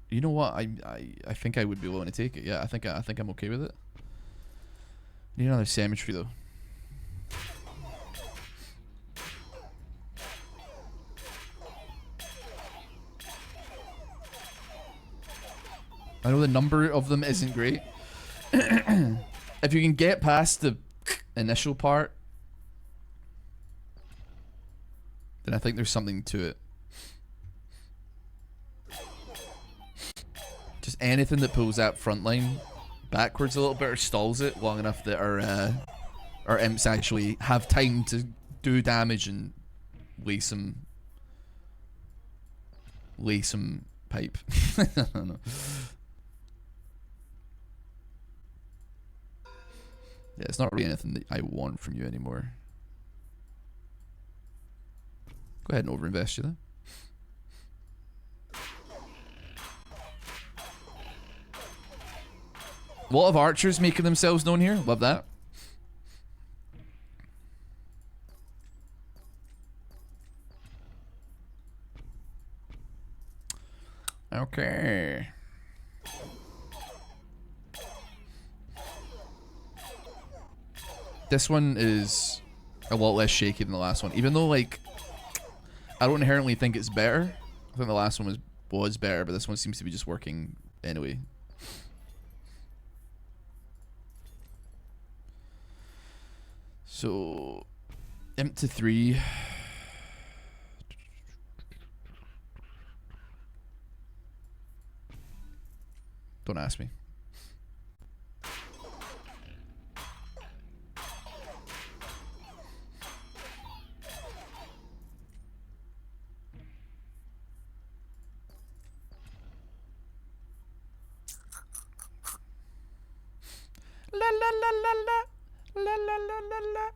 You know what? I think I would be willing to take it. Yeah, I think I'm okay with it. Need another cemetery though. I know the number of them isn't great. If you can get past the initial part, then I think there's something to it. Just anything that pulls that front line backwards a little bit or stalls it long enough that our imps actually have time to do damage and lay some pipe. I don't know. Yeah, it's not really anything that I want from you anymore. Go ahead and overinvest you then. A lot of archers making themselves known here. Love that. Okay. This one is a lot less shaky than the last one. Even though, like, I don't inherently think it's better. I think the last one was better, but this one seems to be just working anyway. So, imp to 3. Don't ask me. La la la la la la la la la la.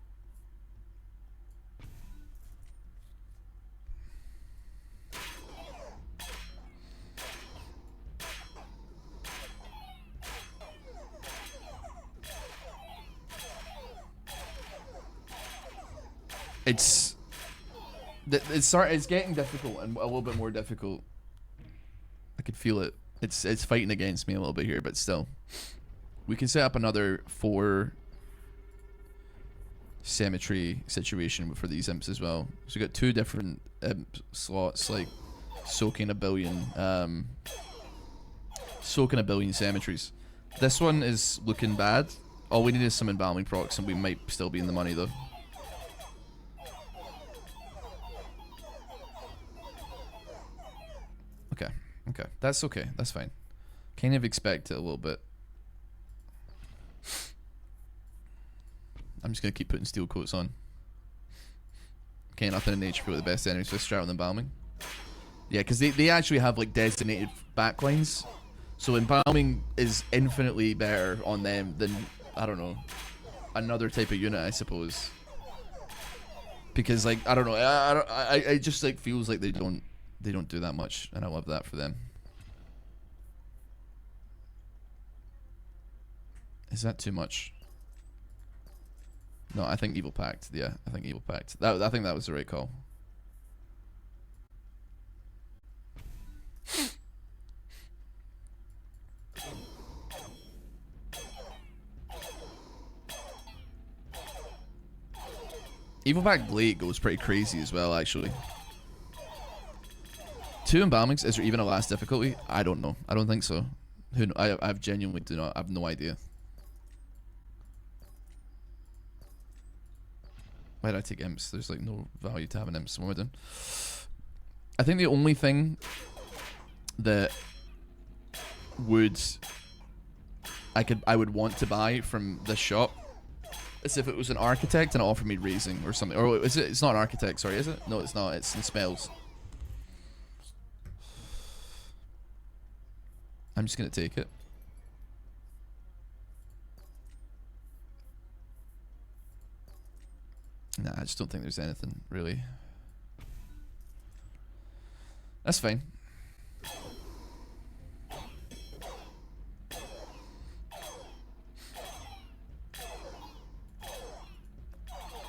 It's getting difficult and a little bit more difficult. I could feel it. It's fighting against me a little bit here, but still. We can set up another 4 symmetry situation for these imps as well. So we got 2 different imp slots, like soaking a billion symmetries. This one is looking bad. All we need is some embalming procs, and we might still be in the money though. Okay, that's okay. That's fine. Kind of expect it a little bit. I'm just gonna keep putting steel coats on. Okay, nothing in nature with the best enemies, so let's start with embalming. Yeah, because they actually have like designated backlines, so embalming is infinitely better on them than, I don't know, another type of unit, I suppose. Because like I don't know, I just like feels like they don't do that much, and I love that for them. Is that too much? No, I think Evil Pact. Yeah, I think Evil Pact. I think that was the right call. Evil Pact Blade goes pretty crazy as well, actually. 2 embalmings. Is there even a last difficulty? I don't know. I don't think so. I genuinely do not. I have no idea. Why did I take imps? There's like no value to having imps. What am I doing? I think the only thing that I would want to buy from this shop is if it was an architect and it offered me raising or something. Or is it? It's not an architect. Sorry, is it? No, it's not. It's in spells. I'm just gonna take it. Nah, I just don't think there's anything really. That's fine.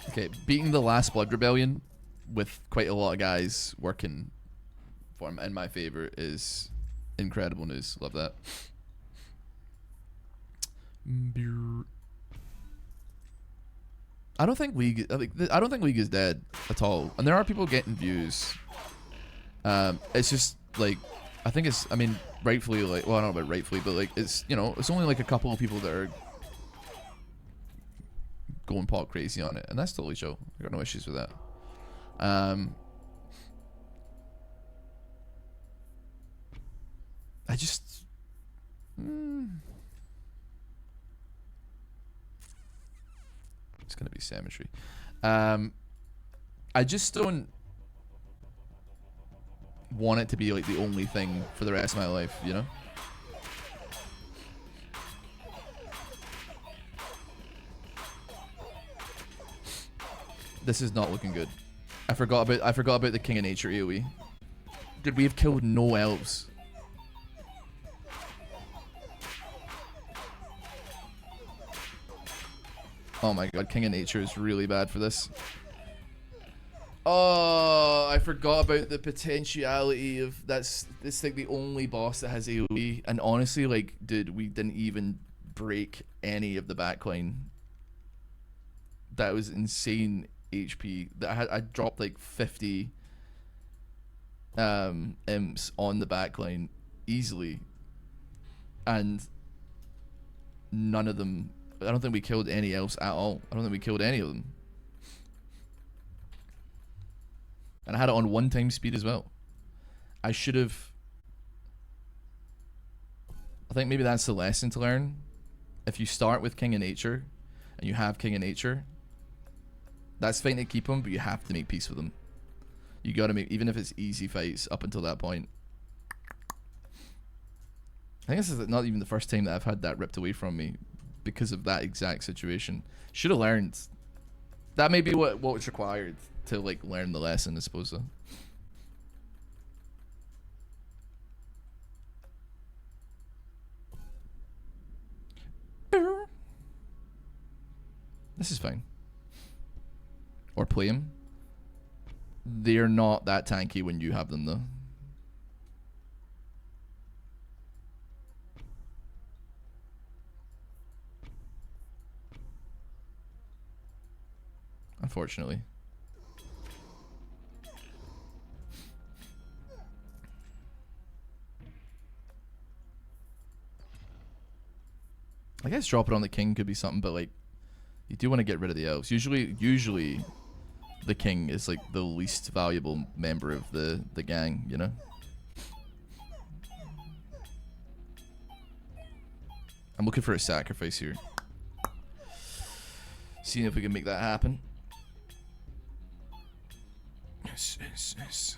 Okay, beating the last Blood Rebellion with quite a lot of guys working for him in my favor is incredible news. Love that. I don't think League is dead at all, and there are people getting views. It's just like I mean, rightfully, like, well, I don't know about rightfully, but like it's, you know, it's only like a couple of people that are going pot crazy on it, and that's totally chill. I got no issues with that. I just it's gonna be symmetry. I just don't. want it to be like the only thing for the rest of my life, you know? This is not looking good. I forgot about the King of Nature AoE. Dude, we have killed no elves. Oh my god, King of Nature is really bad for this. Oh, I forgot about the potentiality of this like the only boss that has AoE. And honestly, like, dude, we didn't even break any of the backline. That was insane HP. I dropped like 50 imps on the backline easily. And none of them, I don't think we killed any elves at all. I don't think we killed any of them. And I had it on 1 time speed as well. I should have... I think maybe that's the lesson to learn. If you start with King of Nature, and you have King of Nature, that's fine to keep him, but you have to make peace with him. You gotta make, even if it's easy fights up until that point. I think this is not even the first time that I've had that ripped away from me because of that exact situation. Should have learned. That may be what's required to like learn the lesson, I suppose. Though. This is fine. Or play him. They're not that tanky when you have them though. Unfortunately. I guess dropping on the king could be something, but like you do want to get rid of the elves. Usually the king is like the least valuable member of the gang, you know? I'm looking for a sacrifice here. Seeing if we can make that happen. Yes, yes, yes.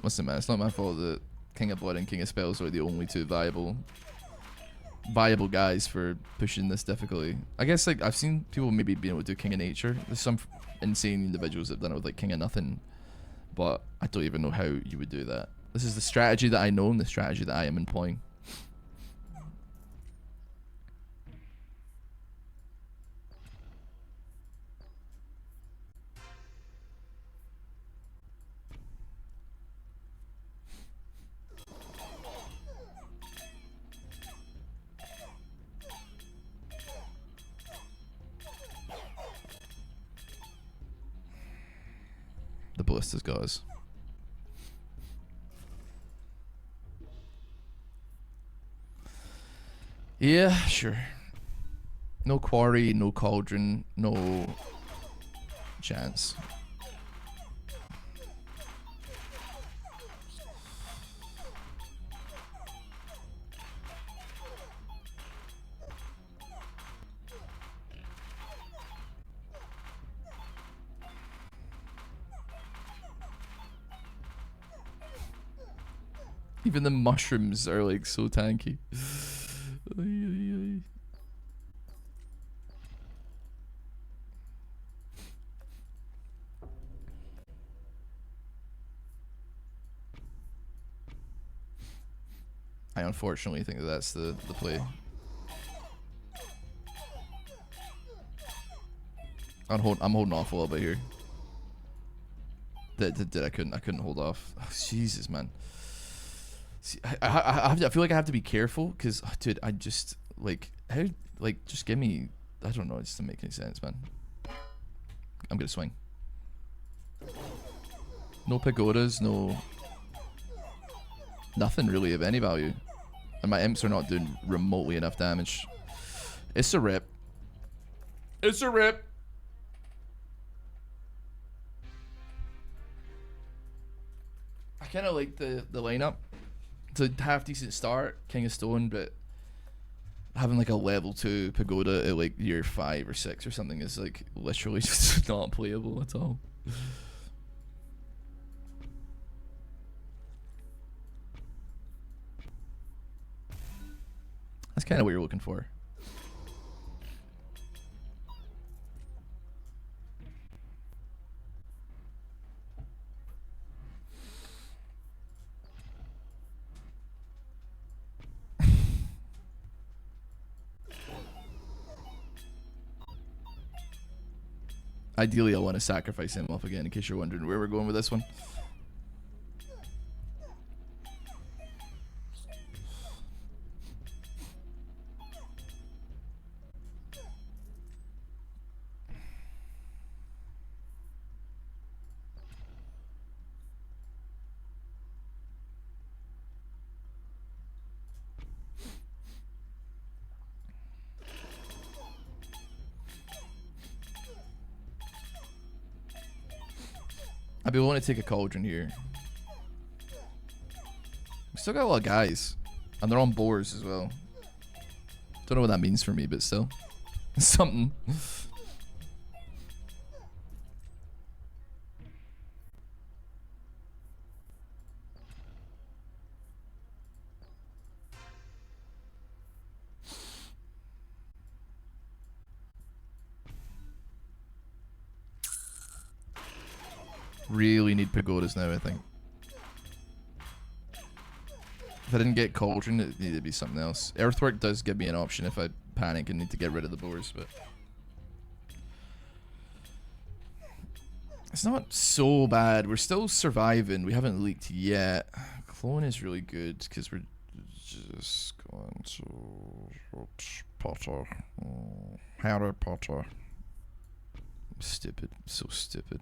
Listen, man, it's not my fault that King of Blood and King of Spells are the only two viable guys for pushing this difficulty. I guess like I've seen people maybe being able to do King of Nature. There's some insane individuals that have done it with like King of Nothing, but I don't even know how you would do that. This is the strategy that I know and the strategy that I am employing. The ballistas got us. Yeah, sure. No quarry, no cauldron, no chance. Even the mushrooms are like so tanky. I unfortunately think that that's the play. I'm holding off a little bit here. I couldn't hold off. Oh, Jesus, man. See, I feel like I have to be careful because, oh, dude, I just like just give me. I don't know. It doesn't make any sense, man. I'm gonna swing. No pagodas, no. Nothing really of any value, and my imps are not doing remotely enough damage. It's a rip. It's a rip. I kind of like the lineup. It's a half decent start, King of Stone, but having like a level 2 pagoda at like year 5 or 6 or something is like literally just not playable at all. That's kind of what you're looking for. Ideally, I want to sacrifice him off again, in case you're wondering where we're going with this one. I'd be willing to take a cauldron here. We still got a lot of guys. And they're on boars as well. Don't know what that means for me, but still. Something. Really need pagodas now, I think. If I didn't get cauldron, it needed to be something else. Earthwork does give me an option if I panic and need to get rid of the boars, but it's not so bad. We're still surviving. We haven't leaked yet. Clone is really good because we're just going to Potter. Harry Potter. Stupid. So stupid.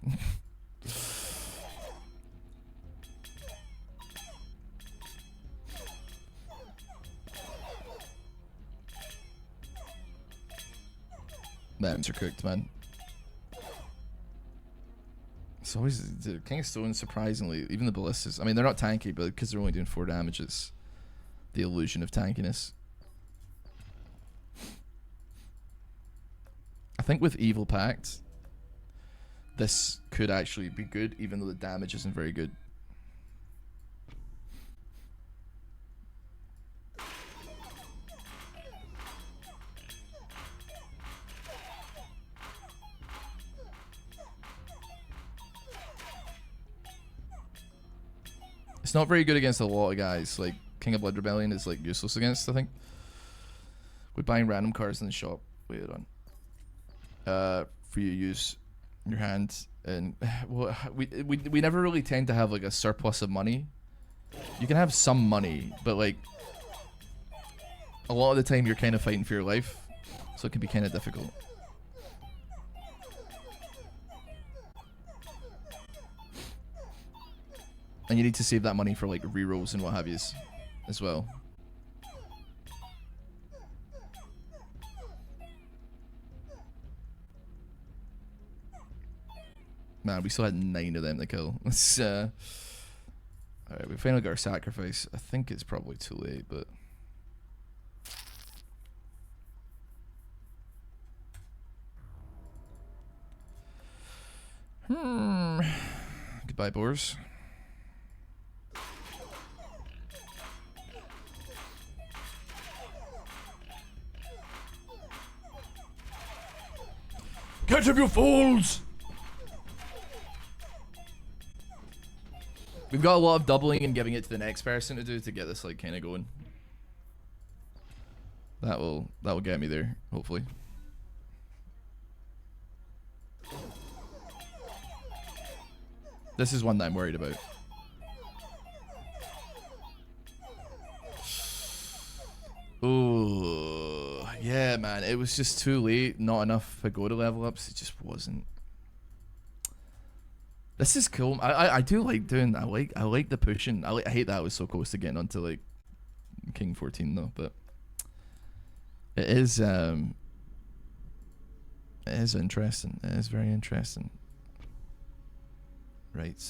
Mams are cooked, man. It's always the King of Stone, surprisingly, even the ballistas. I mean, they're not tanky, but because they're only doing 4 damage, it's the illusion of tankiness. I think with Evil Pact, this could actually be good, even though the damage isn't very good. It's not very good against a lot of guys. Like King of Blood Rebellion is like useless against, I think. We're buying random cards in the shop. Wait on. For you to use your hand, and well, we never really tend to have like a surplus of money. You can have some money, but like a lot of the time you're kind of fighting for your life, so it can be kind of difficult. And you need to save that money for like rerolls and what have yous as well. Man, we still had 9 of them to kill. Alright, we finally got our sacrifice. I think it's probably too late, but goodbye, boars. Catch up, you fools! We've got a lot of doubling and giving it to the next person to do to get this like kind of going. That will get me there, hopefully. This is one that I'm worried about. Oh, yeah, man. It was just too late. Not enough pagoda level ups. It just wasn't. This is cool. I do like doing. I like the pushing. I hate that I was so close to getting onto like King 14 though, but it is interesting. It is very interesting. Right.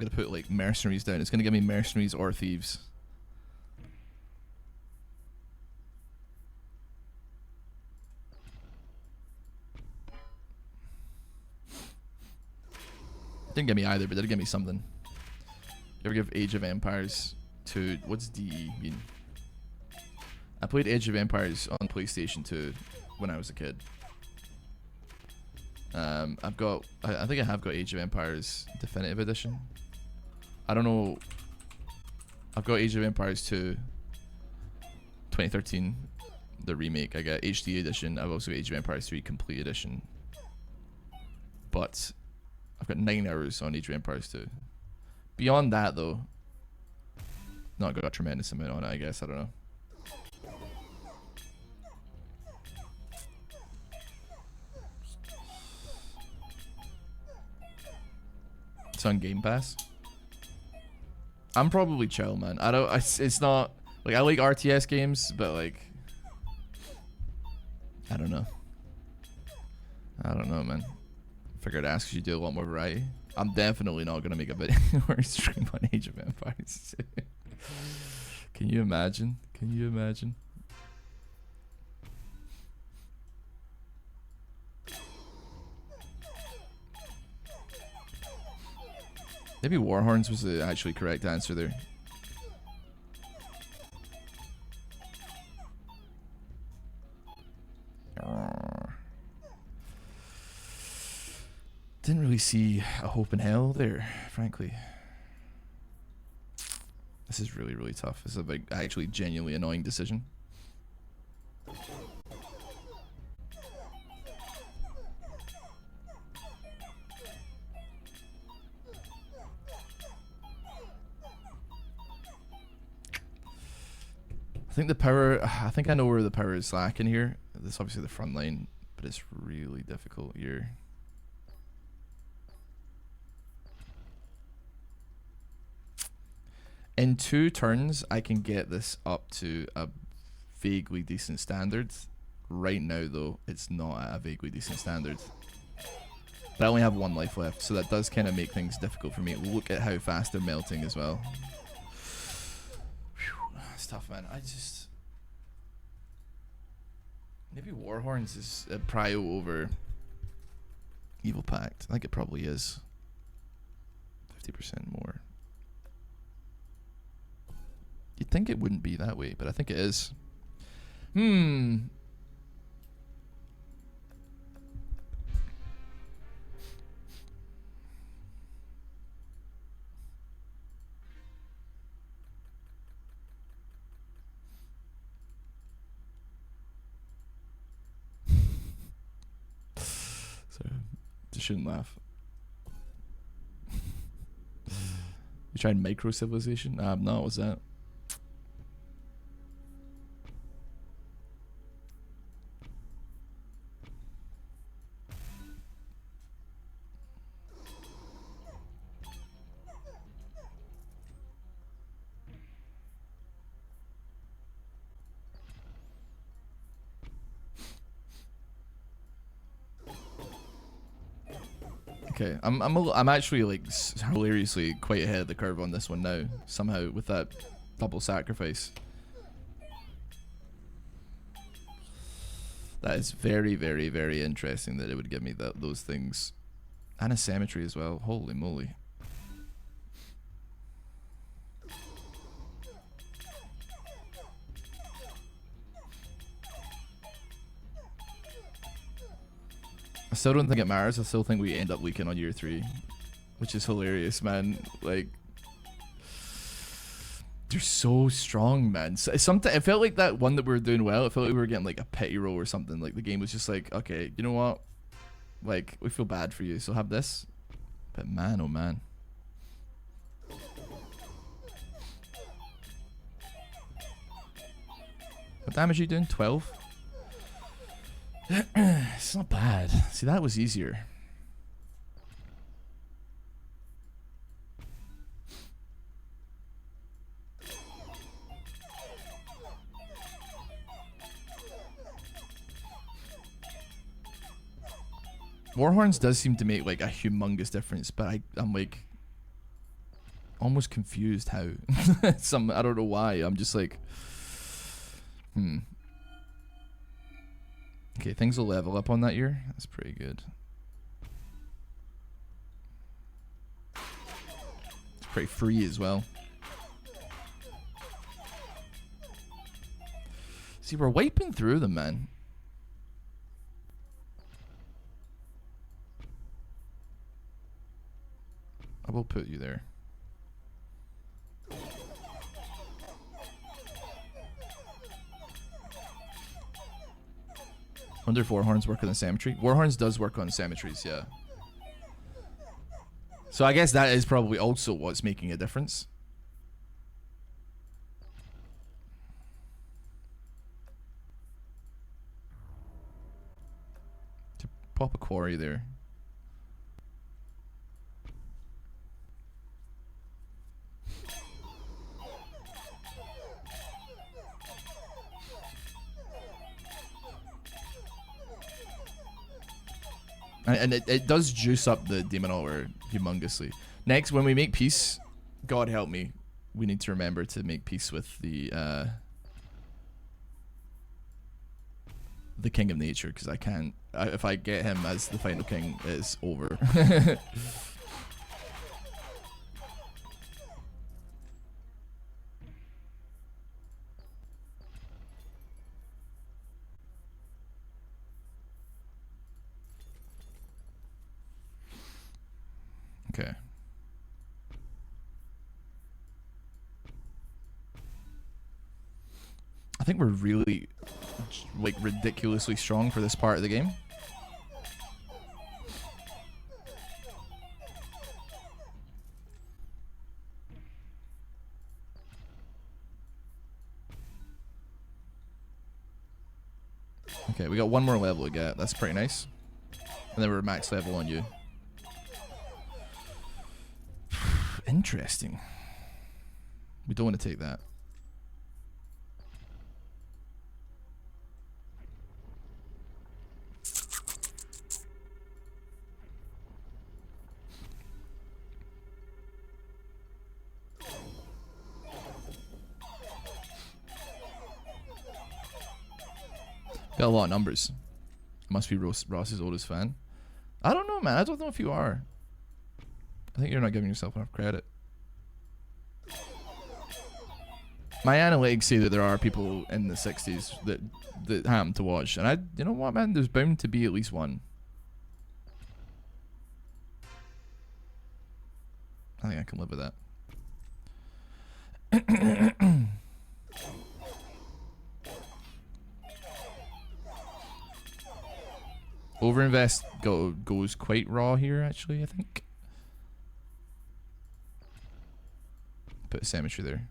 gonna put like mercenaries down. It's gonna give me mercenaries or thieves. Didn't give me either, but did give me something. You ever give Age of Empires to, what's DE mean? I played Age of Empires on PlayStation 2 when I was a kid. I've got, I think I have got Age of Empires Definitive Edition. I don't know. I've got Age of Empires 2 2013, the remake. I got HD Edition. I've also got Age of Empires 3 Complete Edition. But I've got 9 hours on Age of Empires 2. Beyond that, though, not got a tremendous amount on it, I guess. I don't know. It's on Game Pass. I'm probably chill, man. I don't. It's not like I like RTS games, but like I don't know. I don't know, man. Figured I'd ask you do a lot more variety. I'm definitely not gonna make a video or stream on Age of Empires. Can you imagine? Can you imagine? Maybe Warhorns was the actually correct answer there. Didn't really see a hope in hell there, frankly. This is really, really tough. This is a big, actually genuinely annoying decision. I think the power, I think I know where the power is lacking here. This is obviously the front line, but it's really difficult here. In 2 turns, I can get this up to a vaguely decent standard. Right now, though, it's not at a vaguely decent standard. But I only have 1 life left, so that does kind of make things difficult for me. Look at how fast they're melting as well. It's tough, man. I just... Maybe Warhorns is a prio over Evil Pact. I think it probably is. 50% more. You'd think it wouldn't be that way, but I think it is. Sorry, just shouldn't laugh. You tried micro civilization? No, what was that? Okay, I'm actually like hilariously quite ahead of the curve on this one now. Somehow with that double sacrifice. That is very, very, very interesting that it would give me those things, and a cemetery as well. Holy moly! I still don't think it matters. I still think we end up leaking on year 3, which is hilarious, man. Like, they're so strong, man. Sometimes it felt like that one that we were doing well. It felt like we were getting like a pity roll or something. Like the game was just like, okay, you know what? Like, we feel bad for you, so have this. But man, oh man. What damage are you doing? 12? It's not bad. See, that was easier. Warhorns does seem to make like a humongous difference, but I'm like, almost confused how. I don't know why. I'm just like, Okay, things will level up on that year. That's pretty good. It's pretty free as well. See, we're wiping through them, man. I will put you there. Wonder if Warhorns work on the cemetery. Warhorns does work on cemeteries, yeah. So I guess that is probably also what's making a difference. To pop a quarry there. And it does juice up the demon altar humongously. Next, when we make peace, God help me, we need to remember to make peace with the king of nature, because I can't. If I get him as the final king, it's over. Okay. I think we're really, like, ridiculously strong for this part of the game. Okay, we got one more level to get. That's pretty nice. And then we're max level on you. Interesting. We don't want to take that. Got a lot of numbers. Must be Ross's oldest fan. I don't know, man. I don't know if you are. I think you're not giving yourself enough credit. My analytics say that there are people in the 60s that happen to watch, and you know what, man? There's bound to be at least one. I think I can live with that. Overinvest goes quite raw here, actually, I think. Put a cemetery there.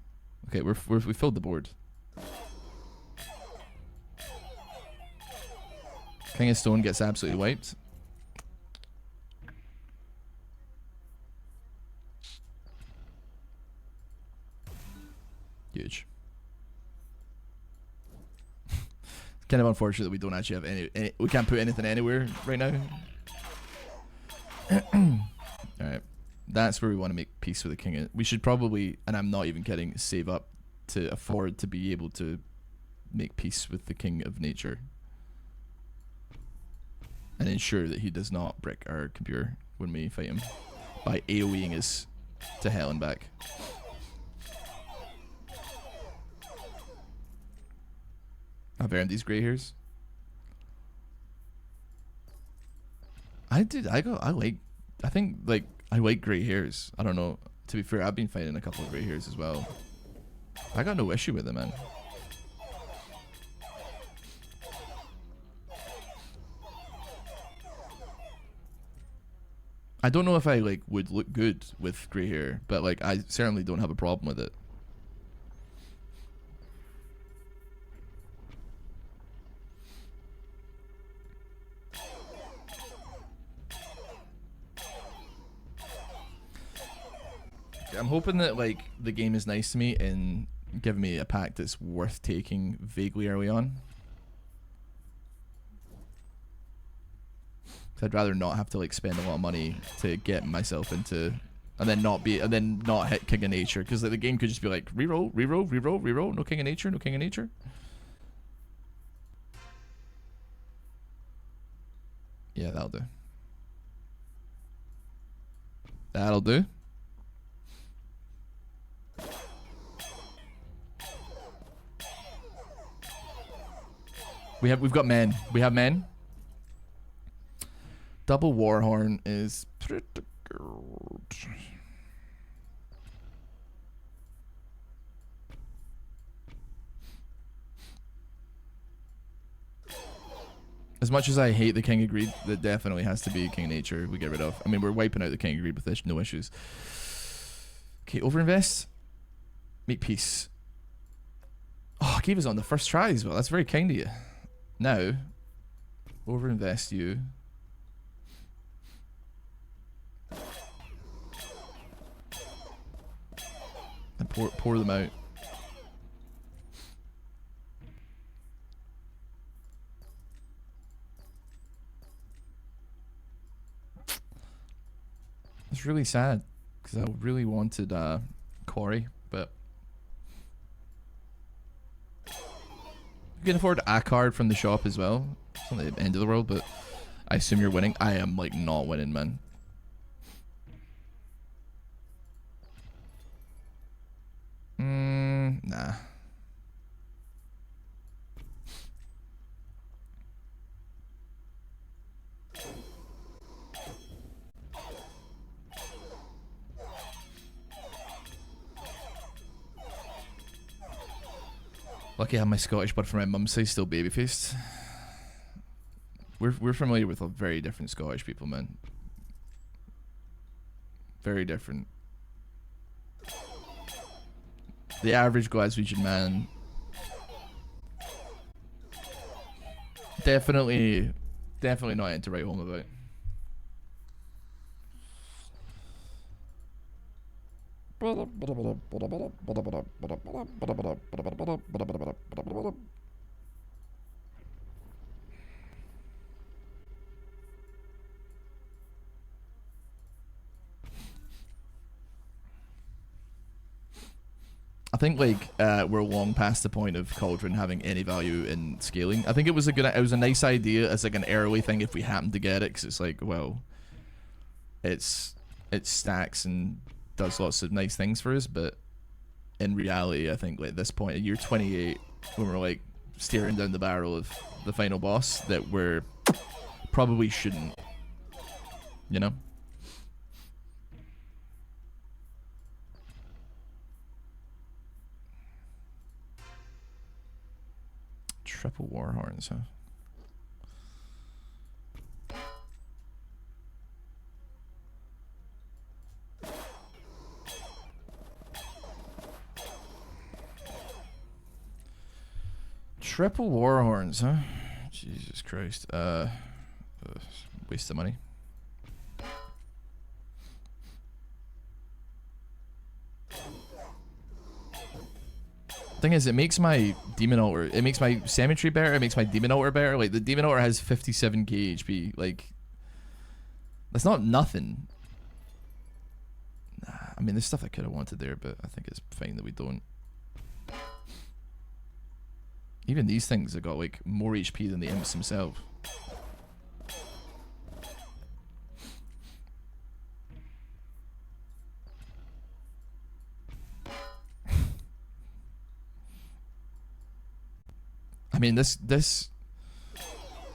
Okay, we filled the board. King of Stone gets absolutely wiped. Huge. It's kind of unfortunate that we don't actually have any we can't put anything anywhere right now. Alright. That's where we want to make peace with the king. We should probably, and I'm not even kidding, save up to afford to be able to make peace with the king of nature. And ensure that he does not brick our computer when we fight him by AoEing us to hell and back. I've earned these grey hairs. I like grey hairs. I don't know. To be fair, I've been fighting a couple of grey hairs as well. I got no issue with them, man. I don't know if I would look good with grey hair, but I certainly don't have a problem with it. I'm hoping that the game is nice to me and giving me a pack that's worth taking vaguely early on. I'd rather not have to spend a lot of money to get myself into and then not hit King of Nature, because like, the game could just be like reroll, reroll, reroll, reroll, no King of Nature, no King of Nature. Yeah, that'll do. That'll do. We've got men. We have men. Double Warhorn is pretty good. As much as I hate the King of Greed, that definitely has to be King of Nature we get rid of. I mean, we're wiping out the King of Greed with this, no issues. Okay, overinvest. Make peace. Oh, I gave us on the first try as well. That's very kind of you. Now, overinvest you. And pour them out. It's really sad because I really wanted Quarry, but you can afford a card from the shop as well. It's not the end of the world, but I assume you're winning. I am like not winning, man. Nah. Lucky I have my Scottish bud from my mum's side still baby-faced. We're familiar with a very different Scottish people, man. Very different. The average Glaswegian man definitely not into to write home about. I think like we're long past the point of Cauldron having any value in scaling. I think it was a nice idea as like an early thing if we happen to get it, because it's like, well, it stacks and does lots of nice things for us, but in reality I think like at this point at year 28 when we're like staring down the barrel of the final boss that we're probably shouldn't, you know. Triple Warhorns, huh? Triple Warhorns, huh? Jesus Christ. Waste of money. Thing is, it makes my demon altar, it makes my cemetery better, it makes my demon altar better. Like the demon altar has 57k HP. Like that's not nothing. Nah, I mean, there's stuff I could have wanted there, but I think it's fine that we don't. Even these things have got like more HP than the imps themselves. I mean, this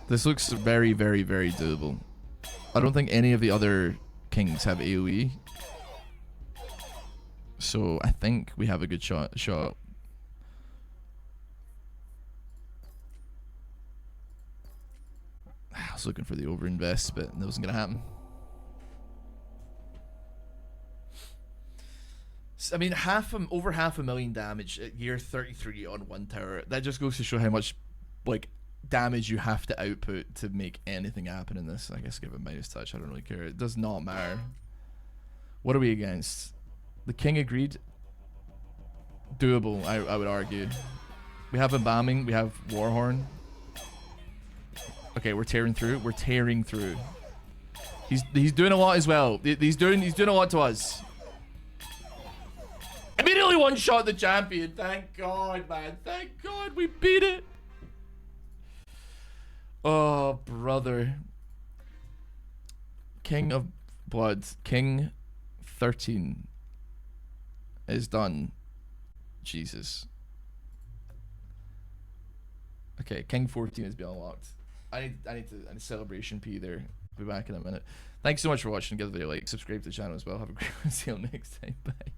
looks very, very, very doable. I don't think any of the other kings have AoE, so I think we have a good shot. I was looking for the overinvest, but that wasn't gonna happen. I mean, over half a million damage at year 33 on one tower. That just goes to show how much like damage you have to output to make anything happen in this. I guess give it minus touch. I don't really care. It does not matter. What are we against? The King of Greed. Doable, I would argue. We have Embalming. We have Warhorn. Okay, we're tearing through. We're tearing through. He's doing a lot as well. He's doing a lot to us. one-shot the champion. Thank God, man. Thank God we beat it. Oh, brother. King of Blood. King 13 is done. Jesus. Okay, King 14 has been unlocked. I need a celebration P there. I'll be back in a minute. Thanks so much for watching. Give the video a like, subscribe to the channel as well. Have a great one. See you next time. Bye.